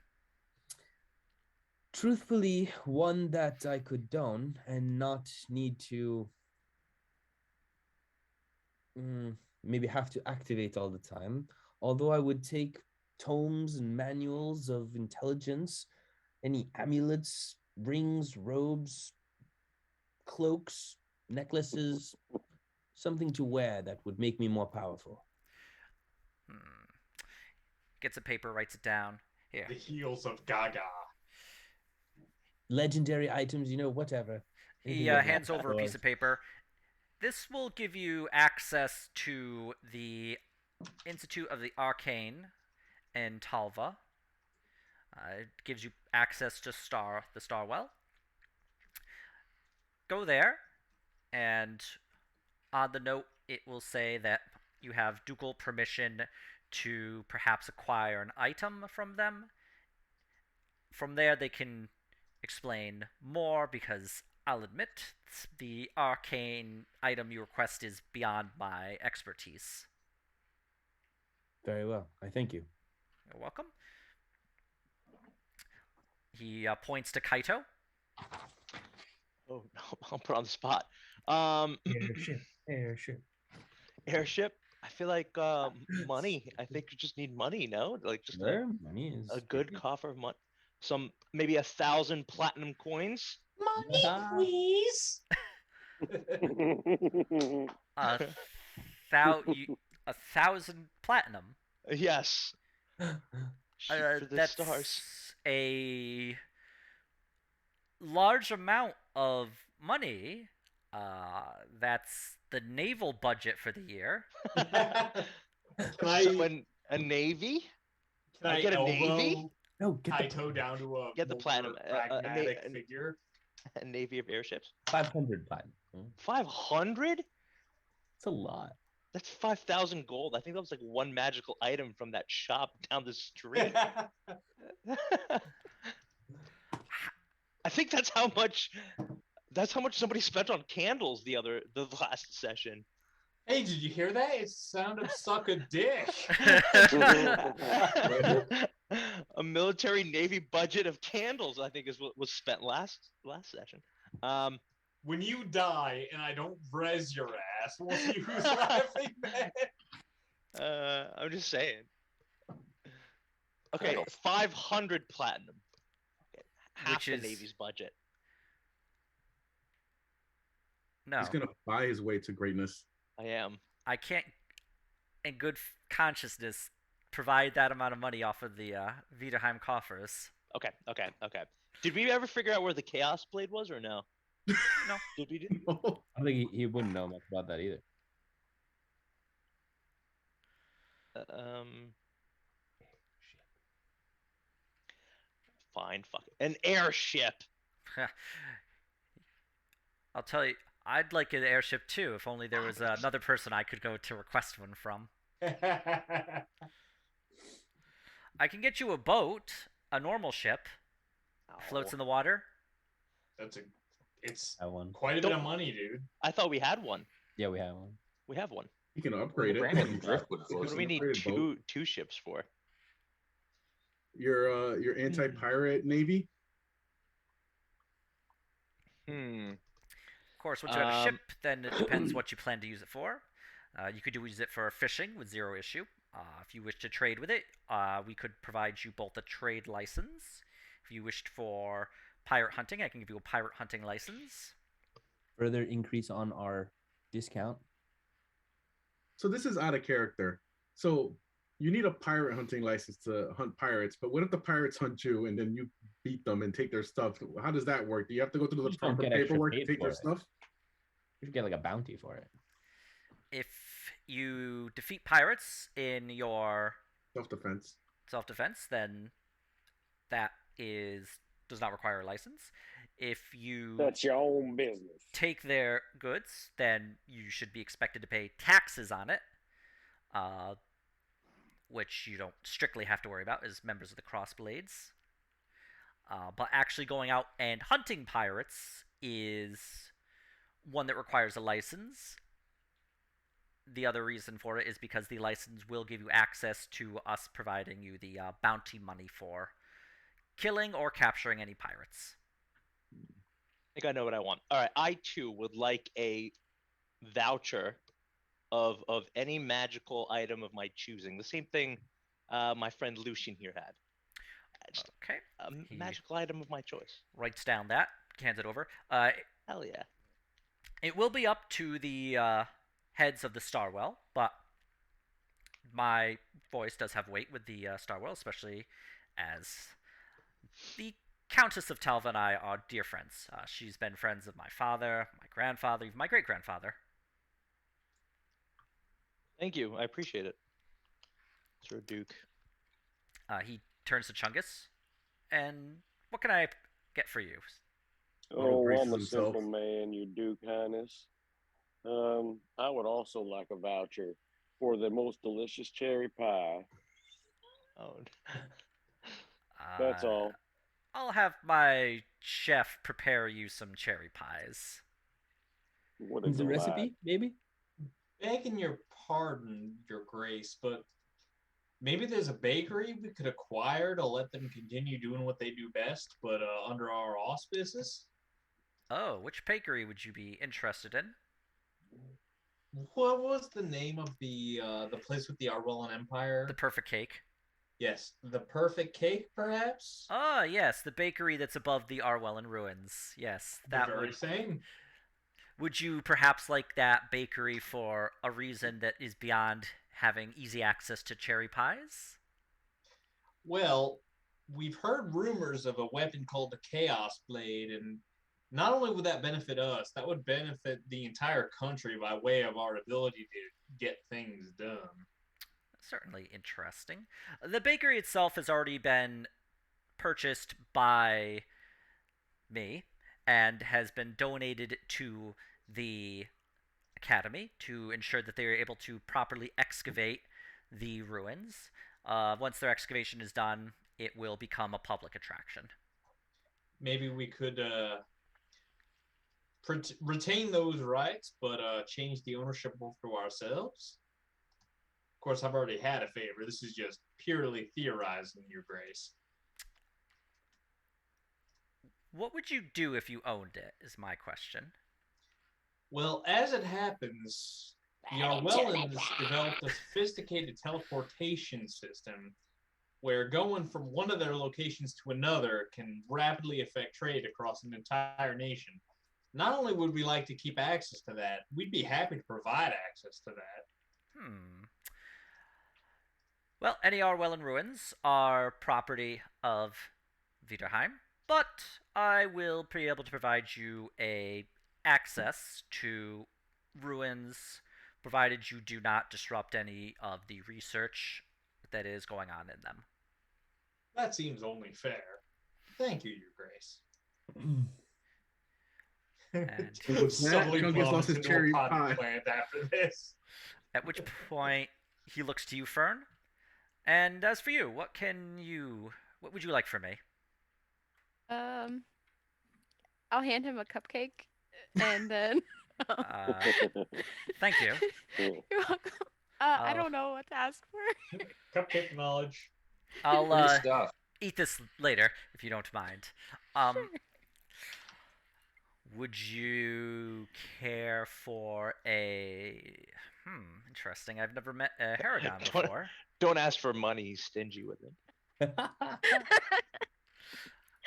Truthfully, one that I could don and not need to maybe have to activate all the time. Although I would take tomes and manuals of intelligence, any amulets, rings, robes, cloaks, necklaces, something to wear that would make me more powerful. Gets a paper, writes it down. Here. The heels of Gaga. Legendary items, whatever. He hands over a piece of paper. This will give you access to the Institute of the Arcane in Talva. It gives you access to the Starwell. Go there, and on the note, it will say that you have ducal permission to perhaps acquire an item from them. From there, they can explain more because I'll admit the arcane item you request is beyond my expertise. Very well. I thank you. You're welcome. He points to Kaito. Oh no, I'll put on the spot. Airship. Airship. I feel like money. I think you just need money. No, like just Money is a good coffer of money. Some maybe 1,000 platinum coins. Money, please. A 1,000 platinum. Yes. Shoot for the That's stars. a large amount of money. That's the naval budget for the year. So a navy? Can I get a elbow navy? No, get Kaito down to a Get the more platinum, pragmatic figure? A navy of airships. 500 platinum. 500? It's a lot. That's 5,000 gold. I think that was like one magical item from that shop down the street. I think that's how much somebody spent on candles the last session. Hey, did you hear that? It sounded suck a dick. A military navy budget of candles, I think, is what was spent last session. When you die and I don't res your ass, we'll see who's laughing then. I'm just saying. Okay, Candles. 500 platinum. Okay, half Which the is- navy's budget. No, He's gonna buy his way to greatness. I am. I can't, in good consciousness, provide that amount of money off of the Viderheim coffers. Okay. Did we ever figure out where the Chaos Blade was, or no? No. Did we do? Oh, I think he wouldn't know much about that either. Fine, fuck it. An airship. I'll tell you, I'd like an airship too, if only there was another person I could go to request one from. I can get you a boat, a normal ship, floats in the water. It's That one. quite a bit of money, dude. I thought we had one. Yeah, we have one. We have one. you can upgrade it. Brandon Driftwood What floats do we need upgraded boat. two ships for? Your anti-pirate navy. Of course, once you have a ship, then it depends what you plan to use it for. You could use it for fishing with zero issue. If you wish to trade with it, we could provide you both a trade license. If you wished for pirate hunting, I can give you a pirate hunting license. Further increase on our discount. So this is out of character. So you need a pirate hunting license to hunt pirates. But what if the pirates hunt you and then you beat them and take their stuff? How does that work? Do you have to go through You the just don't proper get extra paperwork to paid take for their it. stuff? You should get like a bounty for it. If you defeat pirates in your Self-defense. self-defense, then that does not require a license. If you That's your own business. take their goods, then you should be expected to pay taxes on it, which you don't strictly have to worry about as members of the Crossblades. But actually going out and hunting pirates is one that requires a license. The other reason for it is because the license will give you access to us providing you the bounty money for killing or capturing any pirates. I think I know what I want. All right, I too would like a voucher of any magical item of my choosing. The same thing my friend Lucian here had. Just Okay. a He magical item of my choice. writes down that, hands it over. Hell yeah. It will be up to the heads of the Starwell, but my voice does have weight with the Starwell, especially as the Countess of Talva and I are dear friends. She's been friends of my father, my grandfather, even my great-grandfather. Thank you. I appreciate it. Sir Duke. He turns to Chungus, and what can I get for you? Oh, braces I'm a himself. simple man, your Duke Highness. I would also like a voucher for the most delicious cherry pie. Oh. That's all. I'll have my chef prepare you some cherry pies. What a The delight. recipe, maybe? Begging your pardon, Your Grace, but maybe there's a bakery we could acquire to let them continue doing what they do best, but under our auspices. Oh, which bakery would you be interested in? What was the name of the place with the Arwellan Empire? The Perfect Cake. Yes, the Perfect Cake, perhaps. Ah, yes, the bakery that's above the Arwellan ruins. Yes, that the very would. same. Would you perhaps like that bakery for a reason that is beyond having easy access to cherry pies? Well, we've heard rumors of a weapon called the Chaos Blade, and not only would that benefit us, that would benefit the entire country by way of our ability to get things done. Certainly interesting. The bakery itself has already been purchased by me and has been donated to the academy to ensure that they are able to properly excavate the ruins. Once their excavation is done, it will become a public attraction. Maybe we could retain those rights, but change the ownership over to ourselves. Of course, I've already had a favor. This is just purely theorizing, Your Grace. What would you do if you owned it, is my question. Well, as it happens, the Arwellans developed a sophisticated teleportation system where going from one of their locations to another can rapidly affect trade across an entire nation. Not only would we like to keep access to that, we'd be happy to provide access to that. Well, any Arwellan ruins are property of Viderheim, but I will be able to provide you access to ruins, provided you do not disrupt any of the research that is going on in them. That seems only fair. Thank you, Your Grace. And Suddenly Chungus plumps lost his into cherry a potted pie. plant after this. at which point he looks to you, Fern. And as for you, what would you like from me? I'll hand him a cupcake, and then. Thank you. You're welcome. I don't know what to ask for. Cupcake knowledge. I'll Free stuff. eat this later if you don't mind. Sure. Would you care for a? Interesting. I've never met a Haragon before. Don't ask for money. He's stingy with it. I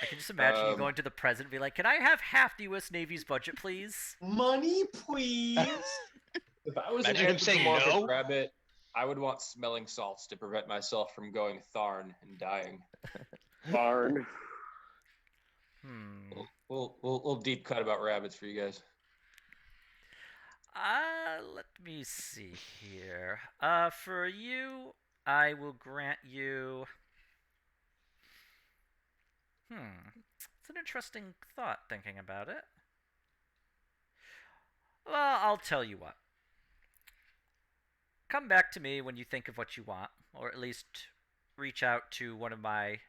can just imagine you going to the president and be like, "Can I have half the U.S. Navy's budget, please?" Money, please. If I was Imagine an him saying market no. rabbit, I would want smelling salts to prevent myself from going Tharn and dying. Barn. We'll deep cut about rabbits for you guys. Let me see here. For you, I will grant you. It's an interesting thought thinking about it. Well, I'll tell you what. Come back to me when you think of what you want, or at least reach out to one of my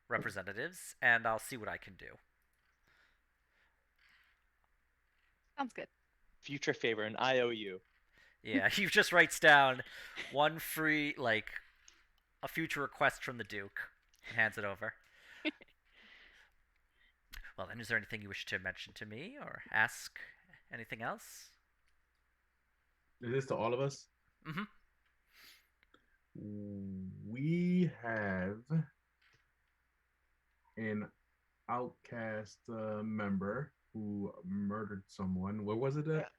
representatives, and I'll see what I can do. Sounds good. Future favor, an IOU. Yeah, he just writes down one free, like, a future request from the Duke, and hands it over. Well, then, is there anything you wish to mention to me, or ask anything else? Is this to all of us? Mm-hmm. We have an outcast member who murdered someone. Where was it at?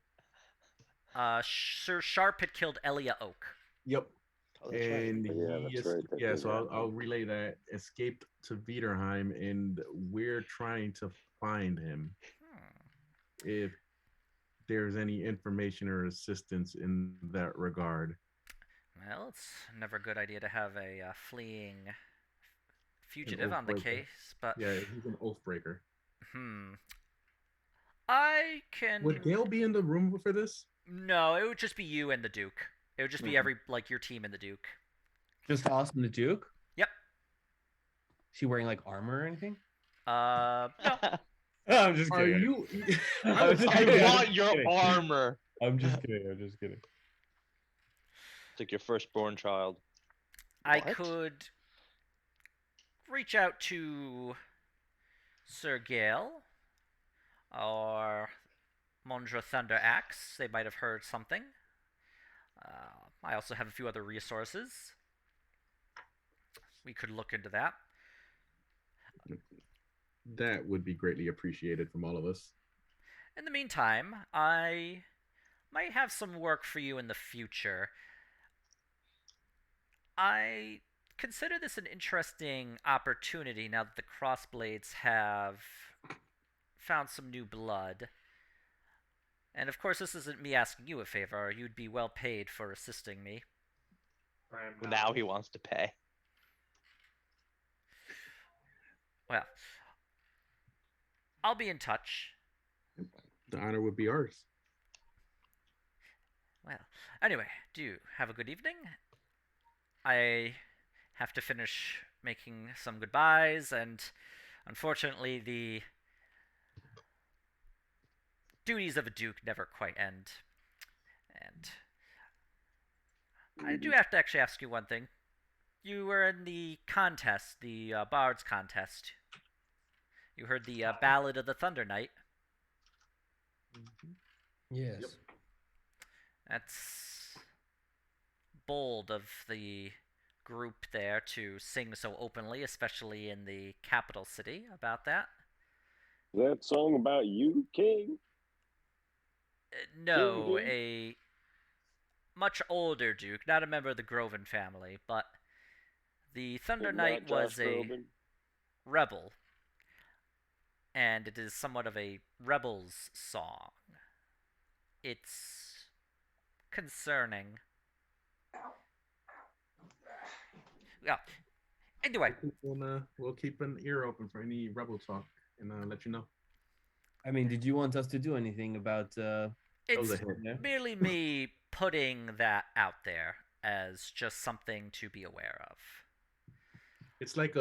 Sir Sharp had killed Elia Oak. Yep. Oh, that's right. And Yeah, he that's right, that yeah, did so happen. I'll relay that. Escaped to Viderheim, and we're trying to find him. If there's any information or assistance in that regard. Well, it's never a good idea to have a fleeing fugitive on the oath breaker. case, but Yeah, he's an oath breaker. I can. Would Gail be in the room for this? No, it would just be you and the Duke. It would just be your team and the Duke. Just us and the Duke? Yep. She wearing like armor or anything? No. I'm just Are kidding. you? I'm just I kidding. want your armor. I'm just kidding. I'm just kidding. It's like your firstborn child. I What? could reach out to Sir Gale or Mondra Thunder Axe. They might have heard something. I also have a few other resources. We could look into that. That would be greatly appreciated from all of us. In the meantime, I might have some work for you in the future. I consider this an interesting opportunity now that the Crossblades have found some new blood. And of course, this isn't me asking you a favor. You'd be well paid for assisting me. Now he wants to pay. Well, I'll be in touch. The honor would be ours. Well, anyway, do have a good evening. I have to finish making some goodbyes, and unfortunately, the duties of a duke never quite end. And I do have to actually ask you one thing. You were in the contest, the Bard's contest. You heard the Ballad of the Thunder Knight. Yes. Yep. That's bold of the group there to sing so openly, especially in the capital city, about that. Is that song about you, King? No, King? a much older duke, not a member of the Groven family, but the Thunder Not Knight was Josh a Groban? rebel, and it is somewhat of a rebel's song. It's concerning. Yeah. Anyway, We'll keep an ear open for any rebel talk and let you know. I mean, did you want us to do anything about it's ahead. merely me putting that out there as just something to be aware of. It's like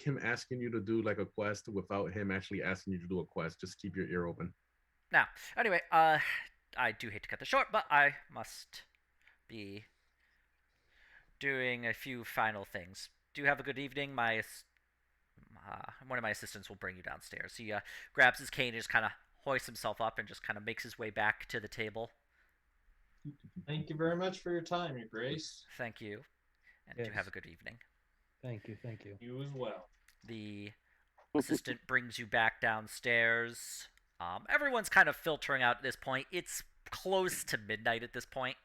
him asking you to do like a quest without him actually asking you to do a quest. Just keep your ear open. Now, anyway, I do hate to cut this short, but I must be doing a few final things. Do have a good evening. One of my assistants will bring you downstairs. He grabs his cane and just kind of hoists himself up and just kind of makes his way back to the table. Thank you very much for your time, Your Grace. Thank you, and do Yes. have a good evening. Thank you, thank you. You as well. The assistant brings you back downstairs. Everyone's kind of filtering out at this point. It's close to midnight at this point.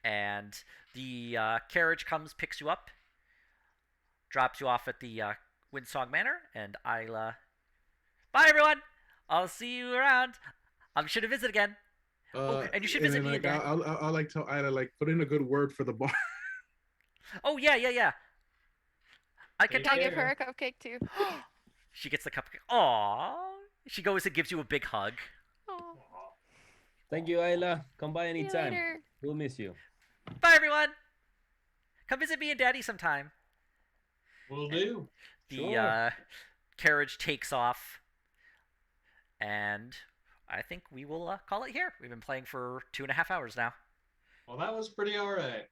And the carriage comes, picks you up, drops you off at the Windsong Manor, and Isla. Bye, everyone. I'll see you around. I'm sure to visit again. And you should visit then me like and Dad. I'll like tell Ida like put in a good word for the bar. Oh yeah. I can Take talk. I'll give her care. a cupcake too. She gets the cupcake. Aww. She goes and gives you a big hug. Aw, Thank you, Ayla. Come by see you anytime. later. We'll miss you. Bye, everyone. Come visit me and Daddy sometime. Will do. The Sure. carriage takes off, and I think we will call it here. We've been playing for 2.5 hours now. Well, that was pretty all right.